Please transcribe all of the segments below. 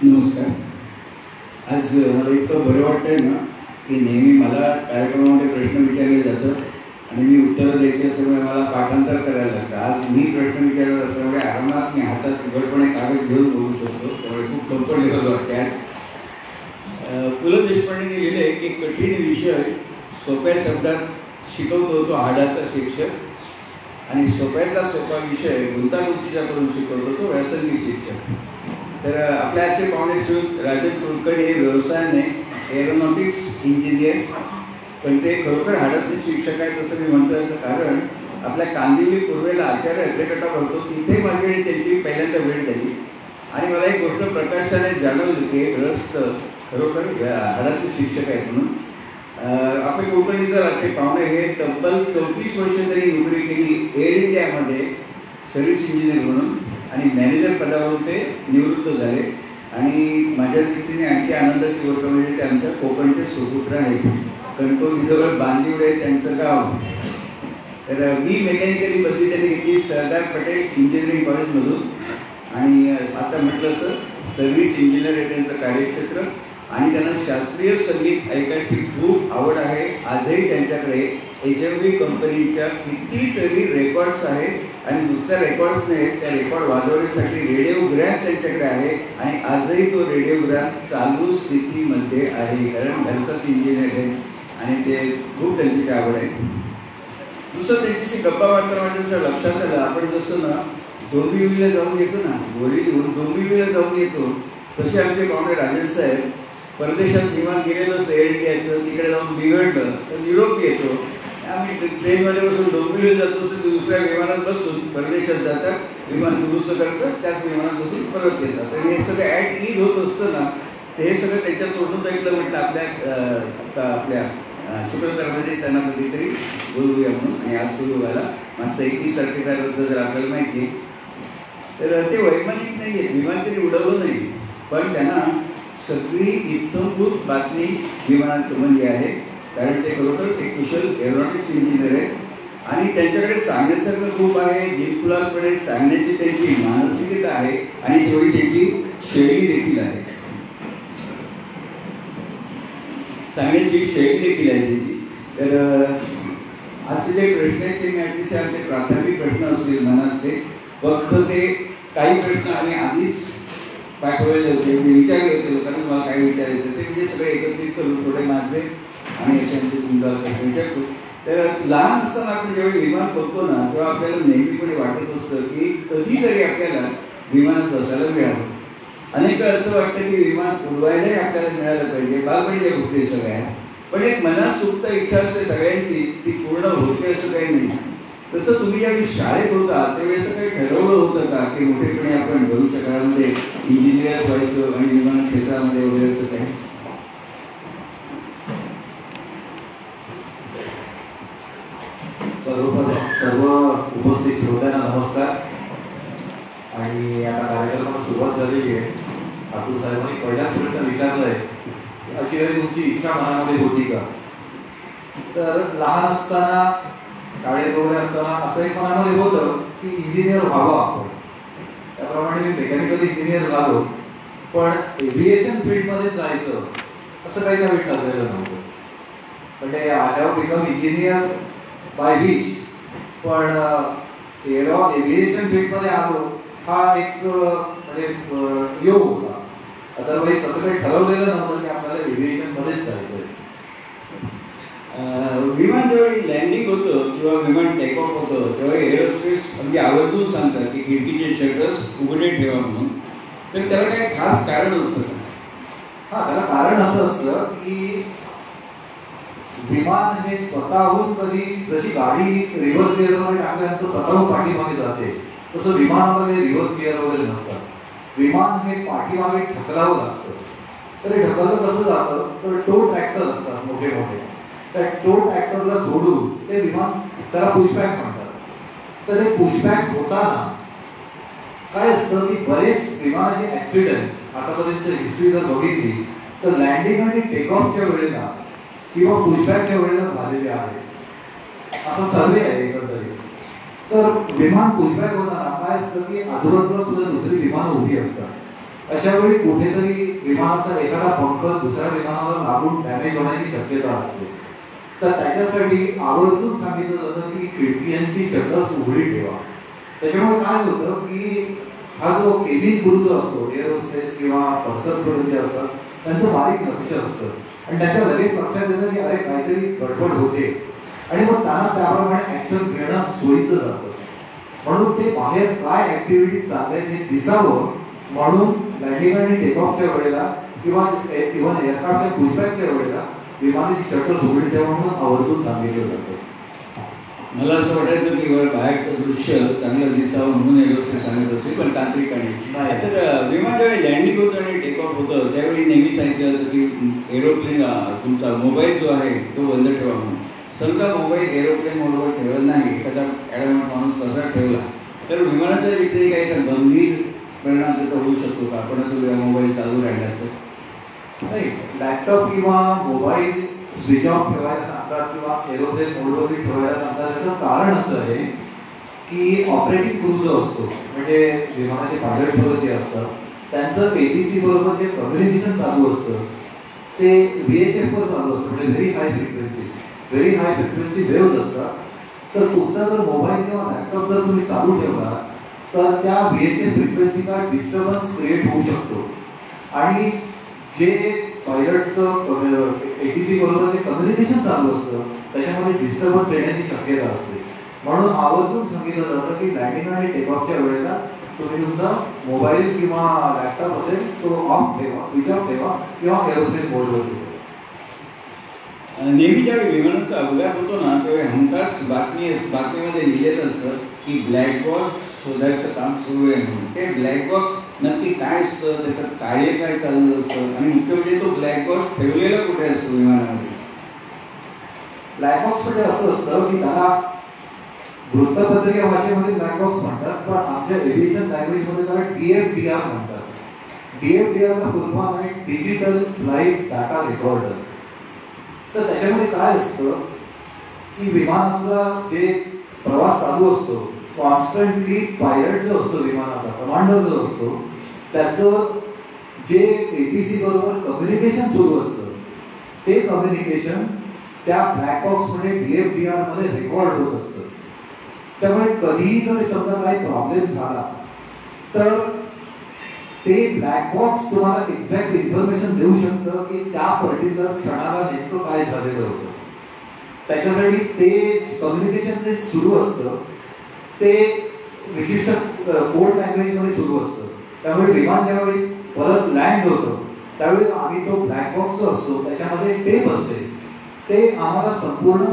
नमस्कार. आज मला इतकं बरं वाटतंय ना की नेहमी मला कार्यक्रमामध्ये प्रश्न विचारले जातात आणि मी उत्तरं द्यायची असल्यामुळे मला पाठांतर करायला लागतं. आज मी प्रश्न विचारत असल्यामुळे आरामात मी हातात उघडपणे कागद घेऊन बोलू शकतो, त्यामुळे खूप कम्फर्टेबल वाटते. आज पु ल देशपांडेंनी लिहिले की कठीण विषय सोप्या शब्दात शिकवतो तो हाडाचा शिक्षक आणि सोप्यातला सोपा विषय गुंतागुंतीचा करून शिकवतो तो व्यासंगी शिक्षक. तर आपल्या आजचे पाहुणे श्री राजन कुलकर्णी हे व्यवसायाने एरोनॉटिक्स इंजिनियर, पण ते खरोखर हाडाचे शिक्षक आहेत असं मी म्हणतो. याचं कारण आपल्या कांदिवली पूर्वेला आचार्य अध्यक्षता होतो, तिथे माझी त्यांची पहिल्यांदा भेट झाली आणि मला एक गोष्ट प्रकाशाने जाणवली की ग्रस्त खरोखर हाडाचे शिक्षक आहेत म्हणून. आपले कुलकर्णी सर आजचे पाहुणे हे तब्बल 34 वर्ष तरी नोकरी केली एअर इंडियामध्ये सर्व्हिस इंजिनियर म्हणून आणि मॅनेजर पदावरून ते निवृत्त झाले. आणि माझ्या दृष्टीने आणखी आनंदाची गोष्ट म्हणजे ते आमच्या कोकणचे सुपुत्र आहेत. कणकवलीजवळ बांदिवडे त्यांचं गाव. तर मी मेकॅनिकली बदली त्यांनी घेतली सरदार पटेल इंजिनिअरिंग कॉलेजमधून आणि आता म्हटलं असं सर्व्हिस इंजिनियर आहे त्यांचं कार्यक्षेत्र आणि त्यांना शास्त्रीय संगीत ऐकायची खूप आवड आहे. आजही त्यांच्याकडे HMV कंपनीच्या कितीतरी रेकॉर्ड्स आहेत आणि दुसऱ्या रेकॉर्ड्सने त्या रेकॉर्ड वाजवण्यासाठी रेडिओग्राफ त्यांच्याकडे आहे आणि आजही तो रेडिओग्राफ चालू स्थितीमध्ये आहे, कारण घरचाच इंजिनियर आहे आणि ते खूप त्यांची आवड आहे. दुसरं त्यांच्याशी गप्पा मारताना माझ्या लक्षात आलं, आपण जसं ना डोंबिवलीला जाऊन येतो ना, बोरीवलीहून डोंबिवलीला जाऊन येतो, तसे आमचे पाहुणे राजन साहेब परदेशात विमान गेलेलं एअर इंडियाचं, तिकडे जाऊन बिघडलं तर निरोप येतो. आम्ही ट्रेनमध्ये बसून डोंबिवलीला जातो, दुसऱ्या विमानात बसून परदेशात जातात, विमान दुरुस्त करतात, त्याच विमानात बसून परत येतात आणि हे सगळं ॲट ईज होत असतं ना. ते हे सगळं त्यांच्या तोंडून ऐकलं. म्हटलं आपल्या शुक्रवारमध्ये त्यांना कधीतरी बोलवूया म्हणून आणि आज सुरू व्हायला. मागचं 21 तारखेबद्दल जर आपल्याला माहिती आहे तर ते वैमानिक नाही आहेत, विमान तरी उडवलं नाही, पण त्यांना सगळी इत्थंभूत बातमी विमानासंबंधी आहे, कारण ते खरोखर एक कुशल एरोनॉटिक्स इंजिनियर आहेत आणि त्यांच्याकडे सांगण्यासारखं खूप आहे. दिलखुलासपणे सांगण्याची त्यांची मानसिकता आहे आणि तेवढी त्यांची शैली देखील आहे, सांगण्याची शैली देखील आहे त्यांची. तर असे जे प्रश्न आहेत ते मी अतिशय आमचे प्राथमिक प्रश्न असतील मनात, ते फक्त ते काही प्रश्न आम्ही आधीच पाठवलेले होते, मी विचारले होते लोकांना तुम्हाला काय विचारायचं ते, म्हणजे सगळे एकत्रित करून थोडे माझे आणि असे आमचे तुमचा प्रश्न विचारतो. तर लहान असताना आपण जेव्हा विमान बघतो ना तेव्हा आपल्याला नेहमीपणे वाटत असतं की कधीतरी आपल्याला विमानात बसायला मिळावं. अनेक वेळा असं वाटतं की विमान उडवायलाही आपल्याला मिळालं पाहिजे. बालपणीच्या गोष्टी सगळ्या, पण एक मनात सुप्त इच्छा असते सगळ्यांची, ती पूर्ण होते असं काही नाही. तसं तुम्ही ज्यावेळी शाळेत होता त्यावेळेस काही ठरवलं होतं का की मोठेपणे आपण भविष्यकाळामध्ये इंजिनियर व्हायचं आणि विमान क्षेत्रामध्ये वगैरे असं काही? सर्व उपस्थित श्रोत्यांना नमस्कार. आणि आता कार्यक्रमाला सुरुवात झालेली आहे. ठाकूर साहेबांनी पहिलाच प्रश्न विचारलाय, अशी काही तुमची इच्छा मनामध्ये होती का? तर लहान असताना शाळेत वगैरे असताना असं एक मनामध्ये होतं की इंजिनियर व्हावं आपण. त्याप्रमाणे मी मेकॅनिकल इंजिनियर झालो, पण एव्हिएशन फील्डमध्ये जायचं असं काही त्यावेळी ठरलेलं नव्हतं. म्हणजे I have become engineer by wish, पण एव्हिएशन फील्डमध्ये आलो हा एक म्हणजे योग होता. अदरवाईज तसं काही ठरवलेलं नव्हतं की आपल्याला एव्हिएशनमध्येच जायचं आहे. विमान जेव्हा लँडिंग होतं किंवा विमान टेक ऑफ होतं तेव्हा एरोस्पेस अगदी आवर्जून सांगतात की खिडकीचे शटर्स उघडे ठेवा म्हणून. तर त्याला काही खास कारण असतं का? हा, त्याला कारण असं असतं की विमान हे स्वतःहून कधी, जशी गाडी रिव्हर्स गिअरमध्ये टाकल्यानंतर स्वतःहून पाठीमागे जाते, तसं विमानामध्ये रिव्हर्स गिअर वगैरे नसतात. विमान हे पाठीमागे ढकलावं लागतं. तर हे ढकललं कसं जातं तर टो ट्रॅक्टर असतात मोठे मोठे, त्या टो ट्रॅक्टरला जोडून ते विमान, त्याला पुशबॅक म्हणतात. तर हे पुशबॅक होताना काय असतं की बरेच विमानाचे ऍक्सिडेंट्स आतापर्यंत हिस्ट्री जर बघितली तर लँडिंग आणि टेक ऑफच्या वेळेला किंवा पुशबॅकच्या वेळेला झालेले आहे, असा सर्वे आहे एकंदरीत. तर विमान पुशबॅक होताना काय असतं की आजूबाजूला सुद्धा दुसरी विमानं उभी असतात अशा वेळी कुठेतरी विमानाचा एखादा पंख दुसऱ्या विमानाला लागून डॅमेज होण्याची शक्यता असते. तर त्याच्यासाठी आवर्जून सांगितलं जातं की खिडक्यांची शटर्स उघडी ठेवा. त्याच्यामुळे काय होतं की हा जो केबिन क्रू जो असतो, एअर होस्टेस किंवा पर्सन जे असतात, त्यांचं बारीक लक्ष असतं आणि त्याच्या लगेच लक्षात येतं की अरे काहीतरी गडबड होते आणि मग त्यांना त्याप्रमाणे ऍक्शन घेणं सोयीचं जातं. म्हणून ते बाहेर काय ऍक्टिव्हिटी चाललंय हे दिसावं म्हणून लँडिंग आणि टेकऑफच्या वेळेला किंवा इव्हन एअरक्राफ्टच्या पुशबॅकच्या वेळेला विमानाची शटर्स उघडी ठेवा म्हणून आवर्जून सांगितलं जातं. मला असं वाटायचं की बाहेरचं दृश्य चांगलं दिसावं म्हणून एरोस्पेस सांगत असेल, पण तांत्रिकाने नाही. तर विमान ज्यावेळी लँडिंग होतं आणि टेकऑफ होतं त्यावेळी नेहमी सांगितलं जातं की एरोप्लेन तुमचा मोबाईल जो आहे तो बंद ठेवा म्हणून. समजा मोबाईल एरोप्लेन मोडवर ठेवला नाही, एखादा ॲडमंट माणूस तसा ठेवला तर विमानाच्या विषयी काही गंभीर परिणाम त्याचा होऊ शकतो का? आपण तो मोबाईल चालू राहिला तर नाही, लॅपटॉप किंवा मोबाईल स्विच ऑफ ठेवायला सांगतात किंवा एरोप्लेन मोडवरती ठेवायला सांगतात. त्याचं कारण असं आहे की ऑपरेटिंग क्रू जो असतो म्हणजे विमानाचे पायलट वगैरे जे असतात त्यांचं एटीसी बरोबर जे कम्युनिकेशन चालू असतं ते VHF वर चालू असतं, म्हणजे व्हेरी हाय फ्रिक्वेन्सी वेव्ह असतात. तर तुमचा जर मोबाईल किंवा लॅपटॉप जर तुम्ही चालू ठेवला तर त्या VHF फ्रिक्वेन्सीला डिस्टर्बन्स क्रिएट होऊ शकतो आणि जे पायलटचं एटीसी बरोबर जे कम्युनिकेशन चालू असतं त्याच्यामध्ये डिस्टर्बन्स येण्याची शक्यता असते. म्हणून आवर्जून सांगितलं जातं की लँडिंग आणि टेकऑफच्या वेळेला तुम्ही तुमचा मोबाईल किंवा लॅपटॉप असेल तो ऑफ ठेवा, स्विच ऑफ ठेवा किंवा एरोप्लेन मोडवर ठेवा. नेहमी ज्यावेळी विमानाचा अपघात होतो ना त्यावेळी हमखास बातमीमध्ये लिहिलेलं असतं की ब्लॅक बॉक्स शोधायचं काम सुरू आहे म्हणून. ते ब्लॅक बॉक्स नक्की काय असतं, त्याचं कार्य काय चाललं असतं आणि मुख्य म्हणजे तो ब्लॅक बॉक्स ठेवलेला कुठे असतो विमानामध्ये? ब्लॅक बॉक्स म्हणजे असं असतं की त्याला वृत्तपत्रिका भाषेमध्ये ब्लॅक बॉक्स म्हणतात, पण आमच्या एव्हिएशन लँग्वेजमध्ये त्याला DFDR म्हणतात. DFDRचा फुल फॉर्म आहे डिजिटल फ्लाईट डाटा रेकॉर्डर. तर त्याच्यामध्ये काय असतं की विमानाचा जे प्रवास चालू असतो कॉन्स्टंटली पायलट जो असतो विमानाचा कमांडर जो असतो त्याचं जे एटीसी बरोबर कम्युनिकेशन सुरू असतं ते कम्युनिकेशन त्या ब्लॅक बॉक्समध्ये DFDR मध्ये रेकॉर्ड होत असतं. त्यामुळे कधीही जर समजा काही प्रॉब्लेम झाला तर ते ब्लॅक बॉक्स तुम्हाला एक्झॅक्ट इन्फॉर्मेशन देऊ शकतं की त्या पर्टिक्युलर क्षणाला नेमकं काय झालेलं होतं. त्याच्यासाठी ते कम्युनिकेशन जे सुरू असतं ते विशिष्ट कोड लँग्वेजमध्ये सुरू असतं. त्यामुळे विमान ज्यावेळी परत लँड होतं त्यावेळी आम्ही तो ब्लॅक बॉक्स जो असतो त्याच्यामध्ये ते बसते, ते आम्हाला संपूर्ण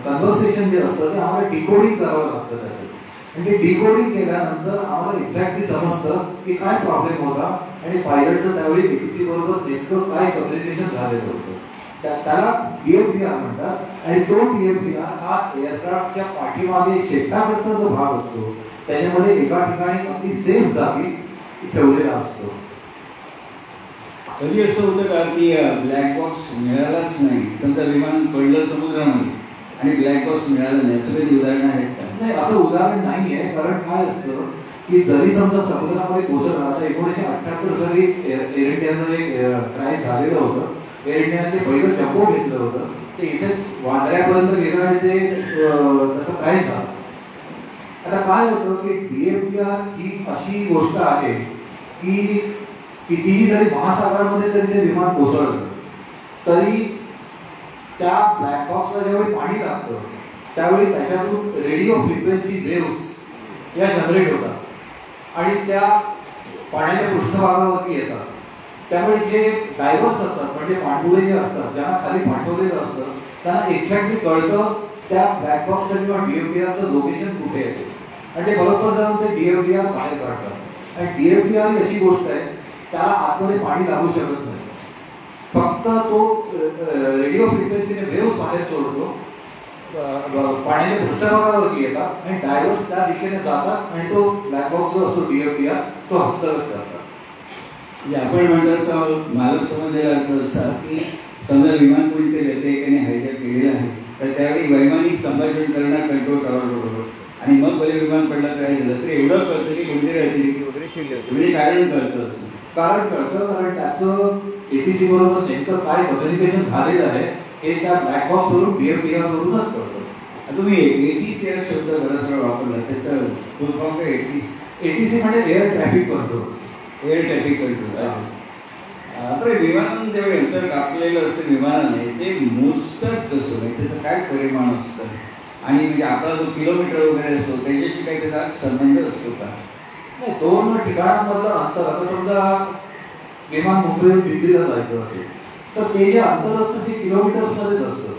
कन्व्हर्सेशन जे असतं ते आम्हाला डिकोडिंग करावं लागतं त्याचं. आणि ते डिकोडिंग केल्यानंतर आम्हाला एक्झॅक्टली समजतं की काय प्रॉब्लेम होता आणि पायलटचं त्यावेळी एटीसी बरोबर नेमकं काय कम्युनिकेशन झालेलं होतं. त्याला DFDR म्हणतात. आणि तो DFDR हा एअरक्राफ्टच्या पाठीमागे शेपटाकडचा जो भाग असतो त्याच्यामध्ये एका ठिकाणी अगदी सेफ जागी ठेवलेला असतो. कधी असं होतं का की ब्लॅक बॉक्स मिळालाच नाही, समजा विमान पडलं समुद्रामध्ये आणि ब्लॅक बॉक्स मिळालं नाही, असं काही उदाहरण आहेत का? नाही, असं उदाहरण नाहीये. कारण काय असतं की जरी समजा समुद्रामध्ये कोसळला, आता 1978 साली एअर इंडियाचं एक क्रॅश झालेलं होतं. एअर इंडियाने ते पहिलं जम्बो घेतलं होतं, ते इथेच वांद्र्यापर्यंत गेलं आणि ते तसं क्रॅश झालं. आता काय होतं की DFDR ही अशी गोष्ट आहे की कितीही जरी महासागरामध्ये तरी ते विमान कोसळलं तरी त्या ब्लॅक बॉक्सला ज्यावेळी पाणी लागतं त्यावेळी त्याच्यातून रेडिओ फ्रिक्वेन्सी वेव्स या जनरेट होतात आणि त्या पाण्याच्या पृष्ठभागावरती येतात. त्यामुळे जे डायव्हर्स असतात म्हणजे पाणबुडे जे असतात ज्यांना खाली पाठवलेलं असतं त्यांना एक्झॅक्टली कळतं त्या ब्लॅक बॉक्सचं किंवा DFDRचं लोकेशन कुठे येते आणि ते बरोबर जाऊन ते DFDR बाहेर काढतात. आणि DFDR ही अशी गोष्ट आहे त्याला आतमध्ये पाणी लागू शकत नाही, फक्त तो रेडिओ फ्रिक्वेन्सीने वेव्स बाहेर सोडतो, पाण्याच्या पृष्ठभागावरती येतात आणि डायव्हर्स त्या दिशेने जातात आणि तो ब्लॅक बॉक्स जो असतो DFDR तो हस्तगत करतात. म्हणजे आपण म्हणतात मालक समजलेला अर्थ असा की समजा विमान कोणीतरी येते एकाने हायजॅक केलेलं आहे तर त्यावेळी वैमानिक संभाषण करणार कंट्रोल टॉवर बरोबर आणि मग भले विमान पडलं काय झालं तर एवढं कळतं की कोणते राहतील की वगैरे छोटीशी लिहिली. म्हणजे कारण कळतं असं. कारण कळतं, कारण त्याचं एटीसी बरोबर नेमकं काय कम्युनिकेशन झालेलं आहे हे त्या ब्लॅक बॉक्स वरून BMPR वरूनच कळतं. आता तुम्ही ATC हा शब्द जरासा वापरला, त्याचा फुल फॉर्म काय? एटीसी म्हणजे air traffic control. Air traffic control. आपले विमानानं जेव्हा यंत्र कापलेलं असतं विमानाने, ते मोजतात कसं, म्हणजे त्याचं काय परिमाण असतं, आणि म्हणजे आपला जो किलोमीटर वगैरे असतो त्याच्याशी काही त्याचा संबंध असतो का? नाही, दोन ठिकाणांमधलं अंतर, आता समजा विमान मुंबईहून दिल्लीला जायचं असेल तर ते जे अंतर असतं ते किलोमीटर्समध्येच असतं.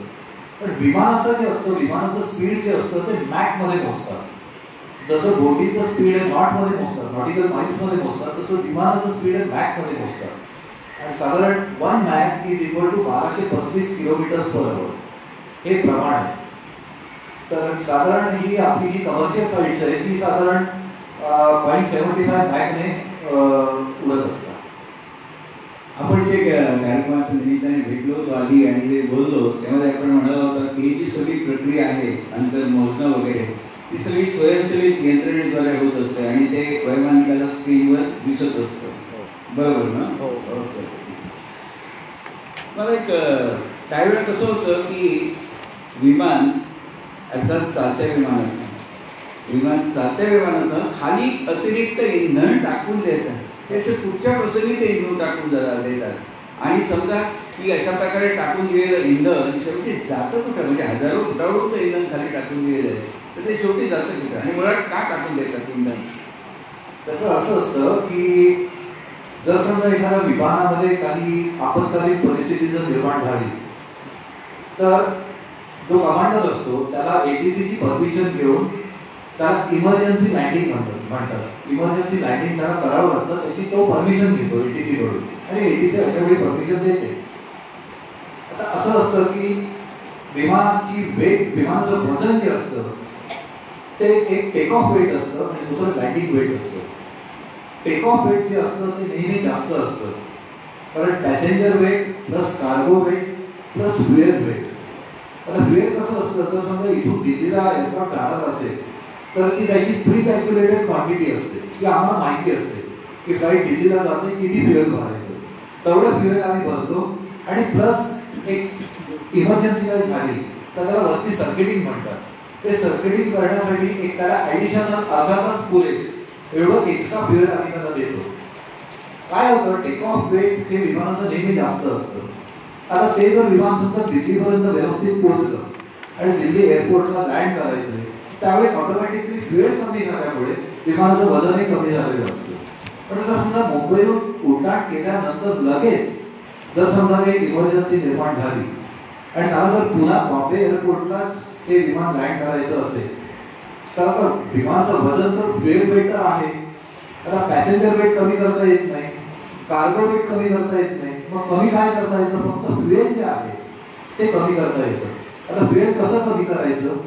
पण विमानाचं जे असतं, विमानाचं स्पीड जे असतं ते मॅकमध्ये मोजतात. जसं बोटीचं स्पीड आहे नॉटमध्ये मोजतात, नॉटिकल माइल्समध्ये मोजतात, तसं विमानाचं स्पीड आहे मॅकमध्ये मोजतात. आणि साधारण 1 mach is equal to 1235 kilometres per hour हे प्रमाण आहे. तर साधारण ही आपली जी कमर्शियल फ्लाईट्स आहे ती साधारण 0.75 मॅकने उडत असतात. आपण जे कार्यक्रमाच्या निमित्ताने भेटलो होतो आधी आणि जे बोललो त्यामध्ये आपण म्हणाला होता की ही जी सगळी प्रक्रिया आहे अंतर मोजणं वगैरे, ती सगळी स्वयंचलित यंत्रणेद्वारे होत असते आणि ते वैमानिकाला स्क्रीनवर दिसत असतं. बरोबर ना? हो. ओके. मला एक त्यावेळेला कसं होतं की विमान अर्थात चालत्या विमानातनं खाली अतिरिक्त इंधन टाकून देतात. त्याचे पुढच्या प्रसंगी ते इंधन टाकून देतात आणि समजा की अशा प्रकारे टाकून दिलेलं इंधन शेवटी जातं कुठं, म्हणजे हजारो फुटावरून ते इंधन खाली टाकून दिलेलं आहे, तर ते शेवटी जातं कुठं आणि मुळात का टाकून देतात इंधन? त्याचं असं असतं की जर समजा एखाद्या विमानामध्ये काही आपत्कालीन परिस्थिती जर निर्माण झाली तर जो कमांडर असतो त्याला एटीसीची परमिशन घेऊन त्याला इमर्जन्सी लँडिंग म्हणतात. इमर्जन्सी लँडिंग त्याला करावं लागतं, त्याची तो परमिशन घेतो एटीसी कडून आणि एटीसी अशा वेळी परमिशन देते. आता असं असतं की विमानाचं वजन जे असतं ते एक टेक ऑफ वेट असतं आणि दुसरं लँडिंग वेट असतं. टेक ऑफ वेट जे असतं ते नेहमी जास्त असतं, कारण passenger weight plus cargo weight plus fuel weight. आता फ्युएल कसं असतं, तर समजा इथून दिल्लीला एअरपोर्ट जाणार असेल तर ती त्याची प्री कॅल्क्युलेटेड क्वांटिटी असते की आम्हाला माहिती असते की फ्लाईट दिल्लीला जाते किती फ्युएल भरायचं, तेवढं फ्युएल आम्ही भरतो आणि प्लस एक इमर्जन्सी काही झाली तर त्याला वरती सर्किटिंग म्हणतात. ते सर्किटिंग करण्यासाठी एक त्याला ऍडिशनल अर्धा तास पुरेल एवढं एक्स्ट्रा फ्युएल आम्ही त्याला देतो. काय होतं, टेक ऑफ वेट हे विमानाचं नेहमी जास्त असतं. आता ते जर विमान समजा दिल्लीपर्यंत व्यवस्थित पोहोचलं आणि दिल्ली एअरपोर्टला लँड करायचं त्यावेळी ऑटोमॅटिकली फ्युएल कमी झाल्यामुळे विमानाचं वजनही कमी झालेलं असतं. पण जर समजा मुंबईहून उड्डाण केल्यानंतर लगेच जर समजा काही इमर्जन्सी निर्माण झाली आणि त्याला जर पुन्हा बॉम्बे एअरपोर्टलाच ते विमान लँड करायचं असेल तर आता विमानाचं वजन तर फ्युएल वेट तर आहे, आता पॅसेंजर वेट कमी करता येत नाही, कार्गो वेट कमी करता येत नाही, मग कमी काय करता येतं, फक्त फ्युएल जे आहे ते कमी करता येतं. आता फ्युएल कसं कमी करायचं,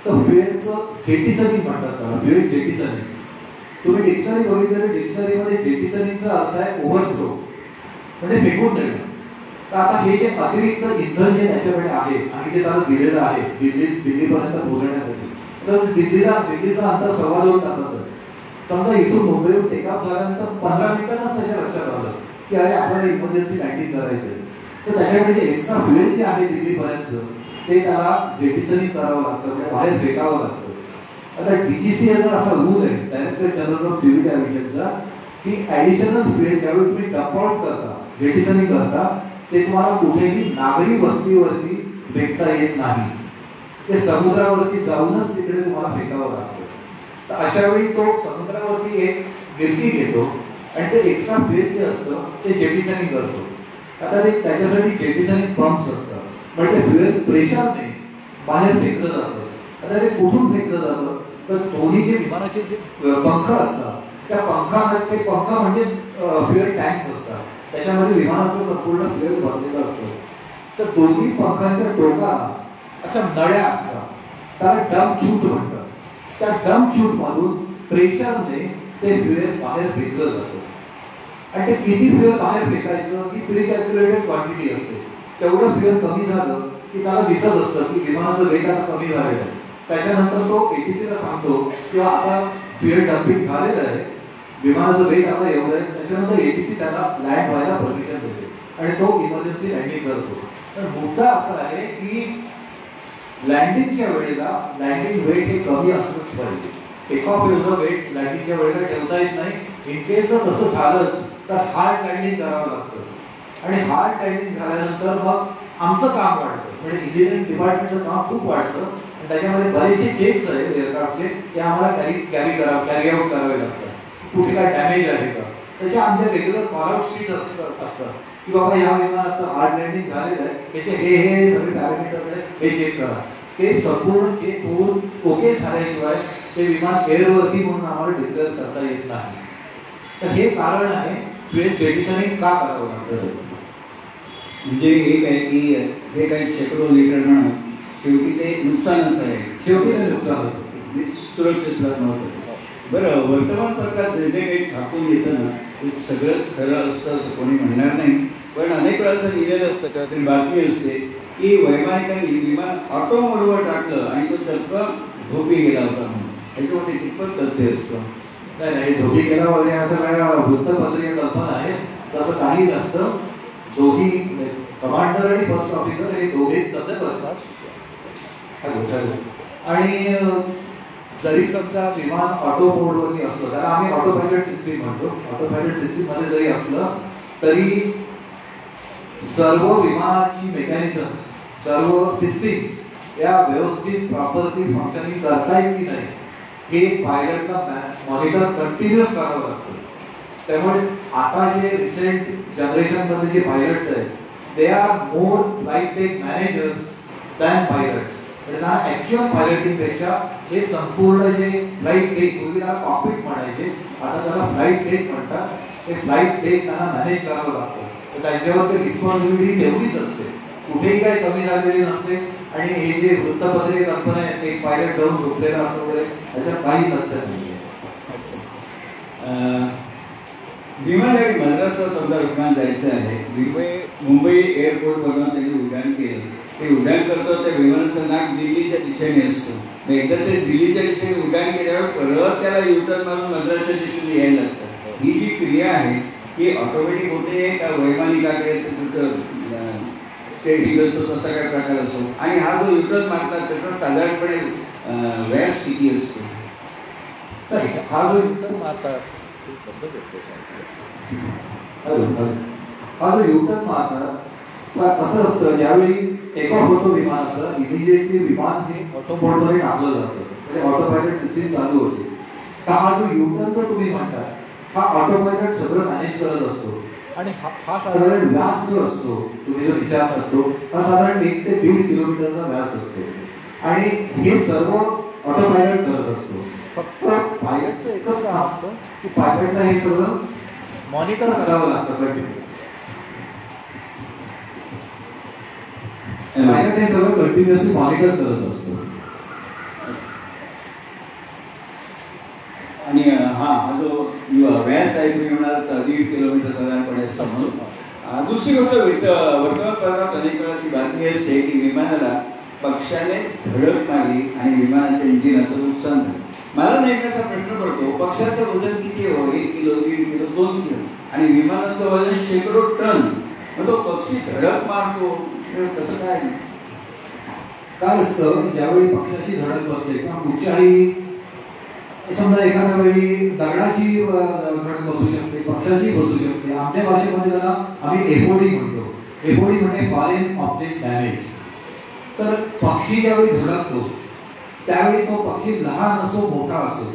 तर फ्युएलचं जेटिसनिंग म्हणतात त्याला, फ्युएल जेटिसनिंग. तुम्ही डिक्शनरी बघितलेलं, डिक्शनरीमध्ये जेटिसनिंगचा अर्थ आहे ओव्हरथ्रो, म्हणजे फेकून देणं. तर आता हे जे अतिरिक्त इंधन जे त्याच्याकडे आहे आणि जे त्याला दिलेलं आहे दिल्लीपर्यंत पोहोचण्यासाठी, तर दिल्लीचा अंतर 2.25 तासाचा. समजा इथून मुंबईहून टेकऑफ झाल्यानंतर 15 मिनिटातच त्याच्या लक्षात आलं की अरे आपल्याला इमर्जन्सी लँडिंग करायचंय, तर त्याच्याकडे जे एक्स्ट्रा फ्युएल जे आहे दिल्लीपर्यंत ते त्याला जेटिसनिंग करावं लागतं, म्हणजे बाहेर फेकावं लागतं. आता DGCA जर असा रूल आहे डायरेक्टर जनरल ऑफ सिव्हिल एव्हिएशनचा की ऍडिशनल फ्युएल ज्यावेळी तुम्ही डंप आउट करता, जेटिसनिंग करता, ते तुम्हाला कुठेही नागरी वस्तीवरती फेकता येत नाही, ते समुद्रावरती जाऊनच तिकडे तुम्हाला फेकावं लागतं. तर अशा वेळी तो समुद्रावरती एक गिरकी घेतो आणि ते एक्स्ट्रा फ्युएल जे असतं ते जेटिसनिंग करतो. आता ते त्याच्यासाठी जेटिसनिंग पंप्स असतात, म्हणजे फ्युएल प्रेशरने बाहेर फेकलं जातं. आता ते कुठून फेकलं जातं, तर दोन्ही जे विमानाचे जे पंख असतात त्या पंखामध्ये, ते पंख म्हणजे फ्युएल टँक्स असतात, त्याच्यामध्ये विमानाचं संपूर्ण फ्युएल भरलेलं असतं. तर दोन्ही पंखांच्या टोकाला अशा नळ्या असतात, त्याला डम्प चूट म्हणतात. त्या डम्प चूट मधून प्रेशरने ते फ्युएल बाहेर फेकलं जातं आणि ते किती फ्युएल बाहेर फेकायचं ही प्री कॅल्क्युलेटेड क्वांटिटी असते. तेवढं फ्युएल कमी झालं की त्याला दिसत असतं की विमानाचं वेग आता कमी झालेलं आहे. त्याच्यानंतर तो एटीसीला सांगतो किंवा आता फ्युएल डम्पिंग झालेलं आहे, विमानाचं वेट आता एवढं आहे, त्याच्यानंतर ATC त्याला लँड व्हायला परमिशन देते आणि तो इमर्जन्सी लँडिंग करतो. पण मुद्दा असा आहे की लँडिंगच्या वेळेला लँडिंग वेट हे कमी असलंच पाहिजे. टेक ऑफ एवढं वेट लँडिंगच्या वेळेला ठेवता येत नाही. इन केस जर तसं झालंच तर हार्ड लँडिंग करावं लागतं आणि हार्ड लँडिंग झाल्यानंतर मग आमचं काम वाढतं, म्हणजे इंजिनिअरिंग डिपार्टमेंटचं काम खूप वाढतं आणि त्याच्यामध्ये बरेचसे चेक्स आहेत एअरक्राफ्टचे ते आम्हाला कॅरी आउट करावे लागतात. कुठे काय डॅमेज आहे का, त्याच्या आमच्या रेग्युलर फॉलोअप शीट असतात की बाबा या विमानाचं हार्ड लँडिंग झालेलं आहे, त्याचे हे सगळे पॅरामीटर्स आहेत हे चेक करा. ते संपूर्ण चेक होऊन ओके झाल्याशिवाय ते विमान एअरवर्दी म्हणून आम्हाला डिक्लेअर करता येत नाही. तर हे कारण आहे फ्युएल जेटिसनिंग का करावं लागतं. म्हणजे एक आहे की हे काही शेकडो लिटर म्हणून शेवटी ते नुकसानच आहे, शेवटी ते नुकसानच सुरक्षितला नव्हतं. बरं, वर्तमानपत्रात जे काही छापून येतं ना ते सगळंच खरं असतं असं कोणी म्हणणार नाही. पण अनेक वेळा असं लिहिलेलं असतं किंवा तरी बातमी असते की वैमानिकांनी विमान ऑटो मोडवर टाकलं आणि तो चक्क झोपी गेला होता म्हणून. त्याच्यामध्ये कितपत तथ्य असतं? नाही, झोपी गेला वगैरे असं काय वृत्तपत्रिका कल्पना आहे, तसं काही नसतं. दोघी कमांडर आणि फर्स्ट ऑफिसर हे दोघेच सतत असतात आणि जरी समजा विमान ऑटो मोडवरती असलं, त्याला आम्ही ऑटो पायलट सिस्टीम म्हणतो, ऑटो पायलट सिस्टीम मध्ये जरी असलं तरी सर्व विमानाची मेकॅनिझम्स, सर्व सिस्टीम्स या व्यवस्थित प्रॉपरली फंक्शनिंग करतायत की नाही हे पायलटला मॉनिटर कंटिन्युअस करावं लागतं. त्यामुळे आता जे रिसेंट जनरेशन मध्ये जे पायलट्स आहेत they are more flight tech managers than pilots. त्यांना ऍक्च्युअल पायलटिंग पेक्षा हे संपूर्ण जे फ्लाइट टेक, पूर्वी त्याला कॉकपिट म्हणायचे, आता त्याला फ्लाइट टेक म्हणतात. हे फ्लाइट टेक त्यांना मॅनेज करावं लागतं. तर त्यांच्यावर ते रिस्पॉन्सिबिलिटी तेवढीच असते, कुठेही काही कमी झालेली नसते. आणि हे जे वृत्तपत्रिका कल्पना आहे एक पायलट जाऊन झोपलेला असतो वगैरे त्याच्यात काही तथ्य नाहीये. विमानगाडी मद्रासला समजा विमान जायचं आहे, मुंबई एअरपोर्टवरून त्यांनी उड्डाण केलं, ते उड्डाण करतो त्या विमानाचं नाक दिल्लीच्या दिशेने असतं. एकदा ते दिल्लीच्या दिशेने उड्डाण केल्यावर परत त्याला युटर्न मारून मद्रासच्या दिशेने यायला लागतं. ही जी क्रिया आहे ही ऑटोमॅटिक होते का वैमानिकाकडे स्टेटिंग असतो तसा काय प्रकार असतो. आणि हा जो युटर्न मारतात त्याचा साधारणपणे व्यास किती असतो? हा जो युटर्न मारतात हा जो युटर्न मारतात कसं असतं, ज्यावेळी टेक ऑफ होतो विमानाचं इमिजिएटली विमान हे ऑटो मोडमध्ये टाकलं जातं, म्हणजे ऑटो पायलट सिस्टीम चालू होते. तर हा जो युटर्न जो तुम्ही म्हणता हा ऑटो पायलट सगळं मॅनेज करत असतो आणि हा साधारण व्यास जो असतो तुम्ही जो विचार करतो हा साधारण 1 ते 1.5 किलोमीटरचा व्यास असतो आणि हे सर्व ऑटो पायलट करत असतो. फक्त पायलटचं एकच काम असतं की पायलटला हे सगळं मॉनिटर करावं लागतं कंटिन्युअस. पायलट हे सगळं कंटिन्युअसली मॉनिटर करत असतो. आणि हा जो व्यास आहे तुम्ही म्हणाल 1.5 किलोमीटर साधारणपणे असतो. दुसरी गोष्ट वर्तमानपत्रात अनेक वेळाची बातमी असते की विमानाला पक्षाने धडक मारली आणि विमानाच्या इंजिनाचं नुकसान झालं. मला नेमकाचा प्रश्न पडतो, पक्षाचं वजन किती हो? 1 किलो, 1.5 किलो, 2 किलो आणि विमानाचं वजन शेकडो टन. मग तो पक्षी धडक मारतो कसं काय? काय असतं, ज्यावेळी पक्षाची धडक बसते किंवा कुठच्याही समजा एखाद्या वेळी दगडाची धडक बसू शकते, पक्षाची बसू शकते. आमच्या भाषेमध्ये त्याला आम्ही एफओडी म्हणतो. एफओडी म्हणजे फॉरेन ऑब्जेक्ट डॅमेज. तर पक्षी ज्यावेळी धडकतो त्यावेळी तो पक्षी लहान असो मोठा असो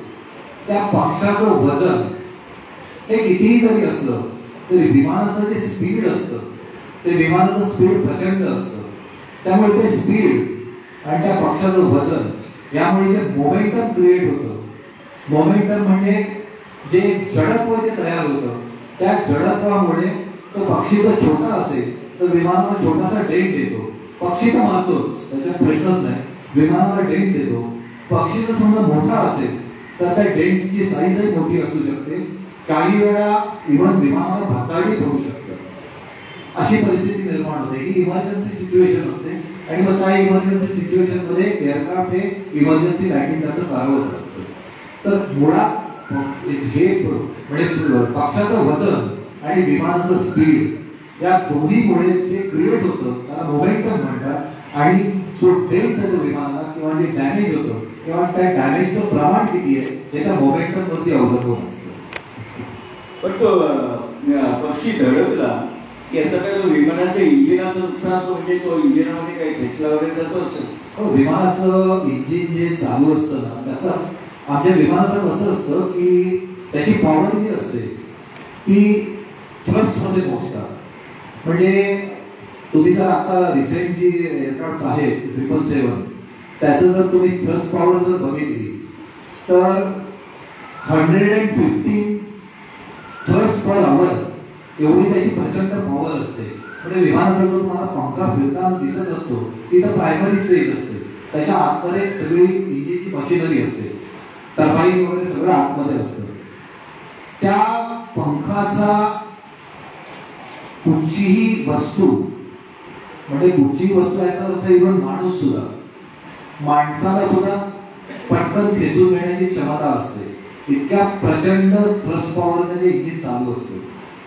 त्या पक्षाचं वजन हे कितीही जरी असलं तरी विमानाचं जे स्पीड असतं ते विमानाचं स्पीड प्रचंड असतं. त्यामुळे ते स्पीड आणि त्या पक्षाचं वजन यामुळे जे मोमेंटम क्रिएट होतं, मोमेंटम म्हणजे जे जडत्व जे तयार होतं त्या जडत्वामुळे तो पक्षी जर छोटा असेल तर विमानाला छोटासा डेंट येतो. पक्षी तर मारतोच, त्याच्यात प्रश्नच नाही, विमानाला डेंट येतो. पक्षी जर समजा मोठा असेल तर त्या डेंटची साईजही मोठी असू शकते. काही वेळा इव्हन विमानाला भाताडी पडू शकतं. अशी परिस्थिती निर्माण होते. ही इमर्जन्सी सिच्युएशन असते आणि मग त्या इमर्जन्सी सिच्युएशन मध्ये एअरक्राफ्ट हे इमर्जन्सी लँडिंग त्याचं करावंच लागतं. तर मुळात हे म्हणजे पक्षाचं वजन आणि विमानाचं स्पीड या दोन्हीमुळे जे क्रिएट होतं त्याला मोमेंटम म्हणतात. आणि जो डेल्ट होतो विमानाला किंवा जे डॅमेज होतं किंवा त्या डॅमेजचं प्रमाण किती आहे हे त्या मोमेंटम वरती अवलंबून असतं. पण तो पक्षी धडकला की असं काय विमानाच्या इंजिनाचं नुकसान होतं, म्हणजे तो इंजिनामध्ये काही खेचला वगैरे जातो असं? हो, विमानाचं इंजिन जे चालू असतं ना त्याचं आमच्या विमानाचं कसं असतं की त्याची पॉवर जी असते ती थ्रस्टमध्ये पोहोचतात. म्हणजे तुम्ही जर आता रिसेंट जी एअरक्राफ्ट आहेत 777 त्याचं जर तुम्ही थ्रस्ट पॉवर जर बघितली तर 115 थ्रस्ट पर आवर एवढी त्याची प्रचंड पॉवर असते. म्हणजे विमानाचा जो तुम्हाला पंखा फिरताना दिसत असतो तिथं प्रायमरी स्टेज असते, त्याच्या आतमध्ये सगळी इंजिनची मशिनरी असते, टर्बाईन वगैरे सगळं आतमध्ये असतं. त्या पंखाचा कुठचीही वस्तू म्हणजे कुठचीही वस्तू याचा अर्थ इव्हन माणूस सुद्धा, माणसाला सुद्धा पटकन खेचून घेण्याची क्षमता असते. इतक्या प्रचंड थ्रस्ट पॉवरने जे इंजिन चालू असते.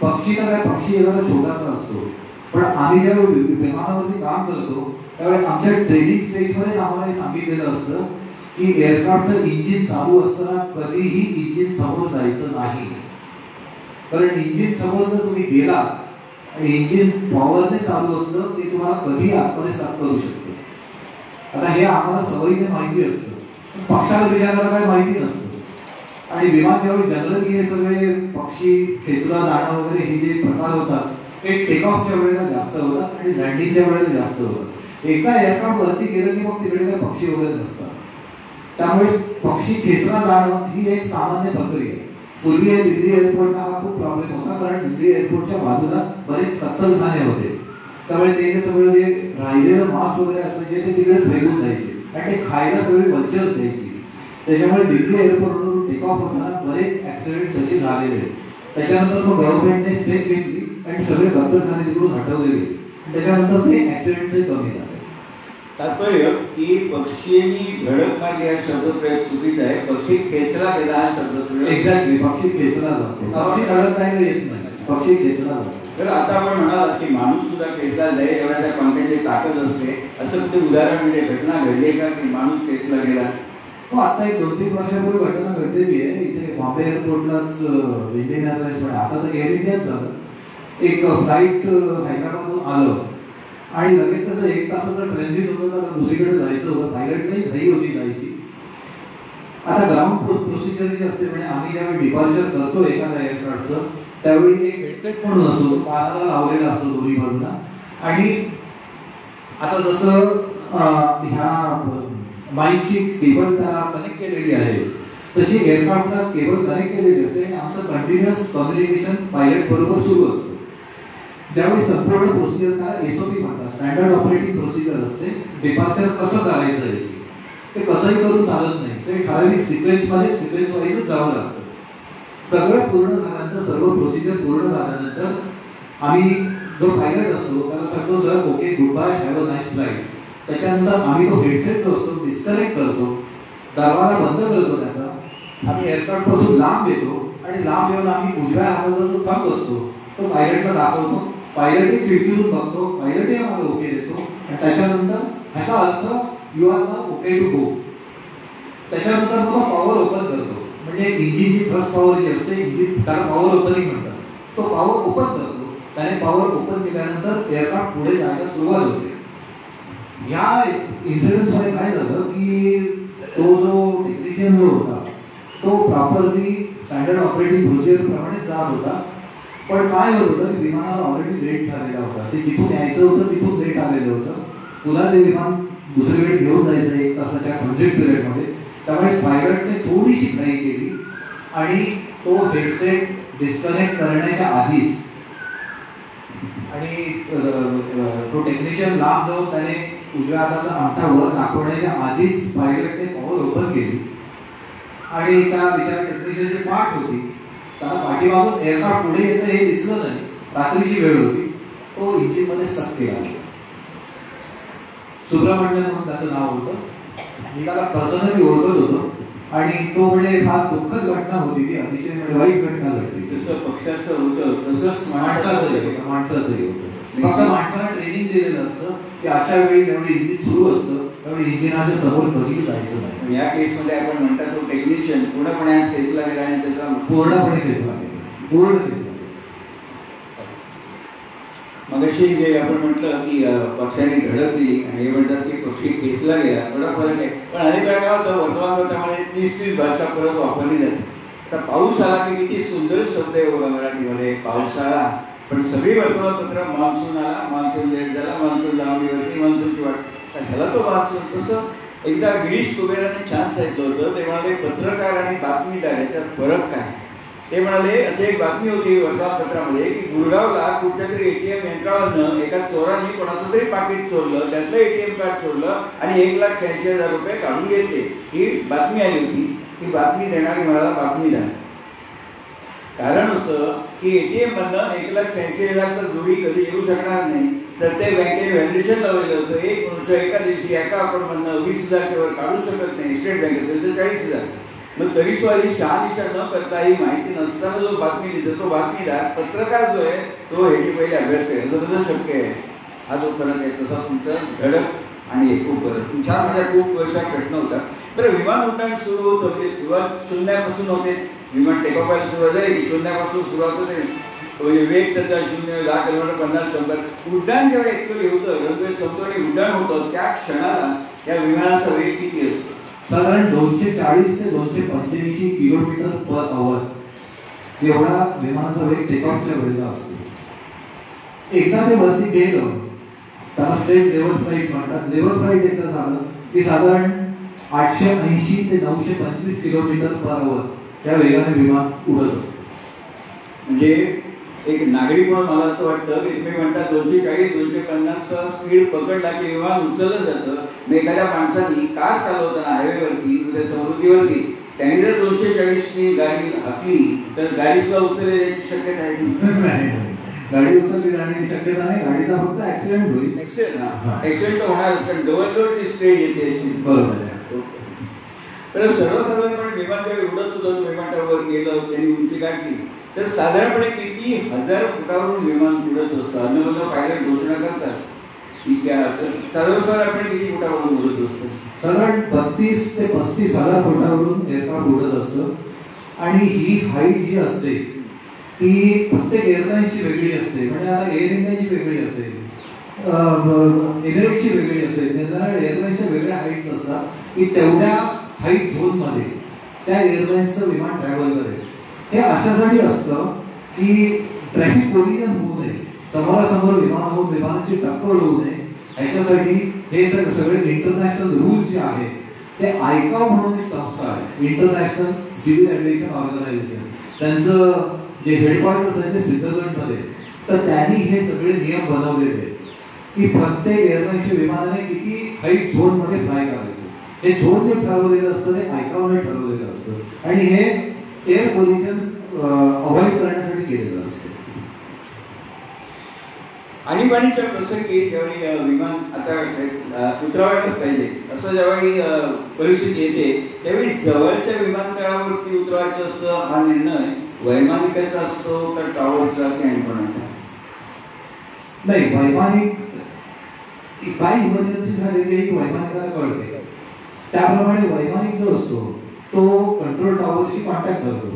पक्षीला काय, पक्षी एखादा छोटासा असतो, पण आम्ही ज्यावेळी विमानावरती काम करतो त्यावेळी आमच्या ट्रेनिंग स्टेजमध्ये आम्हाला हे सांगितलेलं असतं की एअरक्राफ्टचं इंजिन चालू असताना कधीही इंजिन समोर जायचं नाही. कारण इंजिन समोर जर तुम्ही गेला आणि इंजिन पॉवरने चालू असतं ते तुम्हाला कधी आतमध्ये साफ करू शकते. आता हे आम्हाला सवयीने माहिती असतं, पक्षाला बिचारायला काय माहिती नसतं. आणि विमान ज्यावेळी जनरली हे सगळे पक्षी खेचला जाणं वगैरे हे जे प्रकार होतात ते टेक ऑफच्या वेळेला जास्त होतात आणि लँडिंगच्या वेळेला जास्त होतात. एकदा एअरक्राफ्ट वरती गेलं की मग तिकडे काय पक्षी वगैरे नसतात. त्यामुळे पक्षी खेचला जाणं ही एक सामान्य प्रक्रिया आहे. पूर्वी दिल्ली एअरपोर्टला हा खूप प्रॉब्लेम होता, कारण दिल्ली एअरपोर्टच्या बाजूला बरेच कत्तलखाने होते. त्यामुळे ते सगळं जे राहिलेलं मांस वगैरे असायचे ते तिकडे फेकून जायचे आणि ते खायला सगळी वंचर जायची. त्याच्यामुळे दिल्ली एअरपोर्टवरून टेक ऑफ होताना बरेच ऍक्सिडेंट असे झालेले. त्याच्यानंतर मग गव्हर्नमेंटने स्टेप घेतली आणि सगळे कत्तलखाने तिकडून हटवले गेले. त्याच्यानंतर ते ऍक्सिडेंटचे कमी झाले. तात्पर्य की पक्षींनी धडक मारली हा शब्दप्रयोग चुकीचा आहे, पक्षी खेचला गेला हा शब्दप्रयोग. एक्झॅक्टली, पक्षी खेचला जातो, पक्षी धडकायला येत नाही, पक्षी खेचला जातो. तर आता आपण म्हणाला की माणूस सुद्धा खेचला जाईल एवढ्या त्या पंख्याची ताकद असते, असं कुठे उदाहरण म्हणजे घटना घडली का की माणूस खेचला गेला? हो, आता एक 2-3 वर्षापूर्वी घटना घडलेली आहे इथे बॉम्बे एअरपोर्टलाच. इंडियन एअरलाइन्स मध्ये आता तर एअर इंडियाच झालं. एक फ्लाईट हैदराबादहून आलं आणि लगेच त्याचं 1 तासाचं ट्रान्झिट होतं, तर दुसरीकडे जायचं होतं. पायलटलाही घाई होती जायची. आता ग्राउंड प्रोसिजर जी असते म्हणजे आम्ही ज्यावेळी डिपार्चर करतो एखाद्या एअरक्राफ्टचं त्यावेळी एक हेडसेट म्हणून असतो, कानाला लावलेला असतो दोन्ही बाजूला. आणि आता जसं ह्या माईकची केबल त्याला कनेक्ट केलेली आहे तशी एअरक्राफ्टला केबल कनेक्ट केलेली असते आणि आमचं कंटिन्युअस कम्युनिकेशन पायलट बरोबर सुरू असतं. ज्यावेळी संपूर्ण प्रोसिजर त्याला एसओपी म्हणतात, स्टँडर्ड ऑपरेटिंग प्रोसिजर असते. डिपार्चर कसं करायचं आहे ते कसंही करून चालत नाही, ते ठराविक सिक्वेन्स वाईजच जावं लागतं. सगळं पूर्ण झाल्यानंतर, सर्व प्रोसिजर पूर्ण झाल्यानंतर आम्ही जो पायलट असतो त्याला सांगतो sir okay goodbye, have a nice flight. त्याच्यानंतर आम्ही तो हेडसेट जो असतो डिस्कनेक्ट करतो, दरवाजा बंद करतो त्याचा. आम्ही एअरक्राफ्ट पासून लांब येतो आणि लांब येऊन आम्ही उजव्या हाताचा जो थंब असतो तो पायलटला दाखवतो. पायलटही खिडकीतून बघतो, पायलटही आम्हाला ओके देतो आणि त्याच्यानंतर ह्याचा अर्थ you are now okay to go. त्याच्यानंतर मग पॉवर ओपन करतो, म्हणजे इंजिनची थ्रस्ट पॉवर जी असते, इंजिन त्याला पॉवर ओपनिंग म्हणतात, तो पॉवर ओपन करतो. त्याने पॉवर ओपन केल्यानंतर एअरक्राफ्ट पुढे जायला सुरुवात होते. ह्या इन्सिडेंट मध्ये काय झालं की तो जो टेक्निशियन जो होता तो प्रॉपरली स्टँडर्ड ऑपरेटिंग प्रोसिजर प्रमाणे जात होता. पण काय होत होतं की विमानाला ऑलरेडी लेट झालेला होता. ते जिथून यायचं होतं तिथून लेट आलेलं होतं. पुन्हा ते विमान दुसरीकडे घेऊन जायचं 1 तासाच्या ट्रान्झिट पिरियडमध्ये. त्यामुळे पायलटने थोडीशी घाई केली आणि तो हेडसेट डिस्कनेक्ट करण्याच्या आधीच आणि तो टेक्निशियन लांब जाऊन त्याने उजव्या हाताचा अंगठा वर दाखवण्याच्या आधीच पायलटने पॉवर ओपन केली आणि एका बिचारा टेक्निशियनची पाठ होती, त्याला पाठीमागून एअरक्राफ्ट पुढे येतं हे दिसलं नाही. रात्रीची वेळ होती. तो इंजिन मध्ये सक केला. सुब्रमण्यन म्हणून त्याचं नाव होतं. मी त्याला पर्सनली ओळखत होतो आणि तो म्हणजे फार दुःखद घटना होती ती, अतिशय म्हणजे वाईट घटना घडली. जसं पक्षाचं होतं तसंच माणसाचंही होतं. फक्त माणसाला ट्रेनिंग दिलेलं असतं की अशा वेळी जेवढं इंजिन सुरू असतं त्यावेळी इंजिनाच्या समोर कधीही जायचं नाही. या केसमध्ये आपण म्हणतात तो टेक्निशियन पूर्णपणे फेसला गेला आणि त्याचा पूर्णपणे खेचला गेला, पूर्ण खेचला. मगाशी जे आपण म्हटलं की पक्षाने धडक दिली आणि हे म्हणतात की पक्षी खेचला गेला, थोडा फरक आहे. पण अनेक वेळा काय होतं, वर्तमानपत्रामध्ये तीच भाषा परत वापरली जाते. आता पाऊस आला की किती सुंदर शब्द आहे बघा मराठीमध्ये, पाऊस आला. पण सगळी वर्तमानपत्र मान्सून आला, मान्सून लेट झाला, मान्सून लांबीवरती, मान्सूनची वाट, कशाला तो मान्सून. तसं एकदा गिरीश कुबेराने छान सांगितलं होतं. ते म्हणाले पत्रकार आणि बातमीदार याच्यात फरक काय. ते म्हणाले अशी एक बातमी होती वर्तमानपत्रामध्ये की गुरगावला कुठच्या तरी एटीएम यंत्रावरनं एका चोराने कोणाचं तरी पाकिट चोरलं, त्यातलं एटीएम कार्ड चोरलं आणि 1,86,000 रुपये काढून घेतले. ही बातमी आली होती. ही बातमी देणारी म्हणाला बातमीदार. कारण असं की एटीएम मधनं 1,86,000चा जोडी कधी येऊ शकणार नाही, तर ते बँकेने व्हॅल्युएशन लावलेलं असं एक मनुष्य एका दिवशी एका अकाउंट मधनं 20,000च्या वर काढू शकत नाही. स्टेट बँक असेल तर 40,000. मग तरी सुद्धा ही शहानिशा न करता ही माहिती नसताना जो बातमी लिहितो तो बातमीदार, पत्रकार जो आहे तो ह्याची पहिले अभ्यास करेल. कसं शक्य आहे. हा जो फरक आहे तसा तुमचा धडक आणि खूप फरक. तुमच्या माझ्या खूप वर्षा प्रश्न होता. बरं, विमान उड्डाण सुरू होतं म्हणजे सुरुवात शून्यापासून होते. विमान टेकऑफ व्हायला सुरुवात झाली की शून्यापासून सुरुवात होते. म्हणजे वेग त्याचा 0, 10 किलोमीटर, 50, 100. उड्डाण जेव्हा ऍक्च्युअली होतं, रनवे संपतो आणि उड्डाण होतं, त्या क्षणाला या विमानाचा वेग किती असतो? साधारण 240 ते 285 किलोमीटर पर आवर एवढा विमानाचा वेग टेकऑफच्या वेळेला असतो. एकदा ते वरती गेलं त्याला स्ट्रेट लेवल फ्लाईट म्हणतात. लेवल फ्लाईट एकदा झालं की साधारण 880 ते 925 किलोमीटर पर आवर त्या वेगाने विमान उडत असतं. म्हणजे एक नागरिक म्हणून मला असं वाटतं की तुम्ही म्हणता 240, 250 स्पीड पकडला की विमान उचललं जातं. मग एखाद्या माणसाने कार चालवताना हायवेवरती, उद्या समृद्धीवरती त्यांनी जर 240 गाडी हाकली तर गाडी सुद्धा उचलली जायची शक्यता आहे. गाडी उचलली जाण्याची शक्यता नाही. गाडीचा फक्त ऍक्सिडेंट होईल. ऍक्सिडेंट तर होणारच, पण डबल स्टेज येते. बरोबर आहे. तर सर्वसाधारणपणे विमान जेव्हा उडत होतं, विमानावर गेलं, त्यांनी उंची गाठली तर साधारणपणे किती हजार फुटावरून विमान उडत असतं. अन्नबंध पायलट घोषणा करतात की सर्वसाधारणपणे किती फुटावरून उडत असतं? साधारण 32 ते 35 हजार फुटावरून एअरक्राफ्ट उडत असतं. आणि ही हाईट जी असते ती प्रत्येक एअरलाईन्सची वेगळी असते. म्हणजे आता एअर इंडियाची वेगळी असेल, एमिरेट्सची वेगळी असेल, एअरलाईन्सच्या वेगळ्या हाईट्स असतात की तेवढ्या हाईट झोन मध्ये त्या एअरलाईन्सचं विमान ट्रॅव्हल करेल. हे अशासाठी असतं की ट्रॅफिक कोलिजन होऊ नये, समोरासमोर विमानावर विमानाची टक्कर होऊ नये. ह्याच्यासाठी हे सगळे इंटरनॅशनल रूल जे आहेत ते आयकाव म्हणून एक संस्था आहे, इंटरनॅशनल सिव्हिल एव्हिएशन ऑर्गनायझेशन. त्यांचं जे हेडक्वार्टर्स आहे ते स्वित्झर्लंडमध्ये. तर त्यांनी हे सगळे नियम बनवलेले आहेत की प्रत्येक एअरलाईनच्या विमानाने किती हाईट झोन मध्ये फ्लाय करायचं. हे झोन जे ठरवलेलं असतं ते आयकावने ठरवलेलं असतं आणि हे एअर पोल्युशन अवॉइड करण्यासाठी केलेलं असतं. आणीबाणीच्या प्रसंगी ज्यावेळी विमान आता उतरवायलाच पाहिजे असं ज्यावेळी परिस्थिती येते त्यावेळी जवळच्या विमानतळावरती उतरवायचं असतं. हा निर्णय वैमानिकाचा असतो का टॉवरचा की आणीबाणीचा? नाही, वैमानिक काय इमर्जन्सी झालेली आहे वैमानिकाला कळते. त्याप्रमाणे वैमानिक जो असतो तो कंट्रोल टॉवरशी कॉन्टॅक्ट करतो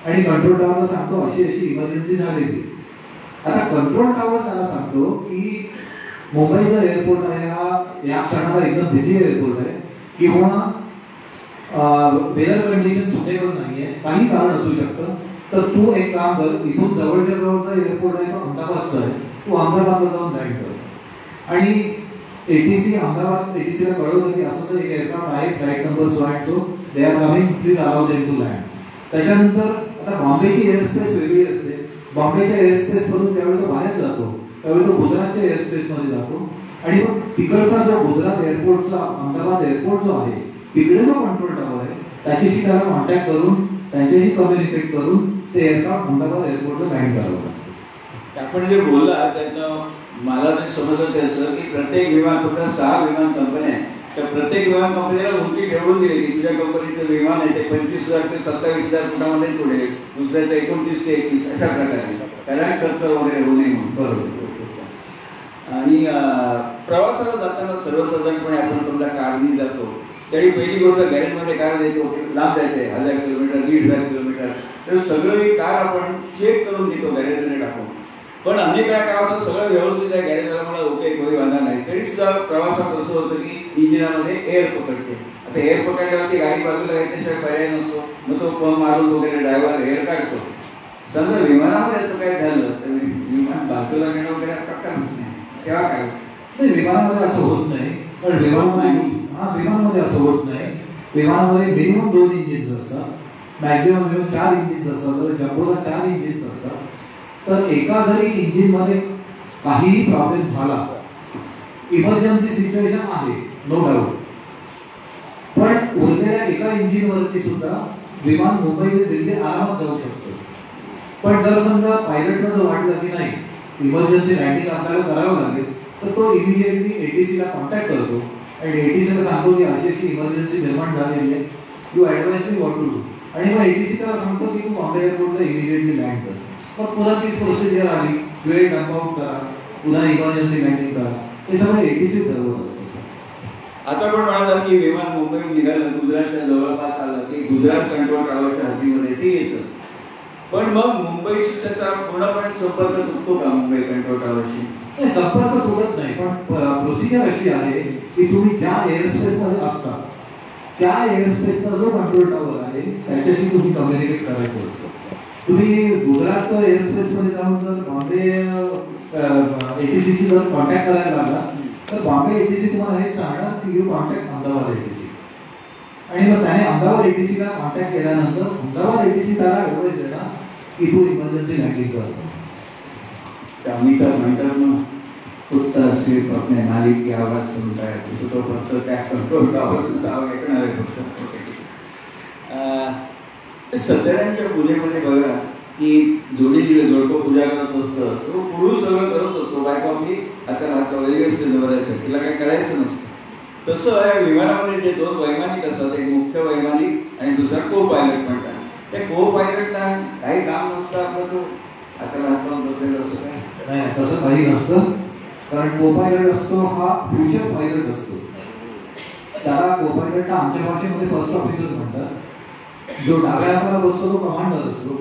आणि कंट्रोल टॉवरला सांगतो अशी अशी इमर्जन्सी झालेली. आता कंट्रोल टॉवर त्याला सांगतो की मुंबईचा एअरपोर्ट आहे हा या क्षणाला एकदम बिझी एअरपोर्ट आहे किंवा वेदर कंडिशन सुटेबल नाहीये, काही कारण असू शकतं. तर तू एक काम कर, इथून जवळच्या जवळचा एअरपोर्ट आहे तो अहमदाबादचा आहे, तू अहमदाबादला जाऊन लँड कर. आणि एटीसी अहमदाबाद एटीसीला कळवलं की असं एक एअरक्राफ्ट आहे, flight number so and so, they are coming, please allow them to land. त्याच्यानंतर आता बॉम्बेची एअरस्पेस वेगळी असते. बॉम्बेच्या एअरस्पेस मधून ज्यावेळी तो बाहेर जातो त्यावेळी तो गुजरातच्या एअरस्पेस मध्ये जातो आणि मग तिकडचा जो गुजरात एअरपोर्टचा अहमदाबाद एअरपोर्ट जो आहे तिकडे जो कंट्रोल टॉवर आहे त्याच्याशी त्याला कॉन्टॅक्ट करून त्यांच्याशी कम्युनिकेट करून ते एअरक्राफ्ट अहमदाबाद एअरपोर्टला लँड करावं लागतं. आपण जे बोलला त्यातनं मला ते समजत असं की प्रत्येक विमान फक्त 6 विमान कंपन्या आहेत तर प्रत्येक विमान कंपनीला उंची ठेवून दिली की तुझ्या कंपनीचं विमान आहे ते 25,000 ते 27,000 फुटामध्येच उडेल, दुसऱ्याचं 29 ते 31 अशा प्रकारे, कारण खर्च वगैरे होऊ नये म्हणून. बरोबर. आणि प्रवासाला जाताना सर्वसाधारणपणे आपण समजा कारनी जातो तरी पहिली गोष्ट गॅरेजमध्ये कार देतो, लांब जायचे 1000 किलोमीटर 1,500 किलोमीटर, तर सगळं ही कार आपण चेक करून देतो गॅरेजमध्ये टाकून. पण अनेक वेळा काय होतं, सगळं व्यवस्थित आहे, गॅरेजला मला ओके, कोणी वांधा नाही, तरी सुद्धा प्रवासात असं होतं की इंजिनामध्ये एअर पकडते. आता एअर पकडल्यावरती गाडी बाजूला घेतल्याशिवाय पर्याय नसतो, मग तो पंप मारून वगैरे ड्रायव्हर एअर काढतो. समजा विमानामध्ये असं काय झालं तर विमान बाजूला घेणं वगैरे प्रकारच नाही, तेव्हा काय नाही, विमानामध्ये असं होत नाही. पण विमानामध्ये असं होत नाही. विमानामध्ये मिनिमम 2 इंजिन्स असतात, मॅक्झिमम 4 इंजिन्स असतात, तर जम्बोला 4 इंजिन्स असतात. तर एका जरी इंजिनमध्ये काहीही प्रॉब्लेम झाला, इमर्जन्सी सिच्युएशन आहे नो डाऊट, पण उरलेल्या एका इंजिनवरती सुद्धा विमान मुंबई ते दिल्ली आरामात जाऊ शकतो. पण जर समजा पायलटला जर वाटलं की नाही इमर्जन्सी लँडिंग आपल्याला करावं लागेल, तर तो इमिजिएटली एटीसीला कॉन्टॅक्ट करतो आणि एटीसीला सांगतो की अशी अशी इमर्जन्सी निर्माण झालेली आहे, you advise me what to do. आणि मग एटीसी त्याला सांगतो की तू बॉम्बे एअरपोर्टला इमिजिएटली लँड कर. मग पुन्हा तीच प्रोसिजर आली, वेळ डंप आउट करा, पुन्हा इमर्जन्सी लँडिंग करा, हे सगळं एटीसी ठरवत असतं. आता पण म्हणाला की विमान मुंबईहून निघालं, गुजरातच्या जवळपास आलं की गुजरात कंट्रोल टॉवरच्या हद्दीमध्ये ते येतं. पण मग मुंबईशी त्याचा पूर्णपणे संपर्क तुटतो का मुंबई कंट्रोल टॉवरशी? संपर्क तुटत नाही, पण प्रोसिजर अशी आहे की तुम्ही ज्या एअरस्पेस मध्ये असता त्या एअरस्पेसचा जो कंट्रोल टॉवर आहे त्याच्याशी तुम्ही कम्युनिकेट करायचं असतं. तुम्ही गुजरात एअरस्पेस मध्ये जाऊन जर बॉम्बे एटीसीशी जर कॉन्टॅक्ट करायला लागला तर बॉम्बे एटीसी तुम्हाला हेच सांगणार की यू कॉन्टॅक्ट अहमदाबाद एटीसी. आणि मग त्याने अहमदाबाद एटीसीला कॉन्टॅक्ट केल्यानंतर अहमदाबाद एटीसी त्याला ॲडवाइस देणार की तू इमर्जन्सी लँडिंग कर. अमिताभ म्हणतात ना, कुत्ता सिर्फ अपने मालिक की आवाज सुनता है, तसं तो फक्त त्या कंट्रोल टॉवरचं नाव ऐकणार आहे फक्त. सत्यनारायणच्या पूजेमध्ये बघा की जोडपं पूजा करत असतं, तो पुरुष सगळं करत असतो, बायका आपली आता हात वगैरे असते जवळच्या, तिला काही करायचं नसतं. तसं या विमानामध्ये जे 2 वैमानिक असतात, एक मुख्य वैमानिक आणि दुसरा को पायलट म्हणतात. त्या को पायलटला काही काम नसतं, आपलं तो आता हात लावून बसलेलं असं काय नाही, तसं काही नसतं. कारण को पायलट असतो हा फ्युचर पायलट असतो. त्याला को पायलटला आमच्या भाषेमध्ये फर्स्ट ऑफिसर म्हणतात. जो डाव्या हाताला बसतो तो कमांडर असतो,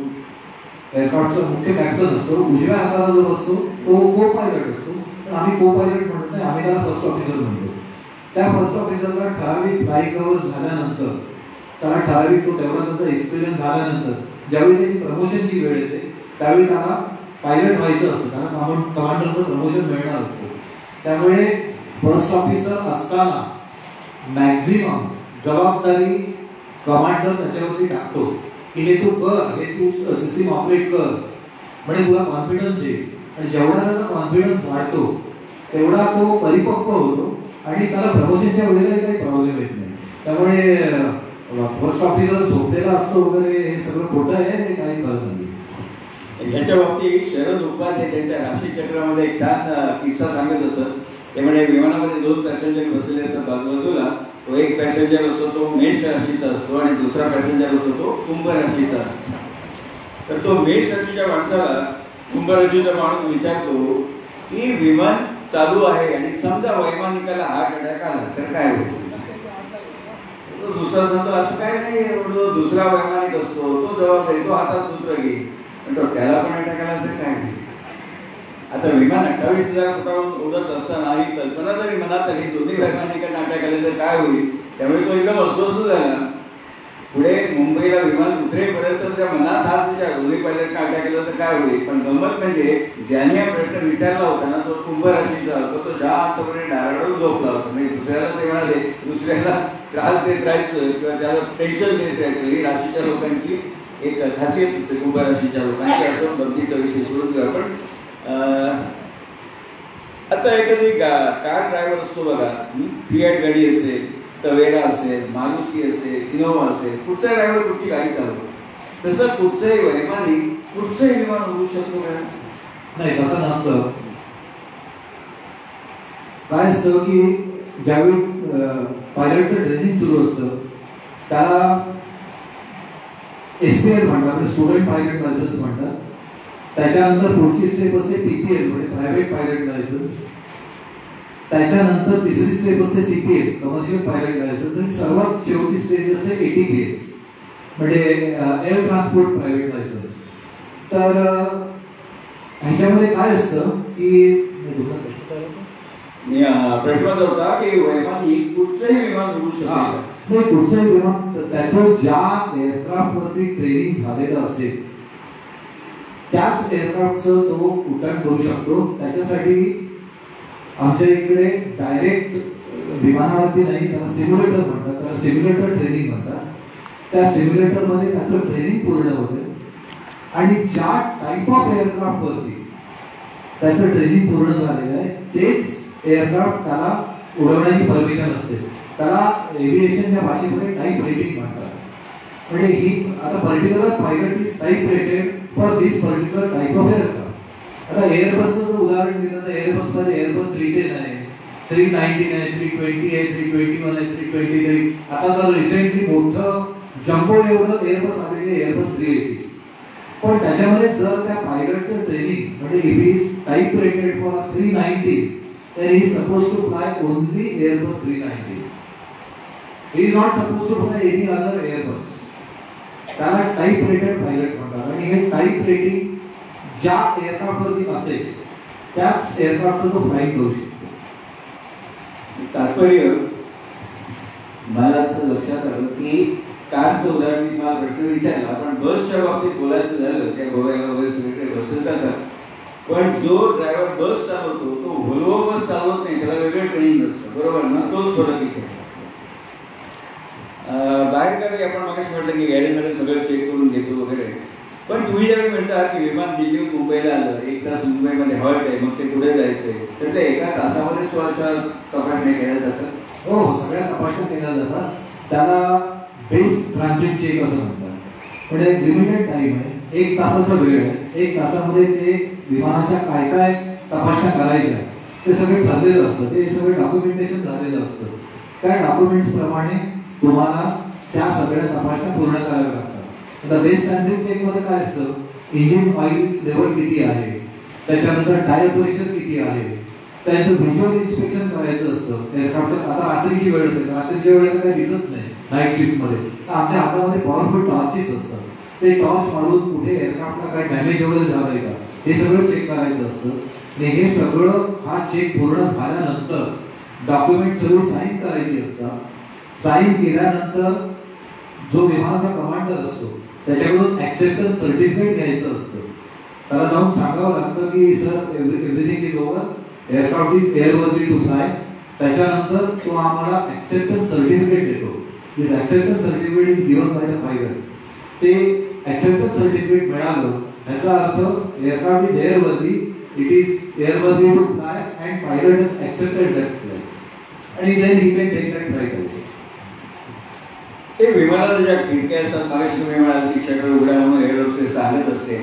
एअरक्राफ्टचा मुख्य कॅप्टन असतो. उजव्या हाताला जो बसतो तो को पायलट असतो. पण आम्ही को पायलट म्हणत नाही, आम्ही त्याला फर्स्ट ऑफिसर म्हणतो. त्या फर्स्ट ऑफिसरला ठराविक फ्लाईट कव्हर्स झाल्यानंतर, त्याला ठराविक तो तेवढा त्याचा एक्सपिरियन्स झाल्यानंतर ज्यावेळी त्याची प्रमोशनची वेळ येते त्यावेळी त्याला पायलट व्हायचं असतं, त्याला कमांडरचं प्रमोशन मिळणार असतं. त्यामुळे फर्स्ट ऑफिसर असताना मॅक्झिमम जबाबदारी कमांडर त्याच्यावरती टाकतो की हे तू कर, हे तू सिस्टीम ऑपरेट कर, म्हणजे तुला कॉन्फिडन्स येईल. आणि जेवढा त्याचा कॉन्फिडन्स वाढतो तेवढा तो परिपक्व होतो आणि त्याला प्रमोशनच्या वेळेला काही प्रॉब्लेम येत नाही. त्यामुळे फर्स्ट ऑफिसर झोपलेला असतो वगैरे हे सगळं खोटं आहे, हे काही करत नाही. याच्या बाबतीत शरद उपाध्ये त्यांच्या राशीचक्रामध्ये एक छान किस्सा सांगत असत. ते म्हणजे विमानामध्ये 2 पॅसेंजर बसलेले असतात बाजूला, तो एक पॅसेंजर असतो तो मेष राशीचा असतो आणि दुसरा पॅसेंजर असतो तो कुंभ राशीचा असतो. तर तो मेष राशीच्या माणसाला कुंभ राशीचा माणूस विचारतो की विमान चालू आहे आणि समजा वैमानिकाला हार्ट अटॅक आला तर काय होईल? तो दुसरा सांगतो असं काय नाही, दुसरा वैमानिक असतो तो जबाबदारी, तो हातात सूत्र घेईल. पण त्याला पण अटॅक आला तर काय होईल? आता विमान 28,000 फुटावरून उडत असताना ही कल्पना जरी मनात आली, दोन्ही वैमानिकांना अटॅक आले तर काय होईल? त्यामुळे तो एकदम अस्वस्थ झाला. पुढे मुंबईला विमान उतरेपर्यंत त्या मनात हाच विचार, दोन्ही पायलटना अटॅक केलं तर काय होईल? पण गंमत म्हणजे ज्याने हा प्रश्न विचारला होता ना तो कुंभ राशीचा होता, तो शांतपणे डाराडून झोपला होता. म्हणजे दुसऱ्याला ते म्हणाले, दुसऱ्याला त्रास देत राहायचं किंवा त्याला टेन्शन देत राहायचं, ही राशीच्या लोकांची एक खासियत असते. कुंभ राशीच्या लोकांची असं बघतीचा विषय सोडून घेऊ आपण. आता एखादी कार ड्रायव्हर असतो बघा, फिएट गाडी असेल, तवेरा असेल, मारुती असेल, इनोवा असेल, कुठचा ड्रायव्हर कुठची गाडी चालवतो, तसं कुठचंही वैमानिक कुठचंही विमान उडू शकतो का? नाही, तसं नसतं. काय असतं की ज्यावेळी पायलटचं ट्रेनिंग सुरू असतं त्याला SPL म्हणतात, म्हणजे स्टुडंट पायलट लायसन्स म्हणतात. त्याच्यानंतर पुढची स्टेप असते PPL म्हणजे प्रायव्हेट पायलट लायसन्स. त्याच्यानंतर तिसरी स्टेप असते CPL कमर्शियल पायलट लायसन्स. आणि सर्वात शेवटची स्टेज असते ATPL म्हणजे एअर ट्रान्सपोर्ट प्रायव्हेट लायसन्स. तर ह्याच्यामध्ये काय असतं की प्रश्न होता की विमान कुठचंही विमान उडू शकतं. नाही, कुठचंही विमान त्याचं ज्या एअरक्राफ्ट वरती ट्रेनिंग झालेलं असेल त्याच एअरक्राफ्टचं तो उड्डाण करू शकतो. त्याच्यासाठी आमच्या इकडे डायरेक्ट विमानावरती नाही, त्याला सिम्युलेटर म्हणतात, त्याला सिम्युलेटर ट्रेनिंग म्हणतात. त्या सिम्युलेटरमध्ये त्याचं ट्रेनिंग पूर्ण होतं आणि ज्या टाईप ऑफ एअरक्राफ्ट वरती त्याचं ट्रेनिंग पूर्ण झालेलं आहे तेच एअरक्राफ्ट त्याला उडवण्याची परमिशन असते. त्याला एव्हिएशनच्या भाषेमध्ये टाईप रेटिंग म्हणतात. म्हणजे ही आता particular pilot is type rated for this particular type of aircraft. आता एअरबसचं जर उदाहरण दिलं तर एअरबसमध्ये एअरबस 310 आहे, 319 आहे, 320 आहे, 321 आहे, 323. आता तर रिसेंटली मोठं जम्बो एवढं एअरबस आलेले एअरबस 380. पण त्याच्यामध्ये जर त्या पायलटचं ट्रेनिंग म्हणजे if is type rated for 390 then he is supposed to fly only Airbus 390. He is not supposed to fly any other Airbus. त्याला टाईप रेटेड पायलट म्हणतात. आणि हे टाईप रेटिंग ज्या एअरक्राफ्टवरती असेल त्याच एअरक्राफ्टचं तो फ्लाईट करू शकतो. तात्पर्य मला असं लक्षात आलं की कारचं उदाहरण मी मला प्रश्न विचारला, पण बसच्या बाबतीत बोलायचं झालं त्या गोव्याला वगैरे सगळीकडे बसेल जातात. पण जो ड्रायव्हर बस चालवतो तो व्होल्वो बस चालवत नाही, त्याला वेगळं ट्रेनिंग नसतं, बरोबर ना? तोच फरक इथे. बाहेर काय आपण मागाशी म्हटलं की गॅरेजमध्ये सगळं चेक करून घेतो वगैरे. पण तुम्ही ज्यावेळी म्हणता की विमान दिल्ली मुंबईला आलं, 1 तास मुंबईमध्ये हॉल्ट आहे, मग ते पुढे जायचंय, तर ते एका तासामध्ये सुरक्षा तपासण्या केल्या जातात. हो, सगळ्या तपासण्या केल्या जातात. त्याला बेस ट्रान्झिट चेक असं म्हणतात. म्हणजे लिमिटेड टाइम आहे, 1 तासाचा वेळ आहे. 1 तासामध्ये ते विमानाच्या काय काय तपासण्या करायच्या ते सगळे ठरलेलं असतं. ते सगळं डॉक्युमेंटेशन झालेलं असतं. त्या डॉक्युमेंट्स प्रमाणे तुम्हाला त्या सगळ्या तपासण्या पूर्ण कराव्या लागतात. आता बेस ट्रान्झिट चेक मध्ये काय असतं, इंजिन ऑइल लेवल किती आहे, त्याच्यानंतर टायर प्रेशर किती आहे, त्यानंतर व्हिज्युअल इन्स्पेक्शन करायचं असतं एअरक्राफ्टचं. आता रात्रीची वेळ असेल, रात्रीच्या वेळेला काही दिसत नाही नाईट शिफ्ट मध्ये, तर आमच्या हातामध्ये पॉवरफुल टॉर्चेस असतात. ते टॉर्च मारून कुठे एअरक्राफ्टला काय डॅमेज वगैरे झालंय का हे सगळं चेक करायचं असतं. आणि हे सगळं हा चेक पूर्ण झाल्यानंतर डॉक्युमेंट सगळं साईन करायची असतात. साईन केल्यानंतर जो विमानाचा कमांडर असतो त्याच्याकडून ऍक्सेप्टन्स सर्टिफिकेट घ्यायचं असतं. त्याला जाऊन सांगावं लागतं की sir everything is over, aircraft is airworthy to fly. त्याच्यानंतर तो आम्हाला ऍक्सेप्टन्स सर्टिफिकेट देतो. This acceptance certificate is given by the pilot. ते ऍक्सेप्टन्स सर्टिफिकेट मिळालं याचा अर्थ aircraft is airworthy, it is airworthy to fly and pilot has accepted that flight आणि then he can take that flight away. ते विमानाला ज्या खिडक्या असतात, मागाशी तुम्ही म्हणाल की शटर उघडा म्हणून एअर होस्टेस सांगत असते,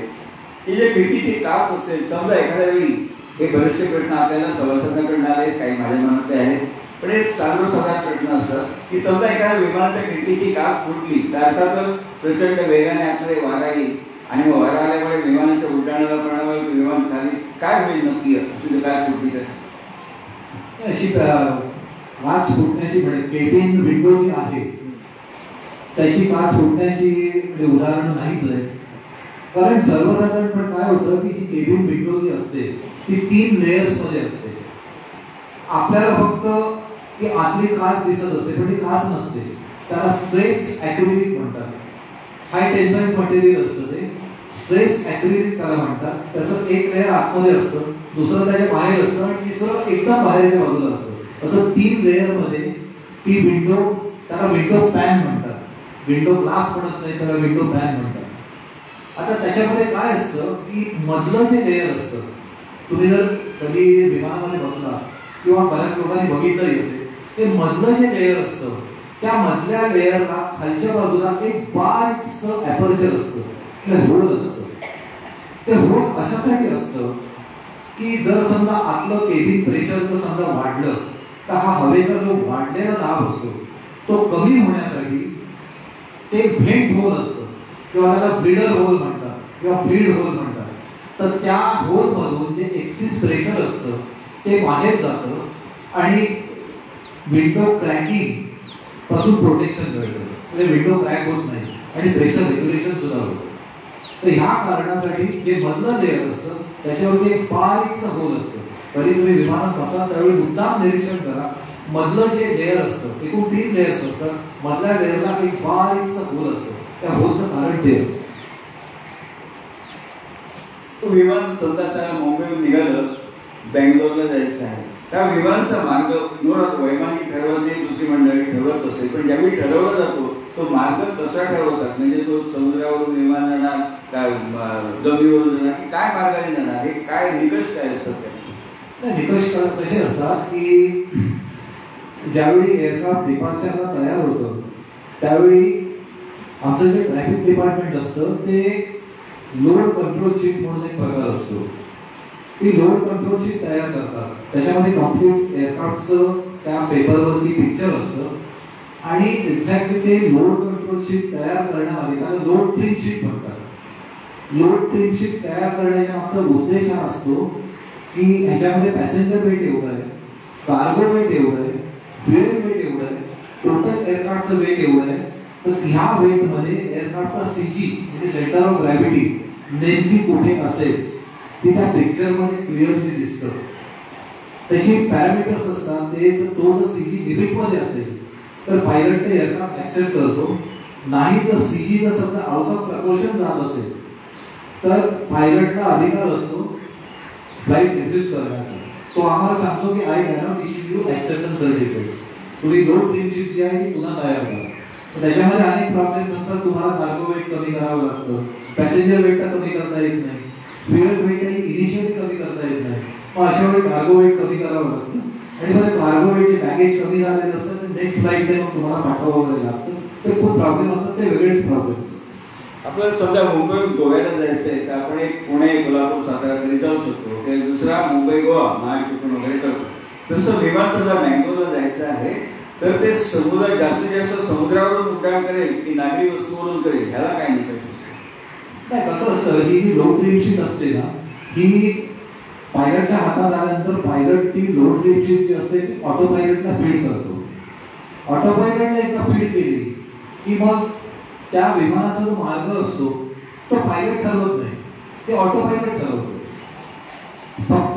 ती जे खिडकीची काच असेल, समजा एखाद्या वेळी हे बरेचसे प्रश्न आपल्याला सभासदांकडून आले, काही माझ्या मनात आहेत, पण हे सर्वसाधारण प्रश्न असतात की समजा एखाद्या विमानाच्या खिडकीची काच फुटली तर अर्थातच प्रचंड वेगाने आपल्याला वारा येईल आणि वारा आल्यामुळे विमानाच्या उड्डाणाला परिणाम, विमान खाली काय होईल नक्की तुझी काच फुटली तर? अशी काच फुटण्याची म्हणजे केबिन विंडो जी आहे त्याची काच फुटण्याची उदाहरणं नाहीच आहे. कारण सर्वसाधारणपणे काय होतं की जी केबिन विंडो जी असते ती 3 लेयर्स मध्ये असते. आपल्याला फक्त ती आतली काच दिसत असते पण ती काच नसते. त्याला स्ट्रेस्ड ॲक्रिलिक म्हणतात. हाय टेन्साईल मटेरियल असतं ते, स्ट्रेस्ड ॲक्रिलिक त्याला म्हणतात. त्याचं एक लेयर आतमध्ये असतं, दुसरं त्याच्या बाहेर असतं आणि तिसरं एकदम बाहेरच्या बाजूला असतं. असं 3 लेयर मध्ये ती विंडो, त्याला विंडो पॅन म्हणतात. विंडो ग्लास म्हणत नाही, त्याला विंडो पॅन म्हणतात. आता त्याच्यामध्ये काय असतं की मधलं जे लेयर असतं, तुम्ही जर कधी विमानामध्ये बसला किंवा बऱ्याच लोकांनी बघितलंही असेल, ते मधलं जे लेयर असतं त्या मधल्या लेयरला खालच्या बाजूला एक बारीकसं ॲपर्चर असतं, होल असतं. ते होल अशासाठी असतं की जर समजा आतलं केबिन प्रेशर जर समजा वाढलं तर हा हवेचा जो वाढलेला दाब असतो तो कमी होण्यासाठी ते व्हेंट होल असतं किंवा त्याला ब्रीडर होल म्हणतात किंवा ब्रीड होल म्हणतात. तर त्या होलमधून जे एक्सिस प्रेशर असतं ते बाहेर जातं आणि विंडो क्रॅकिंग पासून प्रोटेक्शन मिळतं. म्हणजे विंडो क्रॅक होत नाही आणि प्रेशर रेग्युलेशन सुद्धा होतं. तर ह्या कारणासाठी जे मधलं लेअर असतं त्याच्यावरती एक बारीकचं होल असतं. कधी तुम्ही विमानात बसा त्यावेळी मुद्दाम निरीक्षण करा, मधलं जे लेअर असतं, एकूण 3 लेअर्स असतात, मधल्या लेअरला एक बारीकचं होल असतं. त्या होलचं कारण ते असतं. तो विमान समजा आता मुंबईहून निघालं, बँगलोरला जायचं आहे, त्या विमानाचा मार्ग मुळात वैमानिक ठरवते, दुसरी मंडळी ठरवत असते, पण ज्यावेळी ठरवला जातो तो मार्ग कसा ठरवतात? म्हणजे तो समुद्रावरून विमान जाणार, काय जमिनीवरून जाणार, की काय मार्गाने जाणार, हे काय निकष काय असतात? निकष कसे असतात की ज्यावेळी एअरक्राफ्ट डिपार्चरला तयार होतं त्यावेळी आमचं जे ट्रॅफिक डिपार्टमेंट असतं ते लोड कंट्रोल शीट म्हणून एक प्रकार असतो. ती लोड कंट्रोल शीट तयार करतात. त्याच्यामध्ये कम्प्लीट एअरक्राफ्टचं त्या पेपरवरती पिक्चर असतं आणि एक्झॅक्टली ते लोड कंट्रोल शीट तयार करण्यामध्ये त्याला लोड ट्रिम शीट म्हणतात. लोड ट्रिम शीट तयार करण्याचा मागचा उद्देश हा असतो की ह्याच्यामध्ये पॅसेंजर वेट एवढं आहे, कार्गो वेट एवढं आहे, फ्युएल वेट एवढं आहे, टोटल एअरक्राफ्टचं वेट एवढं आहे. तर ह्या वेटमध्ये एअरक्राफ्टचा सीजी म्हणजे सेंटर ऑफ ग्रॅव्हिटी नेमकी कुठे असेल ती त्या पिक्चरमध्ये क्लिअरली दिसतं. त्याची पॅरामीटर्स असतात ते तो जर सीजी लिमिटमध्ये असेल तर पायलट ते एअरक्राफ्ट ऍक्सेप्ट करतो. नाही तर सीजी जर समजा आउट ऑफ प्रपोर्शन जात असेल तर पायलटला अधिकार असतो फ्लाईट रिफ्यूज करण्याचा. तो आम्हाला सांगतो की I cannot issue you acceptance certificate, तुम्ही लोड ट्रिम शीट जी आहे ती पुन्हा तयार करा. त्याच्यामध्ये अनेक प्रॉब्लेम्स असतात. तुम्हाला कार्गो वेट कमी करावं लागतं, पॅसेंजर वेट कमी करता येत नाही, फ्युएल वेट इनिशियली कमी करता येत नाही. मग अशा वेळी कार्गो वेट कमी करावं लागतं आणि मग कार्गो वेटचे बॅगेज कमी झालेलं असतं ते नेक्स्ट फ्लाईटने मग तुम्हाला पाठवावं लागतं. ते खूप प्रॉब्लेम असतात, ते वेगळेच प्रॉब्लेम्स असतात. आपल्याला समजा मुंबईहून गोव्याला जायचं आहे तर आपण एक पुणे, कोल्हापूर, सातारा तरी जाऊ शकतो. ते दुसरा मुंबई, गोवा, महाराष्ट्र वगैरे करतो. तसं विमान समजा बँगलोरला जायचं आहे तर ते समुद्र जास्तीत जास्त समुद्रावरून उड्डाण करेल की नागरी वस्तूवरून करेल, ह्याला काय निकष? नाही, कसं असतं ही जी लोड ट्रिम शीट असते ना ही पायलटच्या हातात आल्यानंतर पायलट ती लोड ट्रिम शीट जी असते ती ऑटो पायलटला फीड करतो. ऑटो पायलटला एकदा फीड केली की मग त्या विमानाचा जो मार्ग असतो तो पायलट ठरवत नाही, ते ऑटो पायलट ठरवतो.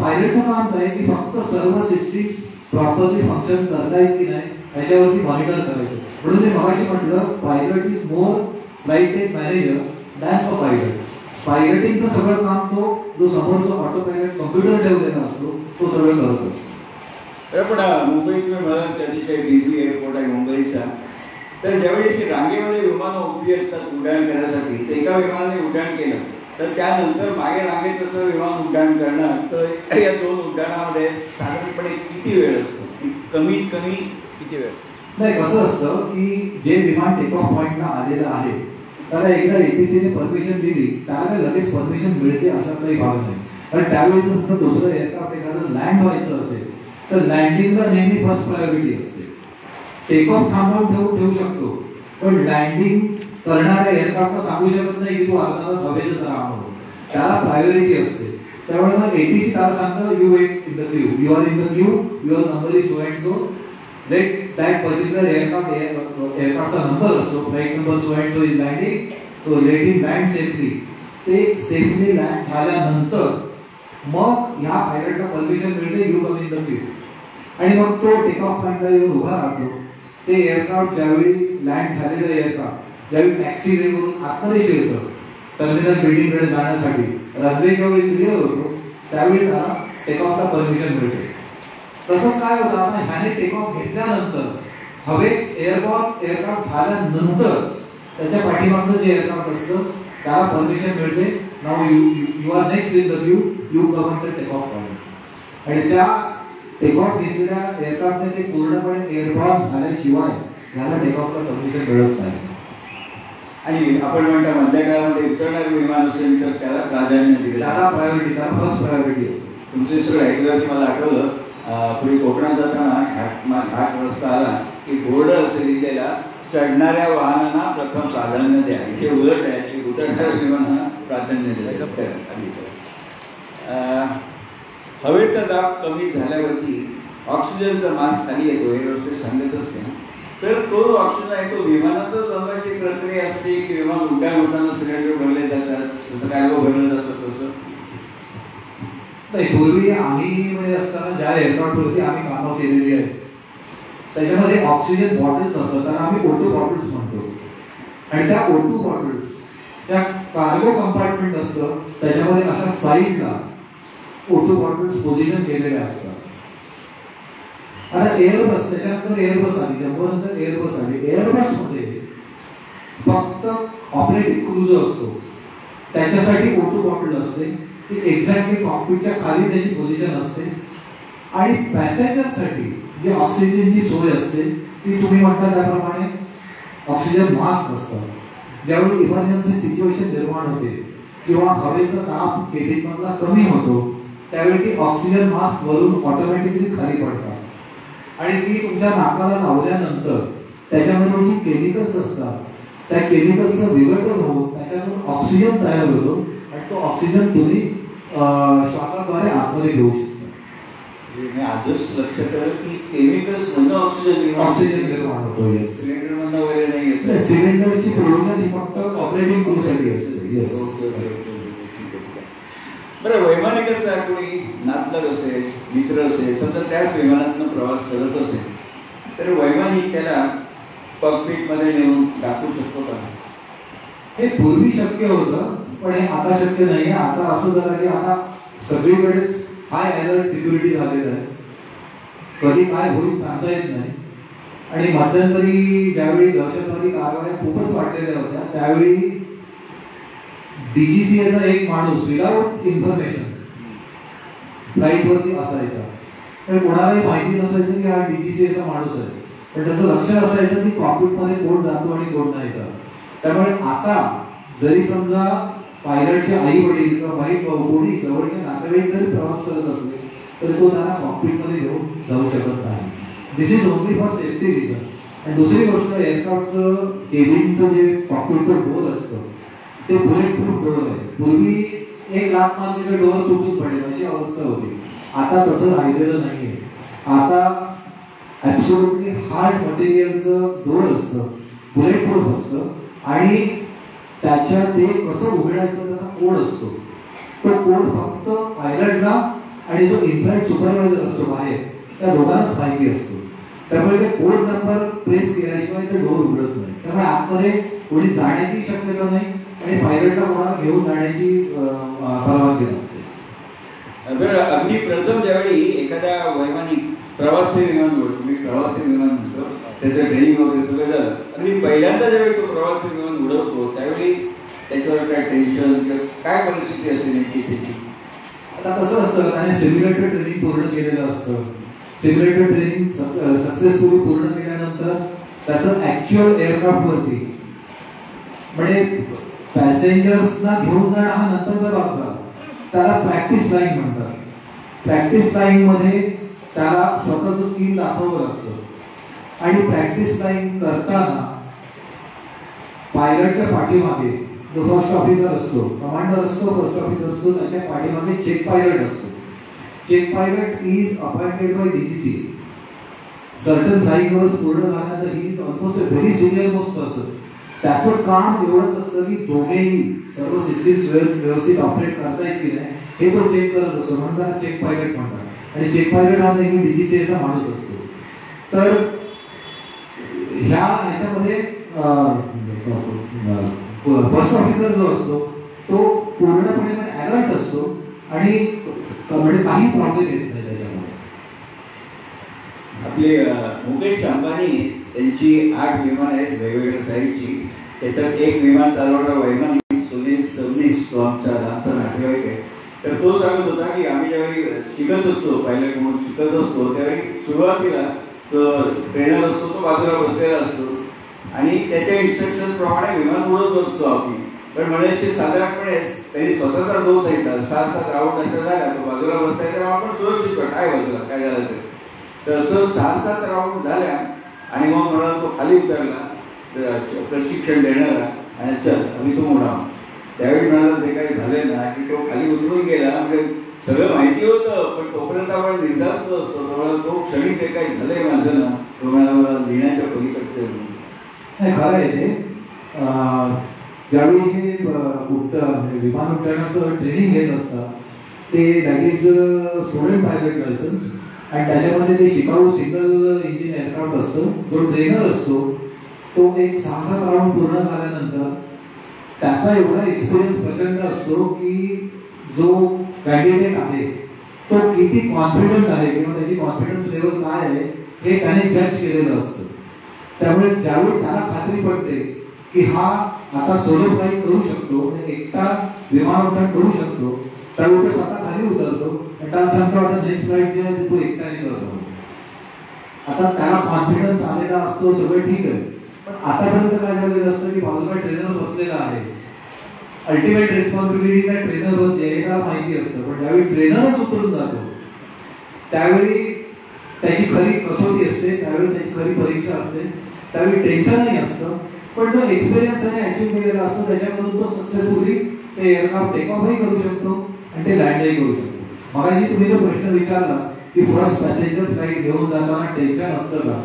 पायलटचं काम काय की फक्त सर्व सिस्टीम्स प्रॉपरली फंक्शन करतायत की नाही याच्यावरती मॉनिटर करायचं. म्हणून मी मगाशी म्हटलं pilot is more flight tech manager than a pilot. पायलटिंगचं सगळं काम तो जो समोर जो ऑटो पायलट कम्प्युटर ठेवलेला असतो तो सगळं करत असतो. पण मुंबईत मला अतिशय बिझी एअरपोर्ट आहे मुंबईचा. तर ज्यावेळी रांगेमध्ये विमानं उभी असतात उड्डाण करण्यासाठी, तर एका विमानाने उड्डाण केलं तर त्यानंतर मागे रांगेत कसं विमान उड्डाण करणार, तर या 2 उड्डाणामध्ये साधारणपणे किती वेळ असतो? कमीत कमी किती वेळ? नाही, कसं असतं की जे विमान टेक ऑफ पॉइंटला आलेलं आहे त्याला एकदा एटीसीने परमिशन दिली त्याला लगेच परमिशन मिळते असा काही भाग नाही. कारण त्यावेळी जर दुसरं एअरक्राफ्ट एखादं लँड व्हायचं असेल तर लँडिंगला नेहमी फर्स्ट प्रायोरिटी असते. टेक ऑफ थांबवून ठेवू शकतो पण लँडिंग करणाऱ्या एअरक्राफ्टला सांगू शकत नाही की तू अर्धा तास हवेतच राहा म्हणून, त्याला प्रायोरिटी असते. त्यामुळे मग एटीसी त्याला सांगतं you wait in the queue, you are in the queue, your number is so and so, let that particular एअरक्राफ्टचा नंबर असतो, flight number so and so is landing, so let him land safely. ते safely land झाल्यानंतर मग ह्या पायलटला permission मिळते you come in the queue आणि मग तो टेक ऑफ पॉइंटला येऊन उभा राहतो. ते एअरक्राफ्ट ज्यावेळी लँड झालेलं एअरक्राफ्ट ज्यावेळी टॅक्सी वे करून आतमध्ये शिरतं टर्मिनल बिल्डिंगकडे जाण्यासाठी, रनवे ज्यावेळी क्लिअर होतो त्यावेळी त्याला टेक ऑफला परमिशन मिळते. तसंच काय होतं आता ह्याने टेक ऑफ घेतल्यानंतर हवेत एअरक्राफ्ट झाल्यानंतर त्याच्या पाठीमागचं जे एअरक्राफ्ट असतं त्याला परमिशन मिळते नाव you are next in the queue, you come the take off point. आणि त्या टेक ऑफ घेतलेल्या एअरक्राफ्टने ते पूर्णपणे एअरबॉर्न झाल्याशिवाय ह्याला टेक ऑफला परमिशन मिळत नाही. आणि आपण म्हणता मधल्या काळामध्ये उतरणारे विमान असेल तर त्याला प्राधान्य दिलं, त्याला प्रायोरिटी, त्याला फर्स्ट प्रायोरिटी असते. तुमचे सगळं ऐकलं की मला आठवलं पुढे कोकणात जाताना घाट रस्ता आला की बोर्ड असेल लिहिलेला, चढणाऱ्या वाहनांना प्रथम प्राधान्य द्या. इथे उलट आहे की उतरणाऱ्या विमानांना प्राधान्य द्या. हवेचा दाब कमी झाल्यावरती ऑक्सिजनचा मास खाली येतो, हे गोष्ट सांगत असते. तर तो ऑक्सिजन आहे तो विमानातच बनवायची प्रक्रिया असते की विमान उड्डाण होताना सिलेंडर भरले जातात, जसं कार्गो भरलं जातं तसं? नाही, पूर्वी आम्ही म्हणजे असताना ज्या एअरक्राफ्टवरती आम्ही कामं केलेली आहेत त्याच्यामध्ये ऑक्सिजन बॉटल्स असतात, त्यांना आम्ही O2 बॉटल्स म्हणतो. आणि त्या O2 बॉटल्स त्या कार्गो कंपार्टमेंट असतं त्याच्यामध्ये अशा साईडला O2 बॉटल्स पोझिशन केलेले असतात. आता एअरबस, त्याच्यानंतर एअरबस आली, जम्बोनंतर एअरबस आली. एअरबस मध्ये फक्त ऑपरेटिंग क्रू जो असतो त्याच्यासाठी O2 बॉटल असते, ती एक्झॅक्टली कॉकपिटच्या खाली त्याची पोझिशन असते. आणि पॅसेंजरसाठी जी ऑक्सिजनची सोय असते ती तुम्ही म्हणता त्याप्रमाणे ऑक्सिजन मास्क असतात. ज्यावेळी इमर्जन्सी सिच्युएशन निर्माण होते किंवा हवेचा दाब केबिनमधला कमी होतो त्यावेळी ती ऑक्सिजन मास्क वरून ऑटोमॅटिकली खाली पडतात आणि ती तुमच्या नाकाला लावल्यानंतर त्याच्यामध्ये जी केमिकल्स असतात त्या केमिकल्सचं विघटन होऊन त्याच्यातून ऑक्सिजन तयार होतो आणि तो ऑक्सिजन तुम्ही श्वासाद्वारे आतमध्ये घेऊ शकता. मी आजच लक्षात आलं की केमिकल्स मधनं ऑक्सिजन निर्माण होतो. सिलेंडर मधनं वगैरे नाही. सिलेंडरची प्रोडक्शन ही फक्त ऑपरेटिंग क्रूसाठी असते. बरं, वैमानिकच आहे, कोणी नातलग असेल, मित्र असेल, समजा त्याच विमानातून प्रवास करत असेल तर वैमानिक त्याला कॉकपिटमध्ये नेऊन टाकू शकतो का? हे पूर्वी शक्य होतं पण हे आता शक्य नाही. आता असं झालं की आता सगळीकडेच हाय अलर्ट सिक्युरिटी झालेलं आहे, कधी काय होईल सांगता येत नाही. आणि मध्यंतरी ज्यावेळी दहशतवादी कारवाया खूपच वाढलेल्या होत्या त्यावेळी DGCAचा एक माणूस विदाउट इन्फॉर्मेशन फ्लाईटवरती असायचा. तर कोणालाही माहिती नसायचं की हा DGCAचा माणूस आहे, पण त्याचं लक्ष असायचं की कॉकपिटमध्ये कोण जातो आणि कोण नाही जात. त्यामुळे आता जरी समजा पायलटचे आई वडील किंवा वाईट कोणी जवळचे नातेवाईक जरी प्रवास करत असले तरी तो त्यांना कॉकपिटमध्ये घेऊन जाऊ शकत नाही. This is only for safety reason. आणि दुसरी गोष्ट, एअरक्राफ्टचं केबिनचं जे कॉकपिटचं डोअर असतं ते बुलेट प्रूफ डोअर आहे. पूर्वी एक लाख मारलेले डोअर तुटून पडेल अशी अवस्था होती. आता तसं राहिलेलं नाहीये. आता ऍब्सोल्युटली हार्ड मटेरियलचं डोअर असतं, बुलेट प्रूफ असतं आणि त्याच्या ते कसं उघडायचं त्याचा कोड असतो. तो कोड फक्त पायलटला आणि जो इनफ्लाइट सुपरवायझर असतो बाहेर त्या दोघांनाच माहिती असतो. त्यामुळे ते कोड नंबर प्रेस केल्याशिवाय ते डोअर उघडत नाही. त्यामुळे आतमध्ये कोणी जाण्याची शक्यता नाही आणि पायलटला कोणाला घेऊन जाण्याची परवानगी नसते. अगदी प्रथम ज्यावेळी एखाद्या वैमानिक प्रवासी विमान निवडतो, मी प्रवासी विमान म्हणतो, त्याचं ट्रेनिंग वगैरे सगळं झालं, आणि पहिल्यांदा ज्यावेळी तो प्रवासी विमान उडवतो त्यावेळी त्याच्यावर काय टेन्शन किंवा काय परिस्थिती असते नेमकी त्याची? आता कसं असतं, त्याने सिम्युलेटर ट्रेनिंग पूर्ण केलेलं असतं. सिम्युलेटर ट्रेनिंग सक्सेसफुली पूर्ण केल्यानंतर त्याचं ऍक्च्युअल एअरक्राफ्टवरती म्हणजे पॅसेंजर्सना घेऊन जाणं हा नंतरचा भाग झाला. त्याला प्रॅक्टिस फ्लाइंग म्हणतात. प्रॅक्टिस फ्लाइंग मध्ये त्याला स्वतःचं स्किल दाखवावं लागतं आणि प्रॅक्टिस फ्लाइंग करताना पायलटच्या पाठीमागे जो फर्स्ट ऑफिसर असतो, कमांडर असतो, फर्स्ट ऑफिसर असतो, त्याच्या पाठीमागे चेक पायलट असतो. Check pilot is appointed by DGCA. Certain flying hours पूर्ण झाल्यानंतर he is almost a very senior most person. त्याचं काम एवढंच असतं की दोघेही सर्व सिस्टीम्स व्यवस्थित ऑपरेट करता येत की नाही हे तो चेक करत असतो, म्हणून त्याला चेक पायलट म्हणतात. आणि चेक पायलट हा नेहमी DGCAचा माणूस असतो. तर ह्याच्यामध्ये फर्स्ट ऑफिसर जो असतो तो पूर्णपणे अलर्ट असतो आणि म्हणजे काही प्रॉब्लेम येत नाही त्याच्यामध्ये. आपले मुकेश अंबानी त्यांची 8 विमानं आहेत वेगवेगळ्या साईजची. त्याच्यात एक विमान चालवणारा वैमानिक सुनील सबनीस, तो आमचा नातेवाईक आहे. तर तो सांगत होता की आम्ही ज्यावेळी शिकत असतो, पायलट म्हणून शिकत असतो, त्यावेळी सुरुवातीला ट्रेनर असतो तो बाजूला बसलेला असतो आणि त्याच्या इन्स्ट्रक्शन प्रमाणे विमान उडवत असतो आम्ही. पण म्हणायचे साधारणपणे त्यांनी स्वतःचा दोष सांगितला. 6-7 राऊंड असा झाला, तो बाजूला बसता तर आपण सुरक्षित पण काय बाजूला काय झालं तर असं 6-7 राऊंड झाल्या आणि मग मला तो खाली उतरला प्रशिक्षण देणारा आणि चल आम्ही तो मोठा. त्यावेळी म्हणाला ते काही झालं ना की तो खाली उतरून गेला. म्हणजे सगळं माहिती होतं पण तोपर्यंत आपण निर्धास्त असतो. तो क्षणी ते काही झालंय माझं ना, तो मला लिहिण्याच्या पलीकडचं नाही. खरं आहे ते. ज्यावेळी हे विमान उड्डाणाचं ट्रेनिंग घेत असतात ते that is student pilot licence आणि त्याच्यामध्ये ते शिकाऊ सिंगल इंजिन एअरक्राफ्ट असतं. जो ट्रेनर असतो तो एक 6-7 राऊंड पूर्ण झाल्यानंतर त्याचा एवढा एक्सपिरियन्स प्रचंड असतो की जो कॅन्डिडेट आहे तो किती कॉन्फिडंट आहे किंवा त्याची कॉन्फिडन्स लेवल काय आहे हे त्याने जज केलेलं असतं. त्यामुळे ज्यावेळी त्याला खात्री पडते की हा आता सोलो फ्लाईट करू शकतो, एकटा विमानोड्डाण करू शकतो, त्यावेळी तो स्वतः खाली उतरतो आणि त्याला सांगतो आता नेक्स्ट फ्लाईट जे आहे तो एकट्याने करतो. आता त्याला कॉन्फिडन्स आलेला असतो, सगळं ठीक आहे. पण आतापर्यंत काय झालेलं असतं की बाजूला ट्रेनर बसलेला आहे, अल्टिमेट रिस्पॉन्सिबिलिटी काय ट्रेनरवर हे त्याला माहिती असतं. पण ज्यावेळी ट्रेनरच उतरून जातो त्यावेळी त्याची खरी कसोटी असते, त्यावेळी त्याची खरी परीक्षा असते, त्यावेळी टेन्शनही असतं. पण जो एक्सपिरियन्स त्याने अचीव्ह केलेला असतो त्याच्यामधून तो सक्सेसफुली ते एअरक्राफ्ट टेक ऑफही करू शकतो आणि ते लँडही करू शकतो. मगाशी तुम्ही जो प्रश्न विचारला की फर्स्ट पॅसेंजर फ्लाईट घेऊन जाताना टेन्शन असतं का,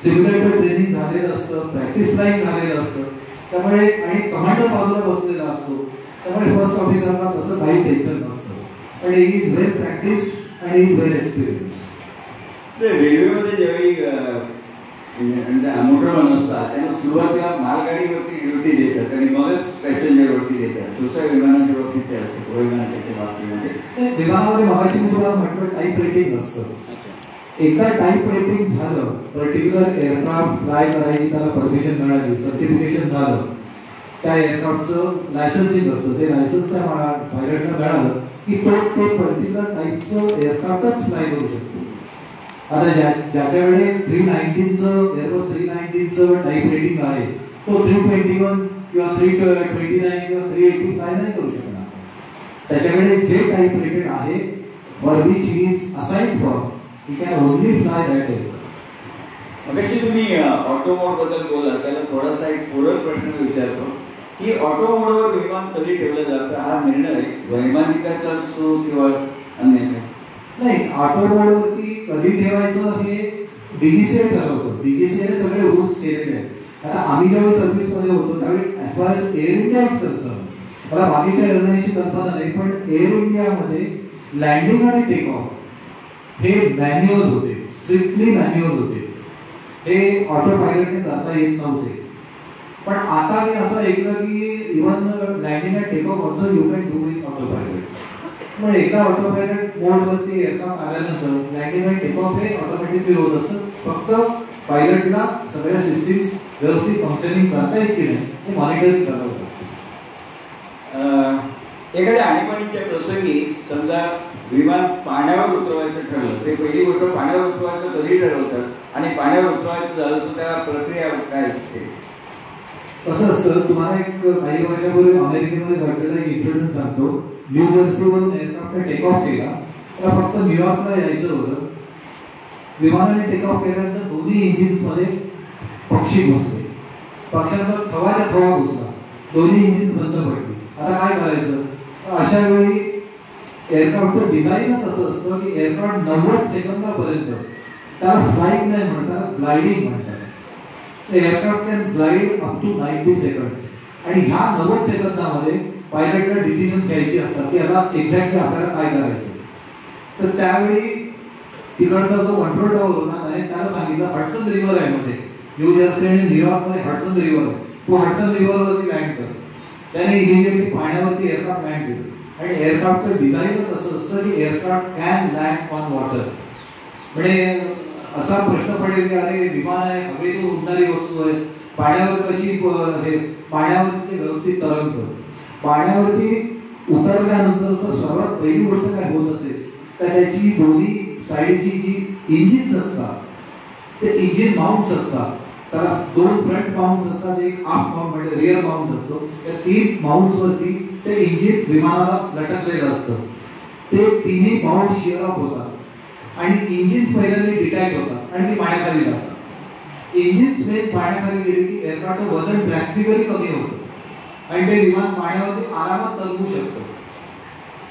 सिम्युलेटर ट्रेनिंग झालेलं असतं, प्रॅक्टिस फ्लाईट झालेलं असतं, त्यामुळे आणि कमांडर बाजूला बसलेला असतो, त्यामुळे फर्स्ट ऑफिसरला तसं काही टेन्शन नसतं. पण ही इज व्हेल प्रॅक्टिस आणि इज व्हेल एक्सपिरियन्स. रेल्वेमध्ये ज्यावेळी मोटरमन असतात त्यांना सुरुवातीला मालगाडीवरती ड्युटी देतात आणि मगच पॅसेंजरवरती देतात. दुसऱ्या विमानाच्या बाबतीत ते असतं, विमानाच्या बाबतीमध्ये विमानामध्ये मगाशी मी तुम्हाला म्हटलं टाईप रेटिंग असतं. एकदा टाईप रेटिंग झालं, पर्टिक्युलर एअरक्राफ्ट फ्लाय करायची त्याला परमिशन मिळाली, सर्टिफिकेशन झालं, त्या एअरक्राफ्टचं लायसन्सिंग असतं, ते लायसन्स त्या पायलटला मिळालं की तो पर्टिक्युलर टाईपचं एअरक्राफ्टच फ्लाय करू शकतो. आता ज्याच्याकडे 319चं एअरबस 319चं टाईप रेटिंग आहे तो 321 किंवा 329 किंवा 380 फ्लाय नाही करू शकणार. त्याच्याकडे जे टाईप रेटेड आहे for which he is assigned for he can only fly that aircraft. मगाशी तुम्ही ऑटो मोड बद्दल बोलला, त्याला थोडासा एक पूरक प्रश्न विचारतो की ऑटो मोडवर विमान कधी ठेवलं जातं, हा निर्णय वैमानिकाचा असतो किंवा अन्य नाही. ऑटो मोडवरती कधी ठेवायचं हे डीजीसीए ठरवतं. डीजीसीएने सगळे रूल्स केलेले आहेत. आता आम्ही ज्यावेळी सर्व्हिसमध्ये होतो त्यावेळी as far as air India is concern, मला बाकीच्या एअरलाईन्सची कल्पना नाही, पण एअर इंडियामध्ये लँडिंग आणि टेक ऑफ हे मॅन्युअल होते, स्ट्रिक्टली मॅन्युअल होते. हे ऑटो पायलटने करता येत नव्हते. पण आता मी असं ऐकलं की even landing and take off also you can do with auto pilot. पण एकदा ऑटो पायलट मोडवरती एअरक्राफ्ट आल्यानंतर लँडिंग अँड टेक ऑफ हे ऑटोमॅटिकली होत असतं. फक्त पायलटला सगळ्या सिस्टीम्स व्यवस्थित फंक्शनिंग करता येत की नाही हे मॉनिटरिंग करावं लागतं. एखाद्या आणीबाणीच्या प्रसंगी समजा विमान पाण्यावर उतरवायचं ठरलं, ते पहिली गोष्ट पाण्यावर उतरवायचं कधी ठरवतात आणि पाण्यावर उतरवायचं झालं तर त्याला प्रक्रिया काय असते? कसं असतं, तुम्हाला एक काही वर्षापूर्वी अमेरिकेमध्ये घडलेला एक इन्सिडेंट सांगतो. न्यू जर्सीवरून एअरक्राफ्ट टेक ऑफ केला, त्याला फक्त न्यूयॉर्कला यायचं होतं. विमानाने टेक ऑफ केल्यानंतर दोन्ही इंजिन्समध्ये पक्षी घुसले, पक्ष्यांचा थवाच्या थवा घुसला, दोन्ही इंजिन्स बंद पडली. आता काय करायचं? अशा वेळी एअरक्राफ्टचं डिझाईनच असं असतं की एअरक्राफ्ट 90 सेकंदापर्यंत त्याला फ्लाईट नाही म्हणतात, ग्लायडिंग म्हणतात. Aircraft can glide up to 90 seconds आणि ह्या 90 सेकंदामध्ये पायलटला डिसिजन्स घ्यायची असतात की आता एक्झॅक्टली आपल्याला काय करायचं. तर त्यावेळी तिकडचा जो कंट्रोल टॉवर होता त्याने त्याला सांगितलं हडसन रिव्हर आहे मध्ये, न्यू जर्सी आणि न्यूयॉर्कमध्ये हडसन रिव्हर आहे, तो हडसन रिव्हरवरती लँड कर. त्याने इमिजिएटली पाण्यावरती एअरक्राफ्ट लँड केलं. आणि एअरक्राफ्टचं डिझाईनच असं असतं की aircraft can land on water. म्हणजे असा प्रश्न पडेल की अरे विमान आहे, हवेतून उडणारी वस्तू आहे, पाण्यावर कशी हे पाण्यावरती ते व्यवस्थित तरंगतं. पाण्यावरती उतरल्यानंतर सर्वात पहिली गोष्ट काय होत असेल तर त्याची दोन्ही साईडची जी इंजिन्स असतात ते इंजिन माउंट्स असतात त्याला 2 फ्रंट माउंट्स असतात, एक आफ्ट माउंट म्हणजे रिअर माउंट असतो. त्या 3 माउंट्स वरती ते इंजिन विमानाला लटकलेलं असतं. ते तिन्ही माउंट शिअर ऑफ होतात आणि इंजिन पहिल्यांदा डिटॅच होतात आणि ती पाण्याखाली जातात. इंजिन स्पेस पाण्याखाली गेली की एअरक्राफ्टचं वजन ड्रॅस्टिकली कमी होतं आणि ते विमान पाण्यावरती आरामात तरंगू शकतं.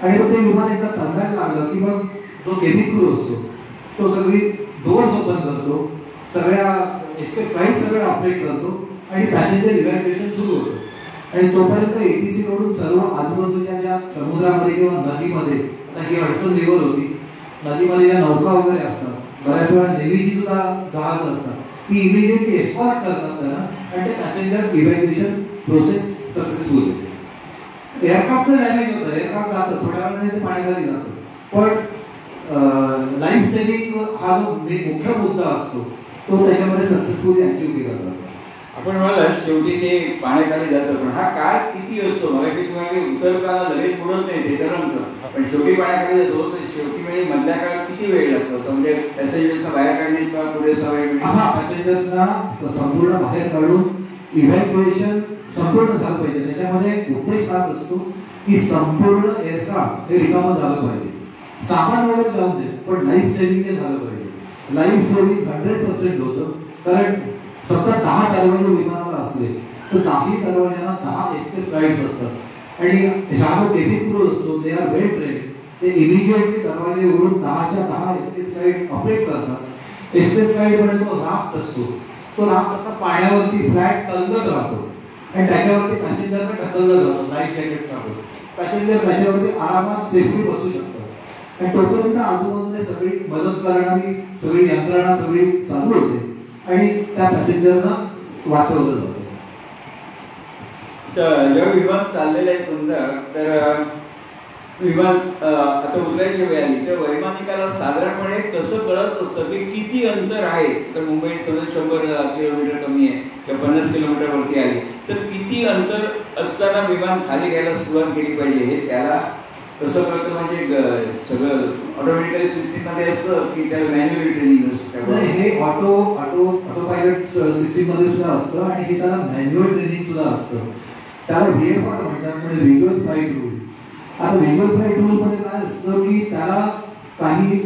आणि मग ते विमान एकदा तरंगायला लागलं की मग जो केबिन क्रू असतो तो सगळी डोअर्स ओपन करतो, सगळ्या एस्केप फ्लाईट सगळ्या ऑपरेट करतो आणि पॅसेंजर इव्हॅक्युएशन सुरू होतं. आणि तोपर्यंत ATC कडून सर्व आजूबाजूच्या ज्या समुद्रामध्ये किंवा नदीमध्ये, आता ही हडसन रिव्हर होती, नदीमध्ये ज्या नौका वगैरे असतात, बऱ्याच वेळा नेव्हीची सुद्धा जहाज असतात, ती इमिडिएटली एस्कॉर्ट करतात त्यांना आणि ते पॅसेंजर इव्हॅक्युएशन प्रोसेस सक्सेसफुल होते. एअरक्राफ्टचं डॅमेज होतं, एअरक्राफ्ट जातं, थोड्या वेळाने ते पाण्याखाली जातं, पण लाईफ सेव्हिंग हा जो मुख्य मुद्दा असतो तो त्याच्यामध्ये सक्सेसफुली अचीव्ह केला जातो. आपण म्हणाला शेवटी ते पाण्याखाली जातं, पण हा काळ किती असतो? मगाशी तुम्हाला उतरताना लगेच बुडत नाही ते ठरवतं, पण शेवटी पाण्याखाली जातो तर शेवटी म्हणजे मधल्या काळात किती वेळ लागतो? म्हणजे पॅसेंजर्सना बाहेर काढणे किंवा पुरेसा वेळ मिळतो? हा, पॅसेंजर्सना संपूर्ण बाहेर काढून इव्हॅक्युएशन संपूर्ण झालं पाहिजे. त्याच्यामध्ये उद्देश हाच असतो की संपूर्ण एअरक्राफ्ट हे रिकामं झालं पाहिजे. सामान वगैरे जाऊ दे, पण लाईफ सेव्हिंग हे झालं पाहिजे. लाईफ सेव्हिंग 100% होतं, कारण सतत 10 दरवाजे विमानाला असले तर 10ही दरवाज्यांना 10 एस्केप फ्लाईट्स असतात आणि ह्या जो केबिन क्रू असतो ते आर वेल ट्रेन, ते इमिडिएटली दरवाजे उघडून 10च्या 10 एस्केप फ्लाईट ऑपरेट करतात. एस्केप फ्लाईट म्हणजे तो राफ्ट असतो, तो राफ्ट असा पाण्यावरती फ्लॅट तलगत राहतो आणि त्याच्यावरती पॅसेंजरला ढकललं जातं लाईफ जॅकेट्स टाकून. पॅसेंजर त्याच्यावरती आरामात सेफली बसू शकतात आणि तोपर्यंत आजूबाजूने सगळी मदत करणारी सगळी यंत्रणा सगळी चालू होते आणि त्या पॅसेंजरना वाचवलं जातं. तर जेव्हा विमान चाललेलं आहे समजा, तर विमान आता उतरायची वेळ आली तर वैमानिकाला साधारणपणे कसं कळत असतं की किती अंतर आहे? तर मुंबईत समजा 100 किलोमीटर कमी आहे किंवा 50 किलोमीटर वरती आली तर किती अंतर असताना विमान खाली घ्यायला सुरुवात केली पाहिजे हे त्याला कसं कळतं? म्हणजे सगळं ऑटोमॅटिकली सिस्टीम मध्ये असतं की त्याला मॅन्युअली ट्रेनिंग असतं? हे ऑटो पायलट सिस्टीम मध्ये सुद्धा असतं आणि हे त्याला मॅन्युअल ट्रेनिंग सुद्धा असतं. त्याला VFR म्हणतात, म्हणजे व्हिज्युअल फ्लाईट रूल. आता व्हिज्युअल फ्लाईट रूल मध्ये काय असतं की त्याला काही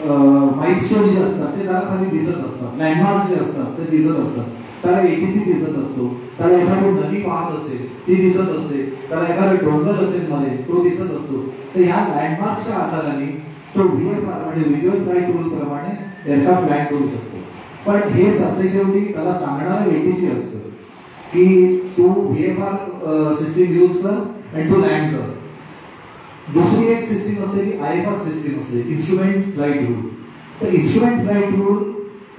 माइलस्टोन जे असतात ते त्याला खाली दिसत असतात, लँडमार्क जे असतात ते दिसत असतात. त्याला ATC दिसत असतो, त्याला एखादी नदी पाहत असेल ती दिसत असते, त्याला एखादा डोंगर असेल मध्ये तो दिसत असतो. तर ह्या लँडमार्कच्या आधाराने तो VFR म्हणजे व्हिज्युअल फ्लाईट रूल प्रमाणे एअरक्राफ्ट लँड करू शकतो. पण हे सध्या शेवटी त्याला सांगणारं ATC असतं की तू VFR सिस्टीम यूज कर आणि तू लँड कर. दुसरी एक सिस्टीम असते की IFR सिस्टीम असते, इन्स्ट्रुमेंट फ्लाईट रूल. तर इन्स्ट्रुमेंट फ्लाईट रूल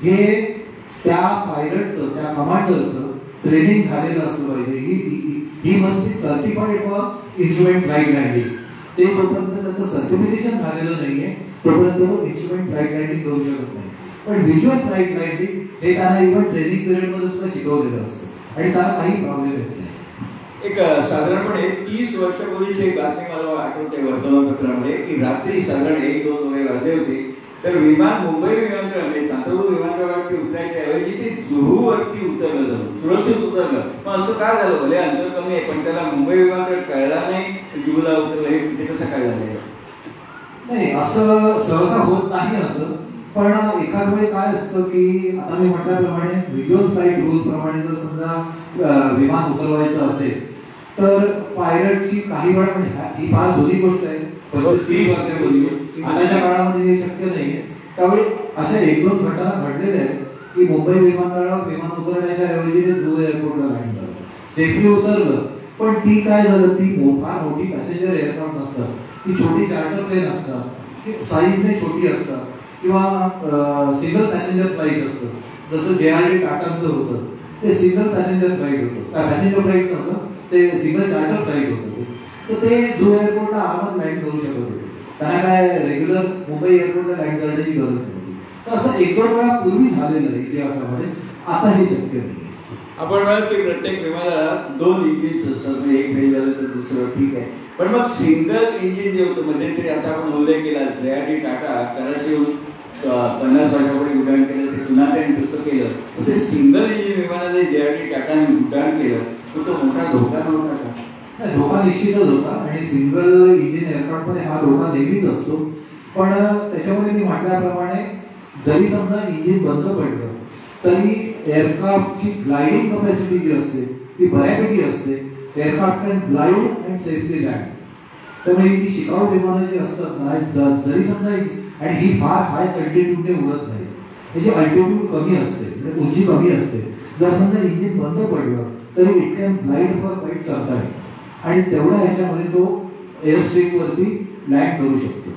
हे त्या पायलटचं त्या कमांडरचं ट्रेनिंग झालेलं असलं पाहिजे. He must be certified for instrument flight landing. ते जोपर्यंत त्याचं सर्टिफिकेशन झालेलं नाहीये तोपर्यंत तो इन्स्ट्रुमेंट फ्लाईट लँडिंग करू शकत नाही. पण व्हिज्युअल फ्लाईट लँडिंग हे त्यांना इव्हन ट्रेनिंग पिरियडमध्ये सुद्धा शिकवलेलं असतं आणि त्याला काही प्रॉब्लेम येत नाही. एक साधारणपणे 30 वर्षापूर्वीची एक बातमी मला आठवते वर्तमानपत्रामध्ये की रात्री साधारण 1-2 वगैरे वाजले होते तर विमान मुंबई विमानतळ म्हणजे सांताक्रूझ विमानतळावरती उतरायच्या ऐवजी ते जुहूवरती उतरलं जातं, सुरक्षित उतरलं. मग असं काय झालं? भले अंतर कमी आहे पण त्याला मुंबई विमानतळ कळला नाही जुहूला उतरलं, हे ते कसं काय झालं? नाही, असं सहसा होत नाही असं. पण एखाद वेळी काय असतं की आता मी म्हटल्याप्रमाणे व्हिज्युअल फ्लाईट रूल प्रमाणे जर समजा विमान उतरवायचं असेल तर पायलटची काही वेळा म्हणजे ही फार जुनी गोष्ट आहे, 25-30 वर्षापूर्वी. आताच्या काळामध्ये हे शक्य नाहीये. त्यावेळी अशा 1-2 घटना घडलेल्या आहेत की मुंबई विमानतळावर विमान उतरण्याच्या ऐवजी ते जुहू एअरपोर्टला लँड झालं, सेफली उतरलं. पण ती काय झालं, ती फार मोठी पॅसेंजर एअरक्राफ्ट नसतात, ती छोटी चार्टर प्लेन असतात, साईजने छोटी असतात किंवा सिंगल पॅसेंजर फ्लाईट असतं. जसं JRD टाटांचं होतं ते सिंगल पॅसेंजर फ्लाईट होतं, पॅसेंजर फ्लाईट नव्हतं, ते सिंगल चार्टर फ्लाईट होतं. तर ते जुहू एअरपोर्टला आरामात लँड करू शकत होते, त्यांना काय रेग्युलर मुंबई एअरपोर्टला लँड करण्याची गरज नव्हती. तर असं 1-2 वेळा पूर्वी झालेलं आहे इतिहासामध्ये, आता हे शक्य नाही. आपण म्हणाल की प्रत्येक विमानाला 2 इंजिन्स असतात, एक फेल झालं तर दुसरं ठीक आहे. पण मग सिंगल इंजिन जे होतं मध्यंतरी आता आपण उल्लेख केला JRD टाटा कराशीहून 50 वर्षापूर्वी उड्डाण केलं ते पुन्हा त्यांनी तसं केलं. तर ते सिंगल इंजिन विमानाने ज्यावेळी टाटाने उड्डाण केलं तो मोठा धोका नव्हता का? धोका निश्चितच होता आणि सिंगल इंजिन एअरक्राफ्टमध्ये हा धोका नेहमीच असतो. पण त्याच्यामध्ये मी म्हटल्याप्रमाणे जरी समजा इंजिन बंद पडलं तरी एअरक्राफ्टची ग्लायडिंग कपॅसिटी जी असते ती बऱ्यापैकी असते. Aircraft can glide and safely land. त्यामुळे ही जी शिकाऊ विमानं जी असतात ना जरी समजा आणि ही फार हाय अल्टिट्यूडने उडत नाही, याची अल्टिट्यूड कमी असते म्हणजे उंची कमी असते. जर समजा इंजिन बंद पडलं तरी it can glide for quite some time आणि तेवढ्या ह्याच्यामध्ये तो एअर स्ट्रीमवरती लँड करू शकतो.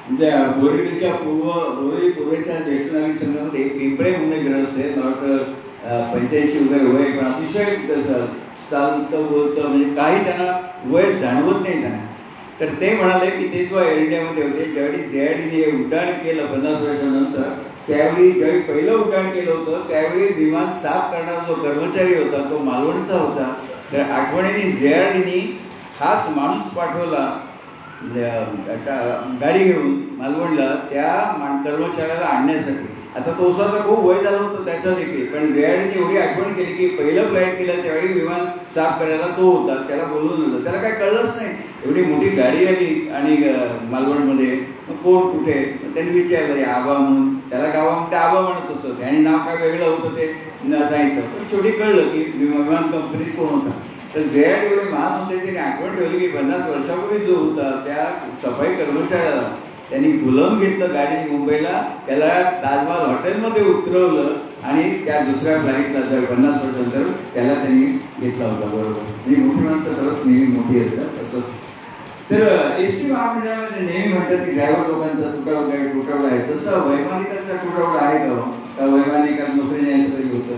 म्हणजे बोरिवलीच्या पूर्वेच्या ज्येष्ठ नागरिक संघामध्ये एक पिंपळे म्हणून ग्रस्त आहे. मला वाटतं 85 वगैरे वय, पण अतिशय चालतं बोलतं म्हणजे काही त्यांना वय जाणवत नाही त्यांना. तर ते म्हणाले की ते जेव्हा एअर इंडियामध्ये होते ज्यावेळी JID ने उड्डाण केलं 50 वर्षानंतर, त्यावेळी ज्यावेळी पहिलं उड्डाण केलं होतं त्यावेळी विमान साफ करणारा जो कर्मचारी होता तो मालवणचा होता. तर आठवणीने JID ने खास माणूस पाठवला गाडी घेऊन मालवणला त्या कर्मचाऱ्याला आणण्यासाठी. आता तो स्वतः खूप वय झालं होतं त्याचं देखील, पण JID ने एवढी आठवण केली की पहिलं फ्लाईट केलं त्यावेळी विमान साफ करायला तो होता, त्याला बोलवून होतं. त्याला काय कळलंच नाही, एवढी मोठी गाडी आली आणि मालवणमध्ये कोण कुठे, त्यांनी विचारलं आबा म्हणून, त्याला गावामध्ये आबा म्हणत असतो आणि नाव काय वेगळं होतं ते सांगितलं. पण शेवटी कळलं की विमान कंपनीत कोण होता. तर JID एवढे महान होते त्यांनी आठवण ठेवली की 50 वर्षापूर्वी जो होता त्या सफाई कर्मचाऱ्याला त्यांनी बोलावून घेतलं गाडीने मुंबईला, त्याला ताजमहाल हॉटेलमध्ये उतरवलं आणि त्या दुसऱ्या फ्लाईटला 50 वर्षानंतर त्याला त्यांनी घेतला होता. बरोबर, म्हणजे मोठी माणसं खरंच नेहमी मोठी असतात असं. तर SD महामंडळामध्ये नेहमी म्हणतात की ड्रायव्हर लोकांचा तुटवडा आहे, तसं वैमानिकांचा तुटवडा आहे का? वैमानिकांना नोकरी नाही असं तरी होतं.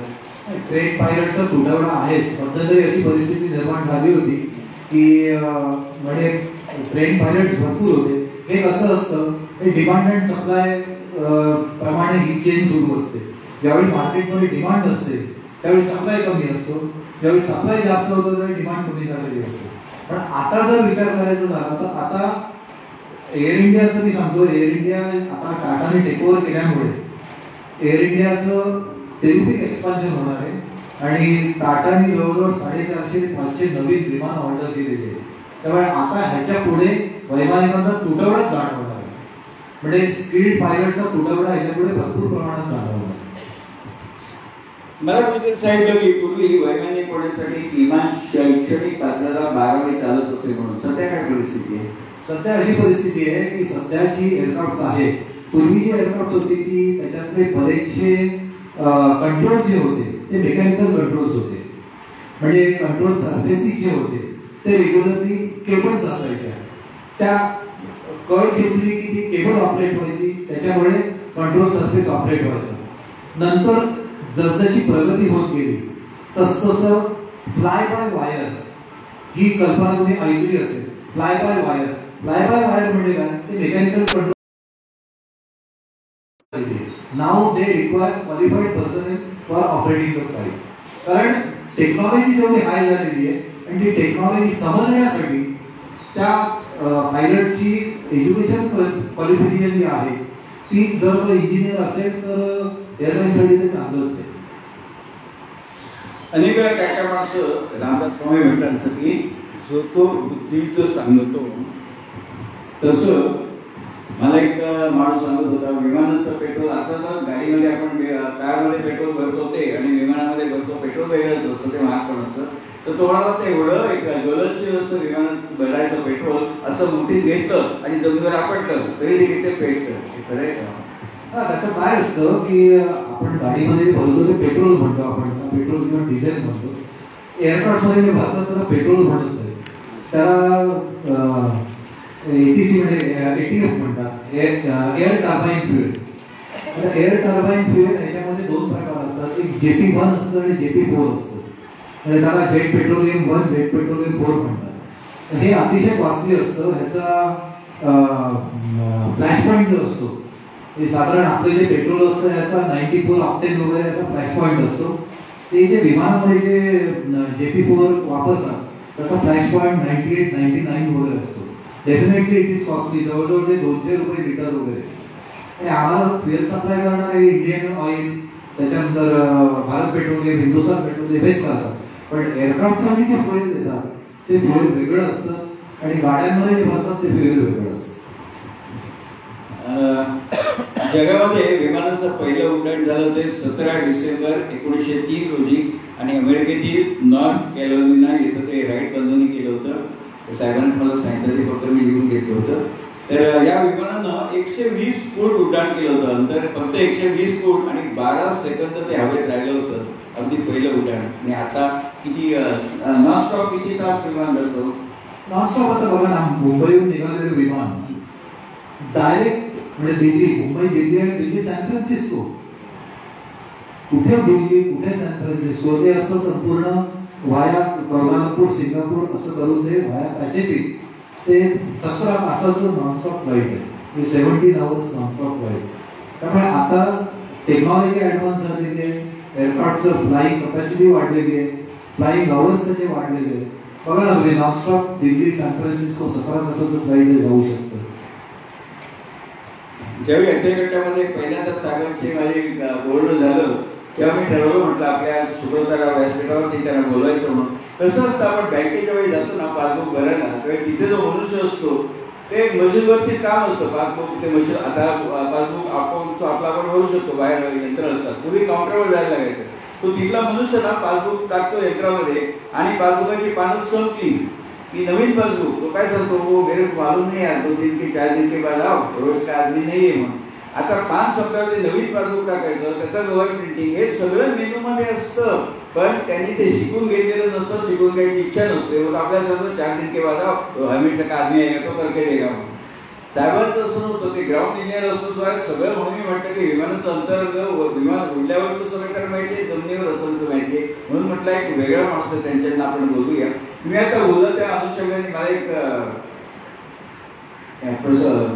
ट्रेन पायलटचा तुटवडा आहेच. मध्यंतरी अशी परिस्थिती निर्माण झाली होती की म्हणजे ट्रेन पायलट्स भरपूर होते. हे कसं असतं, हे डिमांड अँड सप्लाय प्रमाणे ही चेन सुरू असते. ज्यावेळी मार्केटमध्ये डिमांड असते त्यावेळी सप्लाय कमी असतो, ज्यावेळी सप्लाय जास्त होतो त्यावेळी डिमांड कमी झालेली असते. पण आता जर विचार करायचा झाला तर आता एअर इंडियाचं मी सांगतो, एअर इंडिया आता टाटाने टेक ओव्हर केल्यामुळे एअर इंडियाचं टेरिफिक एक्सपान्शन होणार आहे आणि टाटाने जवळजवळ 450 ते 500 नवीन विमान ऑर्डर केलेली आहे. त्यामुळे आता ह्याच्या पुढे वैमानिकांचा तुटवडाच जाणवणार आहे. म्हणजे स्किल्ड पायलटचा तुटवडा ह्याच्या पुढे भरपूर प्रमाणात जाणवणार. मला कुठे सांगितलं की पूर्वी वैमानिक होण्यासाठी किमान शैक्षणिक पात्रता 12वी चालत असे म्हणून. सध्या काय परिस्थिती आहे? सध्या अशी परिस्थिती आहे की सध्याची एअरक्राफ्ट आहे, पूर्वी जी एअरक्राफ्ट होती ती त्याच्यातले बरेचसे कंट्रोल जे होते ते मेकॅनिकल कंट्रोल्स होते. म्हणजे कंट्रोल सरफेसेस जे होते ते रेग्युलरली केबल्स असायच्या. त्या कळ खेचली की ती केबल ऑपरेट व्हायची, त्याच्यामुळे कंट्रोल सरफेस ऑपरेट व्हायचा. नंतर जसजशी प्रगती होत गेली तसतसं फ्लाय बाय वायर ही कल्पना तुम्ही ऐकली असेल. फ्लाय बाय वायर म्हणजे काय, ते mechanical control. Now they require qualified personal for operating the flight. कारण टेक्नॉलॉजी जेवढी हाय झालेली आहे आणि ती टेक्नॉलॉजी समजण्यासाठी त्या पायलटची एज्युकेशन क्वालिफिकेशन जी आहे ती जर तो इंजिनियर असेल तर एअरलाईनसाठी ते चांगलंच आहे. अनेक वेळा काय काय माणसं रामदास स्वामी म्हणतात असं की जो तो बुद्धीचं सांगतो तसं मला एक माणूस सांगत होता विमानाचं पेट्रोल. आता तर गाडीमध्ये आपण कारमध्ये पेट्रोल भरतो ते आणि विमानामध्ये भरतो पेट्रोल वेगळंच असतं, ते महाग पण असतं. तर तो म्हणाला ते एवढं एक ज्वलनशील असं विमानात भरायचं पेट्रोल असं मुठीत घेतलं आणि जमिनीवर आपटलं तरी देखील ते पेटतं. खरं आहे का? त्याचं काय असतं की आपण गाडीमध्ये भरतो ते पेट्रोल म्हणतो, आपण पेट्रोल किंवा डिझेल म्हणतो. एअरक्राफ्ट मध्ये जे भरतात त्याला पेट्रोल म्हणत नाही, त्याला ATC म्हणजे ATF म्हणतात, एअर टर्बाईन फ्युएल. आता एअर टर्बाईन फ्युएल याच्यामध्ये दोन प्रकार असतात, एक JP1 असतं आणि JP4 असतं. म्हणजे त्याला जेट पेट्रोलियम 1, जेट पेट्रोलियम 4 म्हणतात. हे अतिशय कॉस्टली असतं. ह्याचा फ्लॅश पॉईंट जो असतो हे साधारण आपले जे पेट्रोल असतं याचा 94 ऑक्टेन वगैरे याचा फ्लॅश पॉईंट असतो. ते जे विमानामध्ये जे JP4 वापरतात त्याचा फ्लॅश पॉईंट 98, 99 वगैरे असतो. डेफिनेटली इट इज कॉस्टली, जवळजवळ ते 200 रुपये लिटर वगैरे. आणि आम्हाला फ्युएल सप्लाय करणारे इंडियन ऑइल, त्याच्यानंतर भारत पेट्रोलियम, हिंदुस्थान पेट्रोलियम हेच करतात. पण एअरक्राफ्टसाठी जे फ्युएल देतात ते फ्युएल वेगळं असतं आणि गाड्यांमध्ये जे भरतात ते फ्युएल वेगळं असतं. जगामध्ये विमानाचं पहिलं उड्डाण झालं ते 17 डिसेंबर 1903 रोजी आणि अमेरिकेतील नॉर्थ कॅरोलिना इथं ते राईट बंधूंनी केलं होतं. साहेबांनी मला सांगितलं ते फक्त मी लिहून घेतलं होतं. तर या विमानानं 120 फूट उड्डाण केलं होतं. अंतर फक्त 120 फूट आणि 12 सेकंद ते हवेत राहिलं होतं. अगदी पहिलं उड्डाण. आणि आता किती नॉनस्टॉप किती तास विमान जातो? नॉनस्टॉप आता बघा ना, मुंबईहून निघालेलं विमान डायरेक्ट म्हणजे दिल्ली, मुंबई दिल्ली आणि दिल्ली सॅन फ्रान्सिस्को, कुठे दिल्ली कुठे सॅन फ्रान्सिस्को, ते असं संपूर्ण व्हाया कौलालंपूर सिंगापूर असं करून ते व्हाया पॅसिफिक ते 17 तासाचं नॉनस्टॉप फ्लाईट आहे. हे 17 आवर्स नॉनस्टॉप फ्लाईट. त्यामुळे आता टेक्नॉलॉजी ऍडव्हान्स झालेली आहे, एअरक्राफ्टचं फ्लाईंग कपॅसिटी वाढलेली आहे, फ्लाईंग आवर्स त्याचे वाढलेले आहे. बघा ना तुम्ही, नॉनस्टॉप दिल्ली सॅन फ्रान्सिस्को 17 तासाचं फ्लाईट जाऊ शकतं. ज्यावेळी अंत्यगटामध्ये पहिल्यांदा सागरशी माझे बोलणं झालं तेव्हा मी ठरवलं, म्हटलं आपल्या सुब्रतराव व्यासपीठावरती त्यांना बोलवायचं म्हणून. कसं असतं, आपण बँकेच्या वेळी जातो ना पासबुक भरायला, त्यावेळी तिथे जो मनुष्य असतो ते मशीनवरती काम असतं. पासबुक ते मशीन, आता पासबुक अकाउंटचं आपलं आपण भरू शकतो, बाहेर यंत्र असतात. पूर्वी काउंटरवर जायला लागायचं. तो तिथला मनुष्य ना पासबुक टाकतो यंत्रामध्ये आणि पासबुकाची पानं संपली की नवीन पासबुक तो काय सांगतो, वो मेरे को मालूम नहीं है, 2 दिन के 4 दिन के बाद आओ, रोज का आदमी नाही आहे म्हणून. आता 5 सप्ताहामध्ये नवीन पासबुक टाकायचं, त्याचा लोअर प्रिंटिंग, हे सगळं मेनू मध्ये असतं. पण त्यांनी ते शिकून घेतलेलं नसतं, शिकून घ्यायची इच्छा नसते. मग आपल्याला सांगतो 4 दिन के बाद आओ, हमेशा का आदमी आहे तो करके देगा. साहेबांचं असं नव्हतं, ते ग्राउंड इंजिनियर असतो सगळं. म्हणून मी म्हटलं की विमानाचं अंतर, विमान उडल्यावरचं सगळं तर माहितीये, जमिनीवर असेल तर माहितीये. म्हणून म्हटलं एक वेगळा माणूस आहे, त्यांच्यानं आपण बोलूया. मी आता बोलत त्या अनुषंगाने मला एक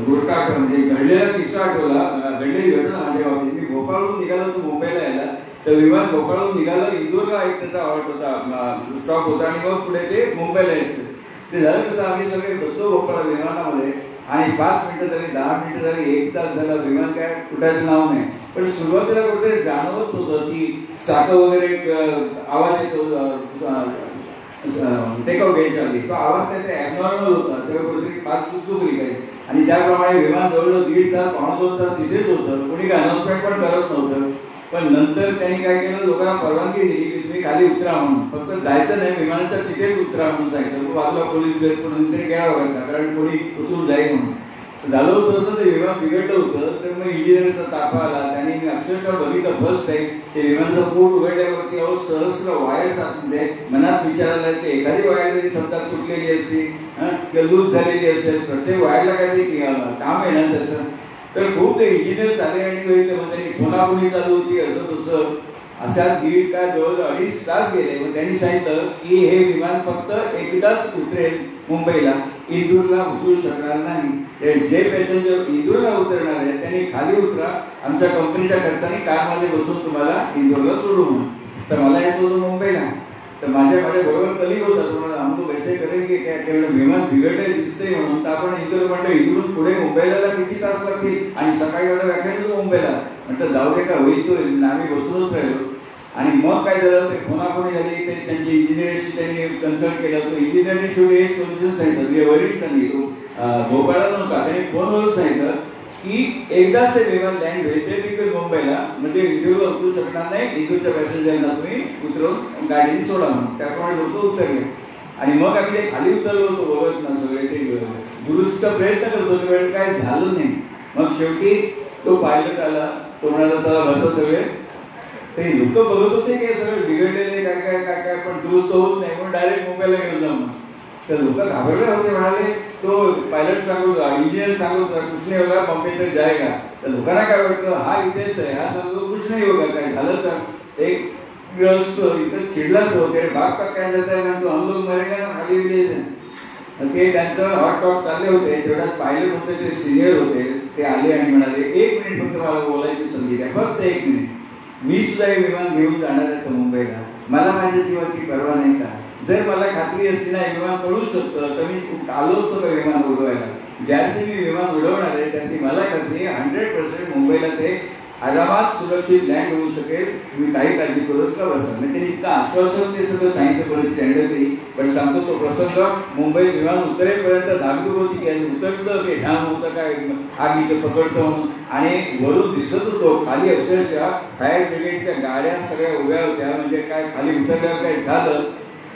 गोष्ट आठवण, म्हणजे घडलेला किस्सा आठवला, घडलेली घटना माझ्या बाबतीत. मी भोपाळहून निघालो होतो मुंबईला यायला. तर विमान भोपाळहून निघालं, इंदूरला एक त्याचा हॉल्ट होता, स्टॉप होता आणि मग पुढे ते मुंबईला यायचं. ते झालं कसं, आम्ही सगळे बसलो भोपाळ विमानामध्ये आणि 5 मिनिटं झाली, 10 मिनिटं झाली, 1 तास झाला, विमान काय कुठाचं नाव नाही. पण सुरुवातीला कुठेतरी जाणवत होतं की चाकं वगैरे आवाज येतो, टेकआउट घ्यायच्या आधी तो आवाज काहीतरी ॲबनॉर्मल होता. तेव्हा कुठेतरी पाच चुकली काही. आणि त्याप्रमाणे विमान जवळजवळ 1.5 तास 1.25 तास तिथेच होतं. कोणी काय अनाउन्समेंट पण करत नव्हतं. पण नंतर त्यांनी काय केलं, लोकांना परवानगी दिली की तुम्ही खाली उतरा म्हणून, फक्त जायचं नाही, विमानाच्या तिथेच उतरा म्हणून सांगितलं. बाजूला पोलीस बेस म्हणून तरी घ्यावं लागतं, कारण कोणी उचलून जाईल म्हणून. झालं होतं तसं, ते विमान बिघडलं होतं. तर मग इंजिनियरचा ताफा आला, त्यांनी अक्षरशः बघितलं फर्स्ट टाईम ते विमानाचं पोट उघडल्यावरती अहो सहस्र वायर साधले. मनात विचारायला ते एखादी वायर जरी समजा तुटलेली असते किंवा लूज झालेली असेल, प्रत्येक वायरला काहीतरी काम आहे ना तसं. तर खूप ते इंजिनियर्स आले आणि त्यांनी फोनाफोनी चालू होती, असं तसं. अशा 1.5 तास जवळजवळ 2.5 तास गेले. मग त्यांनी सांगितलं की हे विमान फक्त एकदाच उतरेल मुंबईला, इंदूरला उतरू शकणार नाही. जे पॅसेंजर इंदूरला उतरणार आहेत त्यांनी खाली उतरा, आमच्या कंपनीच्या खर्चाने कारमध्ये बसून तुम्हाला इंदूरला सोडू म्हणून. तर मला यायचं होतं मुंबईला. तर माझ्या बरोबर कलिग होता, तुम्हाला आमको पैसे करेल की काय, विमान बिघडले दिसतंय म्हणून. तर आपण इंदूर म्हणलं, इंदूरून पुढे मुंबईला किती तास लागतील आणि सकाळी एवढं व्याख्यान मुंबईला. म्हटलं जाऊ दे, का होईल तो, आम्ही बसूनच राहिलो. आणि मग काय झालं, ते फोनाफोनी झाली. ते त्यांची इंजिनियरशी त्यांनी कन्सल्ट केलं. तो इंजिनियरने शेवटी हे सोल्युशन सांगितलं, म्हणजे वरिष्ठांनी, तो भोपाळला नव्हता, त्यांनी फोनवरून सांगितलं की एकदाच हे विमान लँड होईल ते तिकडे मुंबईला, म्हणजे इंदूरला उतरू शकणार नाही, इंदूरच्या पॅसेंजरना तुम्ही उतरवून गाडीने सोडा म्हणून. त्याप्रमाणे लोक उतरले. आणि मग आम्ही ते खाली उतरलो होतो, बघत ना सगळे ते दुरुस्त प्रयत्न करत होतो, वेळ काय झालं नाही. मग शेवटी तो पायलट आला, तो म्हणाला चला बसा सगळे. ते लोक बघत होते की सगळे बिघडलेले काय काय काय काय, पण दुरुस्त होत नाही, म्हणून डायरेक्ट मुंबईला गेलो जाऊन. तर लोक घाबरले होते, म्हणाले तो पायलट सांगू इंजिनियर सांगू कुछ नाही होगा, बॉम्बे तक जाएगा. तर लोकांना काय वाटलं, हा इथेच आहे, हा सांगतो कुछ नाही होगा, काय झालं का. एक ग्रस्त इथं चिडला तो, तेरे बाप का काय जाता है ना, तो हम लोग मरेगा ना खाली विलेज. ते त्यांचं हॉट टॉक चालले होते. तेवढ्यात पायलट होते, ते सिनियर होते, ते आले आणि म्हणाले 1 मिनिट फक्त मला बोलायची संधी द्या, फक्त 1 मिनिट. मी सुद्धा हे विमान घेऊन जाणार आहे मुंबईला, मला माझ्या जीवाची पर्वा नाही का. जर मला खात्री असली नाही विमान पडू शकतं तर मी आलो असतो का विमान उडवायला. ज्यावेळी मी विमान उडवणार आहे त्याची मला खात्री 100% मुंबईला ते आरामात सुरक्षित लँड होऊ शकेल, तुम्ही काही काळजी करू नका बसा. म्हणजे त्यांनी इतकं आश्वासन ते सगळं सांगितलं पोलीस स्टँडर्डली. पण सांगतो तो प्रसंग मुंबई विमान उतरेपर्यंत धाकधूक होती की उतरतं की ढाम होतं काय आगीचं पकडतं म्हणून. आणि वरून दिसत होतो खाली अक्षरशः फायर ब्रिगेडच्या गाड्या सगळ्या उभ्या होत्या. म्हणजे काय खाली उतरल्यावर काय झालं,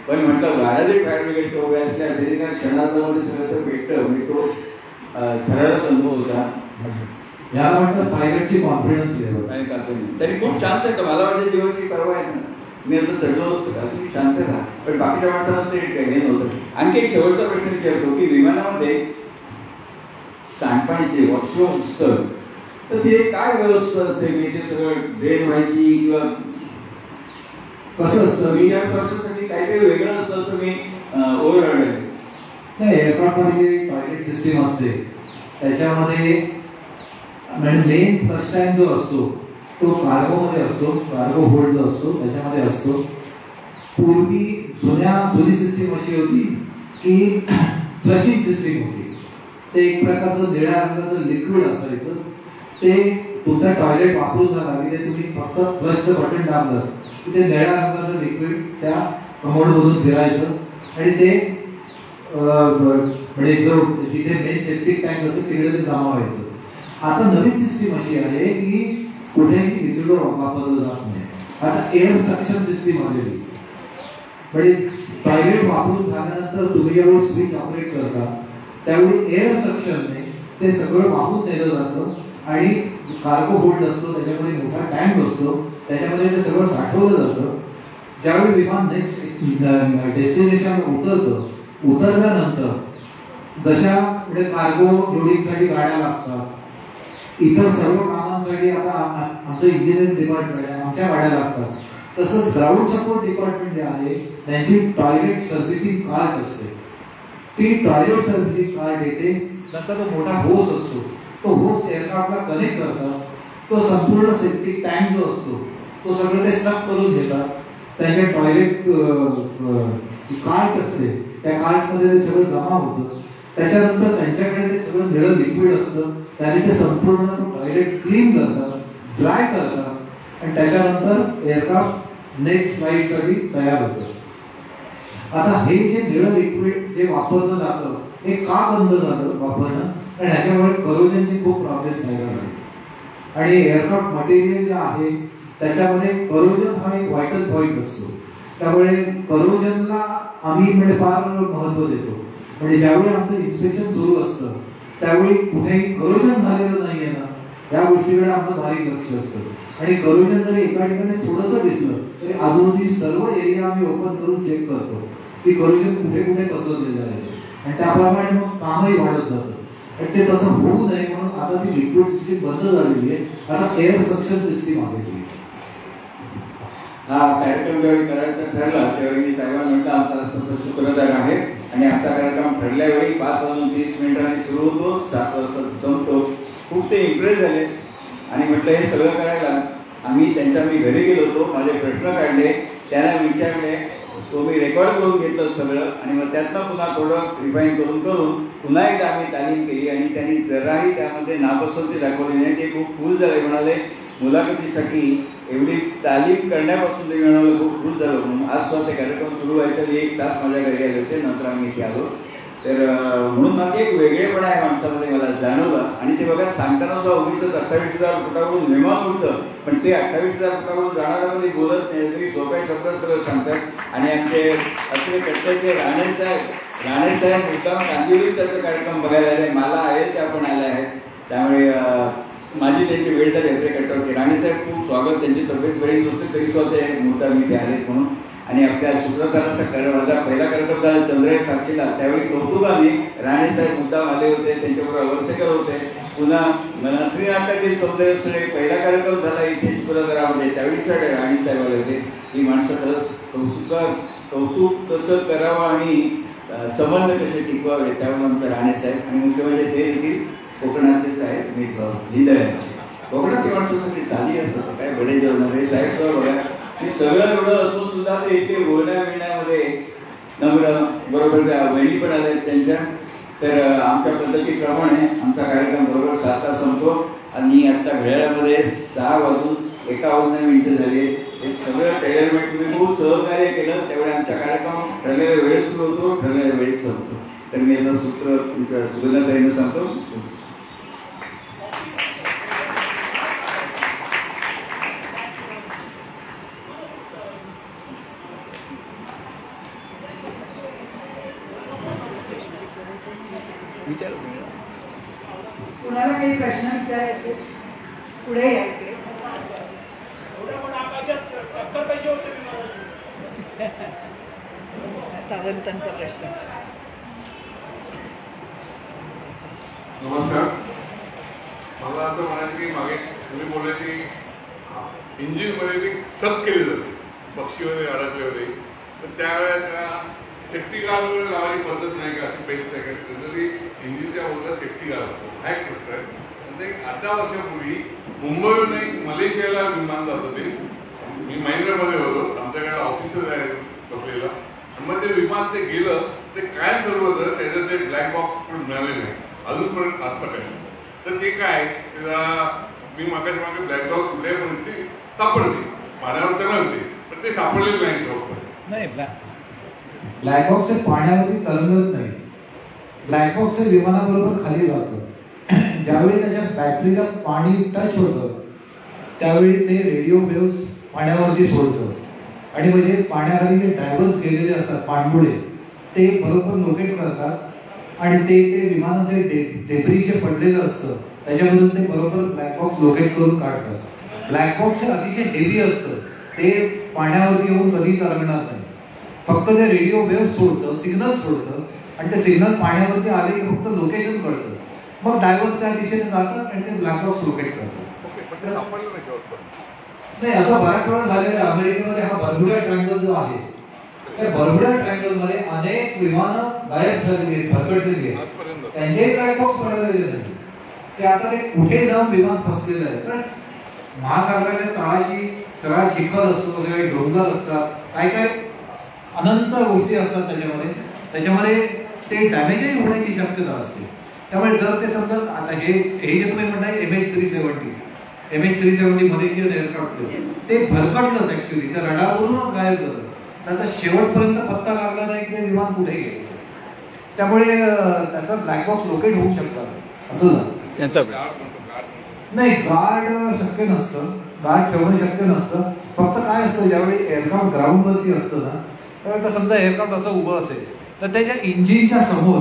पण म्हटलं गाड्या जरी फायर ब्रिगेडच्या उभ्या असल्या तरी काय क्षणार्धामध्ये सगळं तर भेटतं. म्हणजे तो थरारक अनुभव होता. याला म्हणतात पायलटची कॉन्फिडन्स लेवल. तरी खूप छान आहे. मला वाटतं जीवाची परवा आहे ना, मी असं चढलो असतो का, तुम्ही शांत राहा. पण बाकीच्या माणसाला ते हे नव्हतं. आणखी एक शेवटचा प्रश्न विचारतो की विमानामध्ये सांडपाणीचे वॉशरूम असतं तर ते काय व्यवस्था असते, की ते सगळं ड्रेन व्हायची किंवा कसं असतं? मी या वर्षासाठी काही वेगळं असतं असं मी ओव्हरऑल नाही. एअरक्राफ्टमध्ये टॉयलेट सिस्टीम असते, त्याच्यामध्ये म्हणजे मेन फर्स्ट टाइम जो असतो तो कार्गोमध्ये असतो. कार्गो होल्ड जो असतो त्याच्यामध्ये असतो. पूर्वी जुनी सिस्टीम अशी होती की फ्लशिंग सिस्टीम होती. ते एक प्रकारचं निळ्या रंगाचं लिक्विड असायचं. ते तुमचं टॉयलेट वापरून झाला की ते तुम्ही फक्त फ्लशचं बटन दाबलं की ते निळ्या रंगाचं लिक्विड त्या कमोडमधून फिरायचं आणि ते म्हणजे जो जिथे मेन सेप्टिक टँक असं तिकडे ते जमा व्हायचं. आता नवीन सिस्टीम अशी आहे की कुठेही लिक्विड वापरलं जात नाही. आता एअर सक्शन सिस्टीम आलेली. म्हणजे टॉयलेट वापरून झाल्यानंतर तुम्ही ज्यावेळी स्विच ऑपरेट करता त्यावेळी एअर सक्शनने ते सगळं वाहून नेलं जातं आणि कार्गो होल्ड असतो, त्याच्यामध्ये मोठा टँक असतो, त्याच्यामध्ये ते सगळं साठवलं जातं. ज्यावेळी विमान नेक्स्ट डेस्टिनेशन उतरतं, उतरल्यानंतर जशा पुढे कार्गो लोडिंगसाठी गाड्या लागतात, इतर सर्व कामांसाठी आता आमचं इंजिनिअरिंग डिपार्टमेंट आहे, आमच्या गाड्या लागतात. तसंच ग्राउंड सपोर्ट डिपार्टमेंट जे आहे त्यांची टॉयलेट सर्व्हिसिंग कार्ड असते. ती टॉयलेट सर्व्हिसिंग कार्ड येते. नंतर तो मोठा होस असतो, तो होस एअरक्राफ्टला कनेक्ट करतात. तो संपूर्ण सेप्टिक टँक जो असतो तो सगळं ते सक करून घेतात. त्याच्या टॉयलेट कार्ट असते, त्या कार्टमध्ये ते सगळं जमा होतं. त्याच्यानंतर त्यांच्याकडे ते सगळं निळं लिक्विड असतं, त्याने ते संपूर्ण टॉयलेट क्लीन करतात, ड्राय करतात आणि त्याच्यानंतर एअरक्राफ्ट नेक्स्ट फ्लाईटसाठी तयार होतं. आता हे जे निळं लिक्विड जे वापरलं जातं हे का बंद झालं वापरणं, आणि ह्याच्यामुळे करोजनचे खूप प्रॉब्लेम्स व्हायला लागले. आणि एअरक्राफ्ट मटेरियल जे आहे त्याच्यामध्ये करोजन हा एक व्हायटल पॉईंट असतो. त्यामुळे करोजनला आम्ही म्हणजे फार महत्व देतो. म्हणजे ज्यावेळी आमचं इन्स्पेक्शन सुरू असतं त्यावेळी कुठेही करोजन झालेलं नाहीये ना, या गोष्टीकडे आमचं बारीक लक्ष असतं. आणि करोजन जरी एका ठिकाणी थोडंसं दिसलं तरी आजूबाजूची सर्व एरिया आम्ही ओपन करून चेक करतो की करोजन कुठे कुठे पसरलेलं आहे, आणि त्याप्रमाणे मग कामही वाढत जातं. आणि ते तसं होऊ नये म्हणून आता ती लिक्विड सिस्टीम बंद झालेली आहे. आता एअर सक्शन सिस्टीम आलेली आहे. हा कार्यक्रम ज्यावेळी करायचा ठरला त्यावेळी मी साहेबांना म्हटलं आता असं शुक्रवार आहे आणि आमचा कार्यक्रम ठरल्या वेळी 5:30 सुरू होतो, 7 संपतो. खूप ते इम्प्रेस झाले आणि म्हटलं हे सगळं करायला आम्ही त्यांच्या मी घरी गेलो होतो, माझे प्रश्न काढले, त्यांना विचारले, तो मी रेकॉर्ड करून घेतलं सगळं आणि मग त्यातनं पुन्हा थोडं रिफाईन करून पुन्हा एकदा आम्ही तालीम केली आणि त्यांनी जराही त्यामध्ये नापसंती दाखवली नाही. ते खूप खुश झाले, म्हणाले मुलाखतीसाठी एवढी तालीम करण्यापासून ते म्हणाले खूप खुश झालो. म्हणून आज स्वतः ते कार्यक्रम सुरू व्हायच्या 1 तास माझ्या घरी आले होते, नंतर आम्ही इथे आलो. तर म्हणून माझं एक वेगळेपणा आहे माणसामध्ये मला जाणवलं. आणि ते बघा सांगताना सुद्धा उगीच 28,000 फुटावरून विमान उडतं, पण ते 28,000 फुटावरून जाणारा कधी बोलत नाही, तरी सोप्या शब्दात सगळं सांगतात. आणि आमचे असले कट्ट्याचे राणे साहेब मुद्दाम कांदिवलीत त्याचा कार्यक्रम बघायला आले, मला आहे ते आपण आले आहेत, त्यामुळे माझी त्यांची वेळ झाली होते कट्ट्यावरती. राणेसाहेब खूप स्वागत, त्यांची तब्येत बरी नसते तरी स्वतः ते मुद्दा मी ते आलेत म्हणून. आणि आपल्या शुक्रवाराचा माझा पहिला कार्यक्रम झाला चंद्रय साक्षीला, त्यावेळी कौतुकाने राणेसाहेब मुद्दाम आले होते, त्यांच्याबरोबर अवर्सेकर होते. पुन्हा नथनी नाटकातील सौंदर्य पहिला कार्यक्रम झाला इथे शुक्रवारामध्ये, त्यावेळी राणेसाहेब आले होते. ही माणसं खरंच कौतुक कसं करावं आणि संबंध कसे टिकवावे त्यानंतर राणेसाहेब. आणि मुख्य म्हणजे ते देखील कोकणातलेच आहेत, मी लिहिलं कोकणातली माणसासाठी साधी असतात काय बडे जेवणारे साहेब सह बघा की सगळं एवढं असून सुद्धा ते इथे बोलण्या बिण्यामध्ये नम्र, बरोबर त्या वहिनी पण आल्या त्यांच्या. तर आमच्या पद्धतीप्रमाणे आमचा कार्यक्रम बरोबर 7ला संपतो आणि आता घड्याळामध्ये 6:51 झाले. हे सगळं टेलरमेट तुम्ही खूप सहकार्य केलं, त्यावेळी आमचा कार्यक्रम ठरलेल्या वेळेत सुरू होतो, ठरलेल्या वेळेत संपतो. तर मी आता सूत्र तुमच्या सुगंधाताईंना सांगतो. कुणाला काही प्रश्न विचारायचे पुढे या इकडे. सावंतांचा प्रश्न. नमस्कार. मला असं म्हणायचं की मागे तुम्ही बोलले की इंजिनमध्ये ते सब केले जाते, पक्षी वगैरे अडकले होते, तर त्यावेळेला सेफ्टी गार्ड वगैरे लावायची पद्धत नाही का, अशी बेस्ट आहे का? जनरली इंजिनच्या बाजूला सेफ्टी गार्ड असतो, हा एक प्रश्न आहे. म्हणजे 8 वर्षापूर्वी मुंबईहून एक मलेशियाला विमान जात होते. मी महिंद्रामध्ये होतो, आमच्याकडे ऑफिसर आहे बसलेला. मग ते विमान ते गेलं, ते काय सर्व होतं त्याचं ते ब्लॅक बॉक्स मिळाले नाही अजूनपर्यंत आत्तापर्यंत. तर ते काय मी मागाच्या मागे ब्लॅक बॉक्स कुठल्याही परिस्थिती सापडते, पाण्यावर तर नव्हते, पण ते सापडलेले नाही. ब्लॅक बॉक्स हे पाण्यावरती तरंगत नाही. ब्लॅक बॉक्स हे विमानाबरोबर खाली जातं. ज्यावेळी त्याच्या बॅटरीला पाणी टच होतं त्यावेळी ते रेडिओ वेव्स पाण्यावरती सोडतं आणि म्हणजे पाण्याखाली जे ड्रायव्हर्स गेलेले असतात पाणबुडे ते बरोबर लोकेट करतात आणि ते विमानाचे डेब्रिज जे पडलेलं असतं त्याच्यामधून ते बरोबर ब्लॅक बॉक्स लोकेट करून काढतात. ब्लॅक बॉक्स हे अतिशय हेवी असतं, ते पाण्यावरती येऊन कधी तरंगणार नाही. फक्त ते रेडिओ वेव्ह सोडतं, सिग्नल सोडतं आणि ते सिग्नल पाण्यावरती आले की फक्त लोकेशन कळतं. मग ड्रायव्हर्स त्या दिशेने जातात आणि ते ब्लॅक बॉक्स लोकेट करतात. नाही, असं बऱ्याच वेळा झालेलं आहे. अमेरिकेमध्ये हा बर्म्युडा ट्रायंगल जो आहे त्या बर्म्युडा ट्रायंगल मध्ये अनेक विमानं गायब झालेली आहेत, भरकटलेली आहेत. त्यांचेही ब्लॅक बॉक्स मिळालेले नाही. ते आता ते कुठे जाऊन विमान फसलेलं आहे. तर महासागराच्या तळाशी सगळा चिखल असतो, सगळे डोंगर असतात, काय काय अनंत गोष्टी असतात त्याच्यामध्ये ते डॅमेजही होण्याची शक्यता असते. त्यामुळे जर ते समजा आता हे जे तुम्ही म्हणताय MH370 मलेशियन एअरक्राफ्ट ते भरकटलंच ऍक्च्युली, त्या रडारवरूनच गायब झालं. त्याचा शेवटपर्यंत पत्ता लागला नाही की ते विमान कुठे गेले. त्यामुळे त्याचा ब्लॅक बॉक्स लोकेट होऊ शकतात असं झालं. नाही, गार्ड शक्य नसतं, गार्ड ठेवणं शक्य नसतं. फक्त काय असतं, ज्यावेळी एअरक्राफ्ट ग्राउंडवरती असतं ना त्यावेळेस समजा एअरक्राफ्ट असं उभं असेल तर त्याच्या इंजिनच्या समोर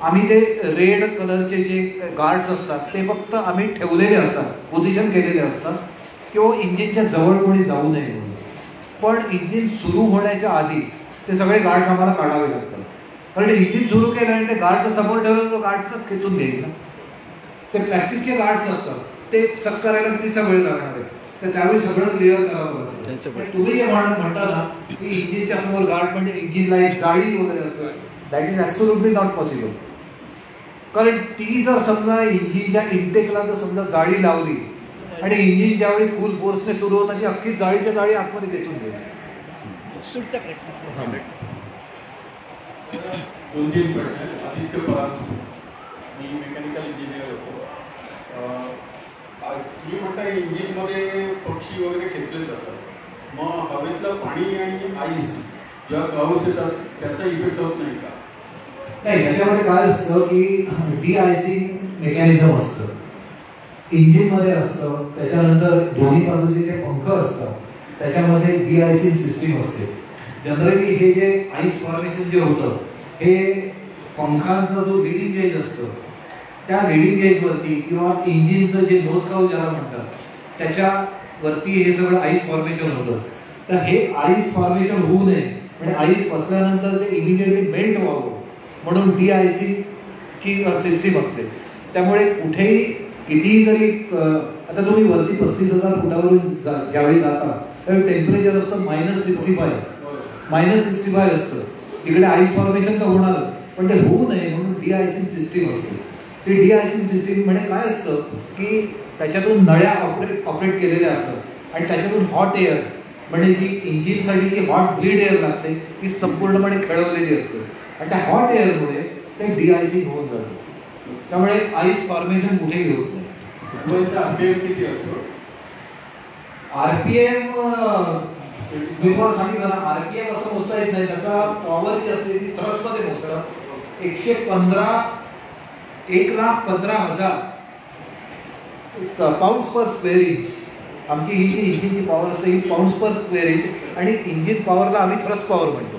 आम्ही ते रेड कलरचे जे गार्ड्स असतात ते फक्त आम्ही ठेवलेले असतात, पोझिशन केलेले असतात किंवा इंजिनच्या जवळ कोणी जाऊ नये म्हणून. पण इंजिन सुरू होण्याच्या आधी ते सगळे गार्ड्स आम्हाला काढावे लागतात. कारण इंजिन सुरू केलं आणि ते गार्ड समोर ठेवलं तर गार्ड्सच खेचून घेईल ना. ते प्लॅस्टिकचे गार्ड्स असतात, ते सक करायला किती वेळ लागणार आहे, तर त्यावेळी सगळं क्लिअर करावं लागतं. तुम्ही जे म्हणता ना की इंजिनच्या समोर गार्ड म्हणजे इंजिनला एक जाळी वगैरे असतं, that is absolutely not possible. कारण ती जर समजा इंजिनच्या इंटेकला जर समजा जाळी लावली आणि इंजिन ज्यावेळी फुल फोर्सने सुरू होतं ती अख्खी जाळीच्या जाळी आतमध्ये खेचून गेली. पुढचा प्रश्न. 2-3 प्रश्न. आदित्य परांज, मी मेकॅनिकल इंजिनियर होतो. तुम्ही म्हणता इंजिनमध्ये पक्षी वगैरे खेचले जातात, मग हवेतलं पाणी आणि आईस ज्या क्लाउड्स येतात त्याचा इफेक्ट होत नाही का? नाही, त्याच्यामध्ये काय असतं की डी-आयसिंग मेकॅनिझम असतं, इंजिनमध्ये असतं. त्याच्यानंतर दोन्ही बाजूचे जे पंख असतात त्याच्यामध्ये डी-आयसिंग सिस्टीम असते. जनरली हे जे आईस फॉर्मेशन जे होतं हे पंखांचा जो लिडिंग गेज असतं त्या लिडिंग गेजवरती किंवा इंजिनचं जे नोजकाऊल ज्याला म्हणतात त्याच्यावरती हे सगळं आईस फॉर्मेशन होतं. तर हे आईस फॉर्मेशन होऊ नये म्हणजे आईस फसल्यानंतर ते इमिजिएटली मेल्ट व्हावं म्हणून डी-आयसिंगची सिस्टीम असते. त्यामुळे कुठेही कितीही जरी आता तुम्ही वरती 35,000 फुटावरून ज्यावेळी जाता त्यावेळी टेम्परेचर असतं -65 असतं. तिकडे आईस फॉर्मेशन तर होणार पण ते होऊ नये म्हणून डी-आयसिंग सिस्टीम असते. ती डी-आयसिंग सिस्टीम म्हणजे काय असतं की त्याच्यातून नळ्या ऑपरेट केलेल्या असतात आणि त्याच्यातून हॉट एअर म्हणजे जी इंजिनसाठी जी हॉट ब्लीड एअर लागते ती संपूर्णपणे खेळवलेली असते आणि त्या हॉट एअरमुळे ते डी-आयसिंग होऊन जातं. त्यामुळे आईस फॉर्मेशन कुठेही होत नाही. मोबाईलचा RPM किती असतो? आरपीएम मी तुम्हाला सांगितलं ना, आरपीएम असं मोजता येत नाही. त्याचा पॉवर जी असते ती थ्रस्ट मध्ये मोजतात. 1,15,000 पाऊंड्स पर स्क्वेअर इंच. आमची ही जी इंजिनची पॉवर असते ही पाऊंड्स पर स्क्वेअर इंच, आणि इंजिन पॉवरला आम्ही थ्रस्ट पॉवर म्हणतो.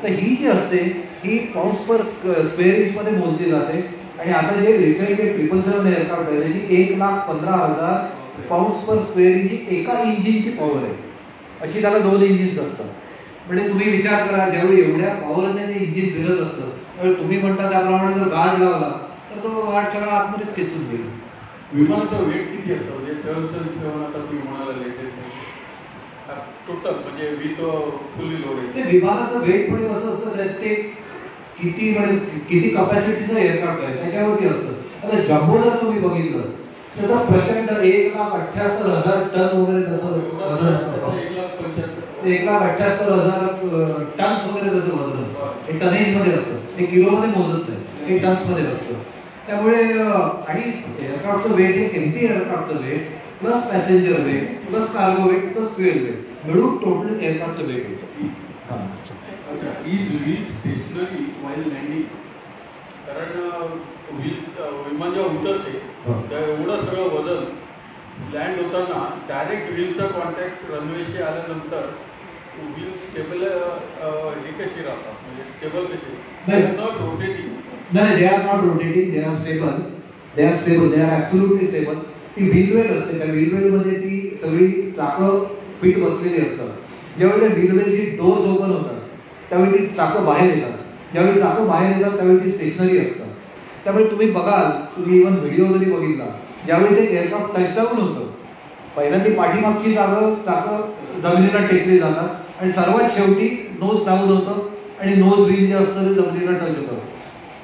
तर ही जी असते ही पाऊंड्स पर स्क्वेअर इंच मध्ये मोजली जाते. आणि आता जे रिसेंटली 777 एअरक्राफ्ट आहे त्याची 1,15,000 पाऊंड्स पर स्क्वेअर इंच एका इंजिनची पॉवर आहे. अशी त्याला 2 इंजिन्स असतात. म्हणजे तुम्ही विचार करा, ज्यावेळी एवढ्या पॉवरने ते इंजिन फिरत असतं त्यावेळी तुम्ही म्हणता त्याप्रमाणे जर गार्ड लावला तर तो गार्ड सगळा आतमध्येच खेचून गेला. विमानाचा वेट किती असतो? म्हणजे 777 आता तुम्ही म्हणाला लेटेस्ट टोटल म्हणजे विथ फुल्ली लोडेड. ते विमानाचं वेट पण कसं असतं, ते किती म्हणजे किती कपॅसिटीचं एअरक्राफ्ट आहे त्याच्यावरती असतं. आता जम्बो जर तुम्ही बघितलं त्याचा प्रचंड 1,78,000 टन वगैरे तसं वजन असतं. 1,78,000 टन्स वगैरे तसं वजन असतं. हे टनेज मध्ये असतं, हे किलोमध्ये मोजत नाही, हे टन्स मध्ये असतं. त्यामुळे आणि एअरक्राफ्टचं वेट हे एम्प्टी एअरक्राफ्टचं weight plus passenger weight plus cargo weight plus fuel weight मिळून टोटल एअरक्राफ्टचं वेट होतं. Is wheel stationary while landing? कारण विमान जेव्हा उतरते तेव्हा एवढं सगळं वजन लँड होताना डायरेक्ट व्हीलचा कॉन्टॅक्ट रनवेशी आल्यानंतर व्हील स्टेबल हे कशी राहतात, म्हणजे स्टेबल कशी? Not rotating. नाही, they are not rotating, they are stable. They are absolutely stable. ती व्हीलवेल असते, त्या व्हीलवेलमध्ये ती सगळी चाकं फिट बसलेली असतात. ज्यावेळी त्या व्हीलवेलची डोर्स ओपन होतात त्यावेळी ती चाकं बाहेर येतात. ज्यावेळी चाकं बाहेर येतात त्यावेळी ती स्टेशनरी असतात. त्यामुळे तुम्ही बघाल, तुम्ही इव्हन व्हिडिओ जरी बघितला, ज्यावेळी ते एअरक्राफ्ट टचडाऊन होतं पहिल्यांदा पाठीमागची चाकं जमिनीला टेकली जातात आणि सर्वात शेवटी नोज डाऊन होतं आणि नोज व्हील जे असतं ते जमिनीला टच होतं.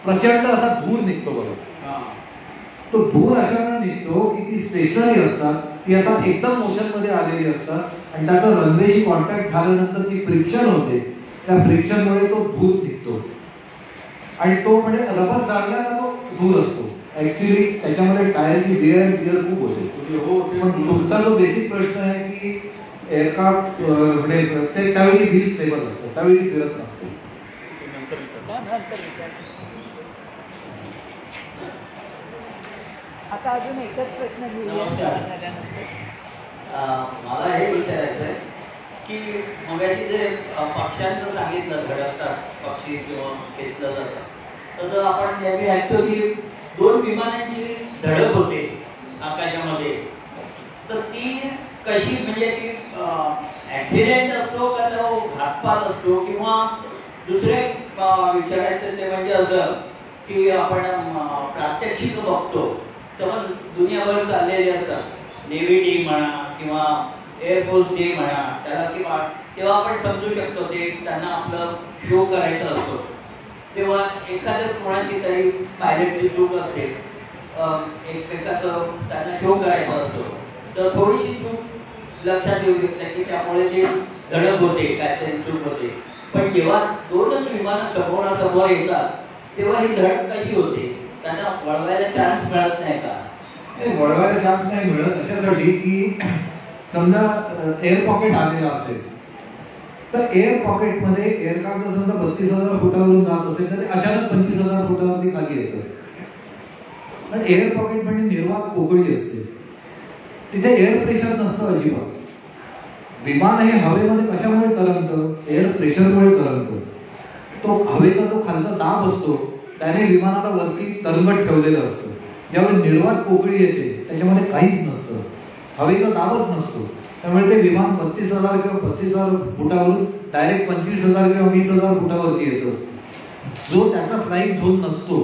प्रचंड असा धूर निघतो बघा. तो धूर अशा निघतो की ती स्टेशनरी असतात, ती आता एकदम मोशन मध्ये आलेली असतात आणि त्याचा रनवेशी कॉन्टॅक्ट झाल्यानंतर जी फ्रिक्शन होते त्या फ्रिक्शनमुळे तो धूर निघतो. आणि तो म्हणजे रबर जाळल्याचा तो धूर असतो. ऍक्च्युली त्याच्यामध्ये टायरची वेअर अँड टिअर खूप होते. पण तुमचा जो बेसिक प्रश्न आहे की एअरक्राफ्ट म्हणजे ते त्यावेळी व्हील स्टेबल असतं, त्यावेळी फिरत नसते. आता अजून एकच प्रश्न घेऊया झाल्यानंतर. मला हे विचारायचं आहे की मगाशी जे पक्ष्यांचं सांगितलं, धडकतात पक्षी किंवा खेचलं जातात, तसं आपण नेहमी ऐकतो की 2 विमानांची धडक होते आकाशामध्ये. तर ती कशी, म्हणजे ती ऍक्सिडेंट असतो का तो घातपात असतो, किंवा दुसरे विचारायचं ते म्हणजे असं की आपण प्रात्यक्षिक बघतो समज दुनियाभर चाललेले असतात, नेव्ही डे म्हणा किंवा एअरफोर्स डे म्हणा त्याला, किंवा तेव्हा आपण समजू शकतो ते त्यांना आपलं शो करायचा असतो. तेव्हा एखाद्या कोणाची तरी पायलटची चूक असते, एकमेकाचं त्यांना शो करायचा असतो, तर थोडीशी चूक लक्षात येऊ शकते की त्यामुळे ते धडक होते, काय तरी चूक होते. पण जेव्हा 2च विमानं समोरासमोर येतात तेव्हा ही धडक कशी होते? त्यांना वळवायला चान्स मिळत नाही का? वळवायला चान्स नाही मिळत अशासाठी की समजा एअर पॉकेट आलेला असेल तर एअर पॉकेटमध्ये एअरक्राफ्ट समजा 32,000 फुटावरून जात असेल तर ते अचानक 25,000 फुटावरती खाली येतं. पण एअर पॉकेट म्हणजे निर्वात पोकळी असते, तिथे एअर प्रेशर नसतं अजिबात. विमान हे हवेमध्ये कशामुळे तरंगतं? एअर प्रेशरमुळे तरंगतं. तो हवेचा जो खालचा दाब असतो त्याने विमानाला वरती तरंगत ठेवलेलं असतं. ज्यावेळी निर्वात पोकळी येते त्याच्यामध्ये काहीच नसतं, हवेचा दाबच नसतो. त्यामुळे ते विमान 32,000 किंवा 35,000 फुटावरून डायरेक्ट 25,000 किंवा 20,000 फुटावरती येत असतो. जो त्याचा फ्लाईंग झोन नसतो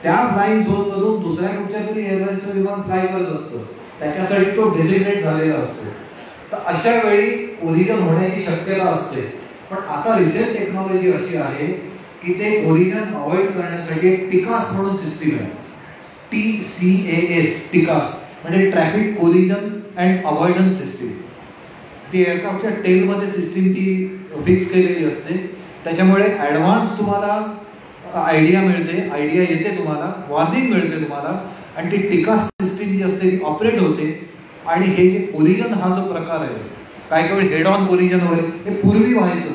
त्या फ्लाईंग झोन मधून दुसऱ्या कुठच्या तरी एअरलाईनचं विमान फ्लाय करत असतं, त्याच्यासाठी तो डेझिग्नेट झालेला असतो. तर अशा वेळी ओरिजिन होण्याची शक्यता असते. पण आता रिसेंट टेक्नॉलॉजी अशी आहे की ते ओरिजिन अवॉइड करण्यासाठी टिकास म्हणून सिस्टीम आहे, TCAS, टिकास म्हणजे traffic collision and avoidance system. ती एअरक्राफ्टच्या टेलमध्ये सिस्टीम ती फिक्स केलेली असते. त्याच्यामुळे ऍडव्हान्स तुम्हाला आयडिया मिळते, आयडिया येते तुम्हाला, वॉर्निंग मिळते तुम्हाला, आणि ती टीका सिस्टीम जी असते ती ऑपरेट होते. आणि हे जे कोलिजन हा जो प्रकार आहे, काही वेळी हेड ऑन कोलिजन वगैरे हे पूर्वी व्हायचं,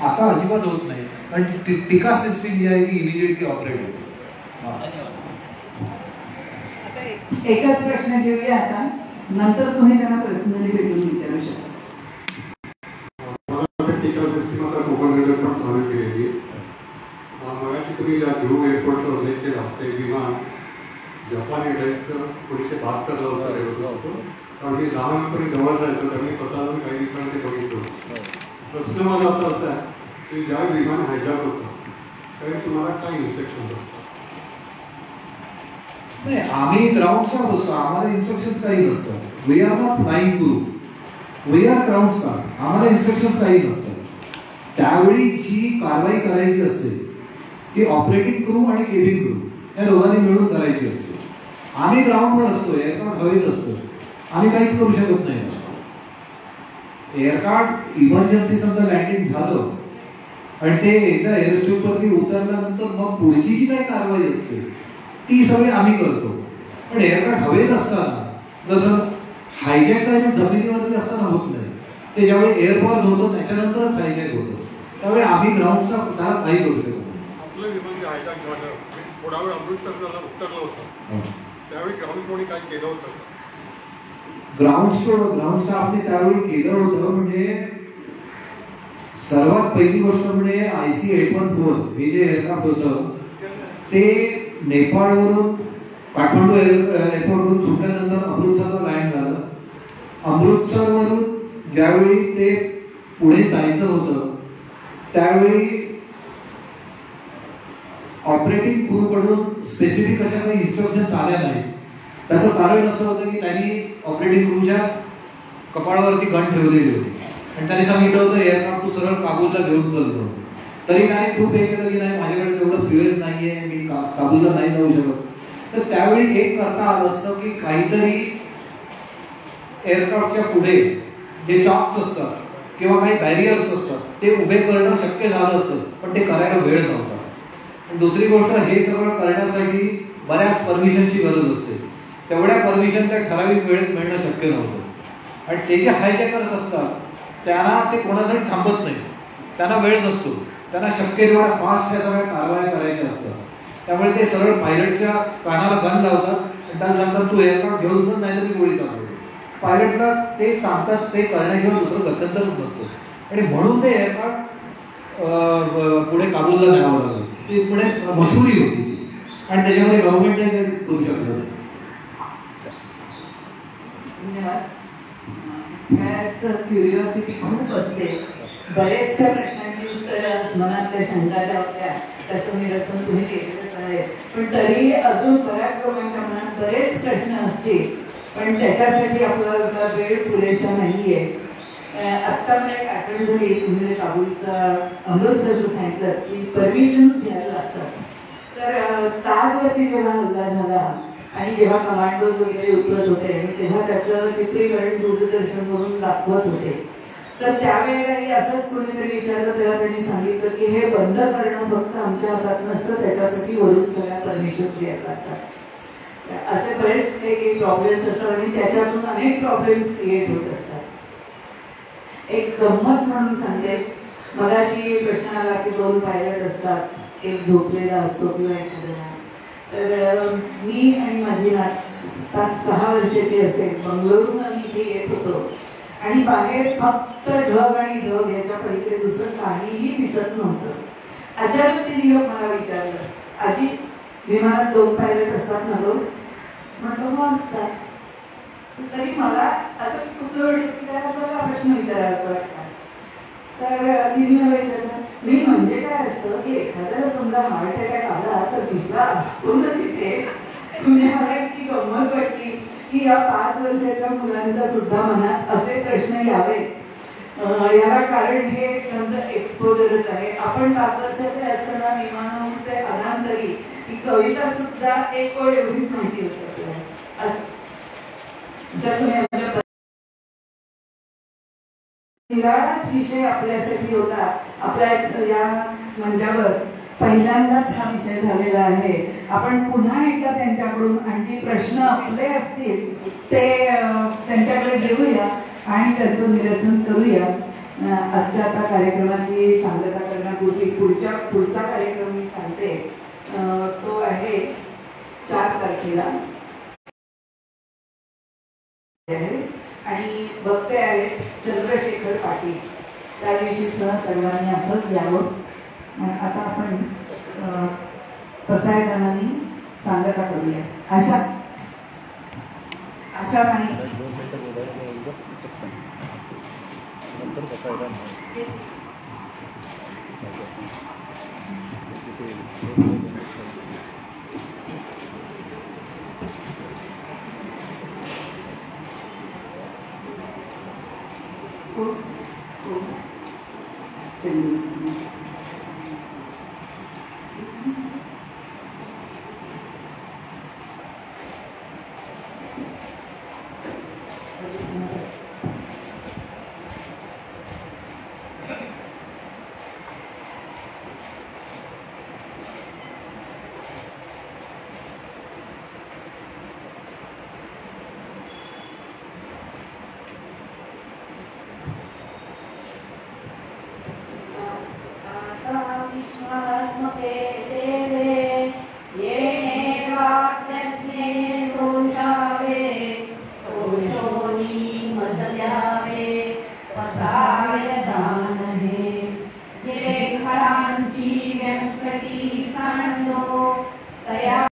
आता अजिबात होत नाही, कारण टीका सिस्टीम जी आहे ती इमिजिएटली ऑपरेट होते. एकच प्रश्न घेऊया आता, नंतर तुम्ही त्यांना पर्सनली भेटून विचारू शकता. टीका सिस्टीम आता कोकण पण चालू केलेली. मगाशी तुम्ही ज्या ध्रुव एअरपोर्टचा उल्लेख केला, ते विमान जपान एअरलाइन्सचं 1972ला उतरलेलं होतं. कारण मी लहानपणी जवळ जायचं, त्यांनी स्वतः जाऊन काही दिवसांनी बघितलं. प्रश्न माझा आता असा आहे की ज्या विमान हायजॅक होतं त्यावेळी तुम्हाला काय इन्स्ट्रक्शन असतात? नाही, आम्ही ग्राउंड स्टाफ असतो, आम्हाला इन्स्ट्रक्शन काही नसतात. We are not flying group, we are ground staff, आम्हाला इन्स्ट्रक्शन काही नसतात. त्यावेळी जी कारवाई करायची असते ती ऑपरेटिंग क्रू आणि केबिन क्रू या दोघांनी मिळून करायची असते. आम्ही ग्राउंडवर असतो, एअरक्राफ्ट हवेत असतो, आम्ही काहीच करू शकत नाही. एअरक्राफ्ट इमर्जन्सी समजा लँडिंग झालं आणि ते एकदा एअरस्ट्रीपवरती उतरल्यानंतर मग पुढची जी काही कारवाई असते ती सगळी आम्ही करतो. पण एअरक्राफ्ट हवेत असताना, जसं हायजॅक काय जमिनीवरती असताना होत नाही, ते ज्यावेळी एअरबॉर्न होतं त्याच्यानंतरच हायजॅक होतं, त्यावेळी आम्ही ग्राउंड स्टाफ काही करू शकतो. आपलं विमान जे हायजॅक झालं, थोडा वेळ अमृतसरला उतरलं होतं, त्यावेळी ग्राउंड कोणी काय केलं होतं? ग्राउंड स्टाफने त्यावेळी केलं होतं. म्हणजे सर्वात पहिली गोष्ट म्हणजे IC-814 हे जे एअरक्राफ्ट होतं ते नेपाळवरून काठमांडू एअरपोर्टवरून सुटल्यानंतर अमृतसरला लँड झालं. अमृतसरवरून ज्यावेळी ते पुढे जायचं होतं त्यावेळी ऑपरेटिंग क्रू कडून स्पेसिफिक अशा काही इन्स्ट्रक्शन आल्या नाही. त्याचं कारण असं होतं की त्यांनी ऑपरेटिंग क्रूच्या कपाळावरती गन ठेवलेली होती आणि त्यांनी सांगितलं होतं एअरक्राफ्ट तू सरळ काबूलला घेऊन चलतो. तरी त्याने खूप हे केलं की नाही, माझ्याकडे तेवढं फ्युएल नाहीये, मी काबूलला नाही जाऊ शकत. तर त्यावेळी एक करता आलं असतं की काहीतरी एअरक्राफ्टच्या पुढे जे चॉक्स असतात किंवा काही बॅरियर्स असतात ते उभे करणं शक्य झालं असतं, पण ते करायला वेळ नव्हता. दुसरी गोष्ट, हे सगळं करण्यासाठी बऱ्याच परमिशनची गरज असते. तेवढ्या परमिशन त्या ठराविक वेळेत मिळणं शक्य नव्हतं. आणि ते जे हायजॅकर्स असतात त्यांना ते कोणासाठी थांबत नाही, त्यांना वेळ नसतो, त्यांना शक्य तेवढ्या फास्ट या सगळ्या कारवाया करायच्या असतात. त्यामुळे ते सरळ पायलटच्या कानाला गन लावतात आणि त्यांना सांगतात तू एअरक्राफ्ट घेऊन चल, नाही तर मी गोळी चालवतो. पायलटला ते सांगतात, ते करण्याशिवाय दुसरं गत्यंतरच नसतं. आणि म्हणून ते एअरक्राफ्ट पुढे काबूलला न्यावं लागलं. ती पुढे मशहुरी होती आणि त्याच्यामध्ये गव्हर्नमेंटने काही करू शकलं नाही. धन्यवाद. क्युरिओसिटी खूप असते, बरेचशा प्रश्नांची उत्तरं, मनातल्या शंका ज्या होत्या त्याचं निरसन तुम्ही केलेलंच आहे. पण तरी अजून बऱ्याच लोकांच्या मनात बरेच प्रश्न असतील, पण त्याच्यासाठी आपला वेळ पुरेसा नाहीये. आत्ता मला एक आठवण झाली, तुम्ही काबूलचा अमृतसरचं सांगितलं की परमिशन घ्यायला लागतात. तर ताजवरती जेव्हा हल्ला झाला आणि जेव्हा कमांडोज वगैरे उतरत होते आणि तेव्हा त्याचं चित्रीकरण दूरदर्शनवरून दाखवत होते, तर त्यावेळेलाही असंच कोणीतरी विचारलं, तेव्हा त्यांनी सांगितलं की हे बंद करणं फक्त आमच्या हातात नसतं, त्याच्यासाठी वरून सगळ्या परमिशन द्यायला लागतात. असे बरेच काही प्रॉब्लेम्स असतात आणि त्याच्यातून अनेक प्रॉब्लेम्स क्रिएट होत असतात. एक गंमत म्हणून सांगते, मगाशी प्रश्न आला की 2 पायलट असतात, एक झोपलेला असतो किंवा एखादा. तर मी आणि माझी नात 5-6 वर्षाची असेल, बंगळुरून आम्ही इथे येत होतो आणि बाहेर फक्त ढग आणि ढग, याच्या पलीकडे दुसरं काहीही दिसत नव्हतं. अचानक ते निरोप मला विचारलं, आजी विमानात 2 पायलट असतात ना रोज? म्हटलं मग असतात. तरी मला असं कुतूहल सगळा प्रश्न विचारायचा वाटला. तर तिने मला विचारलं, मी म्हणजे काय असतं की एखाद्याला समजा हार्ट अटॅक आला तर दुसरा असतो ना तिथे. म्हणजे मला इतकी गंमत वाटली की या 5 वर्षाच्या मुलांच्या सुद्धा मनात असे प्रश्न यावेत. याला कारण हे त्यांचं एक्सपोजरच आहे. आपण 5 वर्षाचे असताना विमानाहून ते अनांतरी ही कविता सुद्धा एक ओळ एवढीच माहिती होती आपल्याला. जर तुम्ही निराळाच विषय आपल्यासाठी होता आपल्या या मंचावर, पहिल्यांदाच हा विषय झालेला आहे. आपण पुन्हा एकदा त्यांच्याकडून आणखी प्रश्न आपले असतील ते त्यांच्याकडे घेऊया आणि त्याचं निरसन करूया. आजच्या आता कार्यक्रमाची सांगता करण्यापूर्वी पुढचा कार्यक्रम मी सांगते. तो आहे 4 तारखेला आणि वक्ते आहेत चंद्रशेखर पाटील. त्या दिवशी सर्वांनी असंच यावं. आता आपण पसायदानांनी सांगता करूया. आशा नाही हो.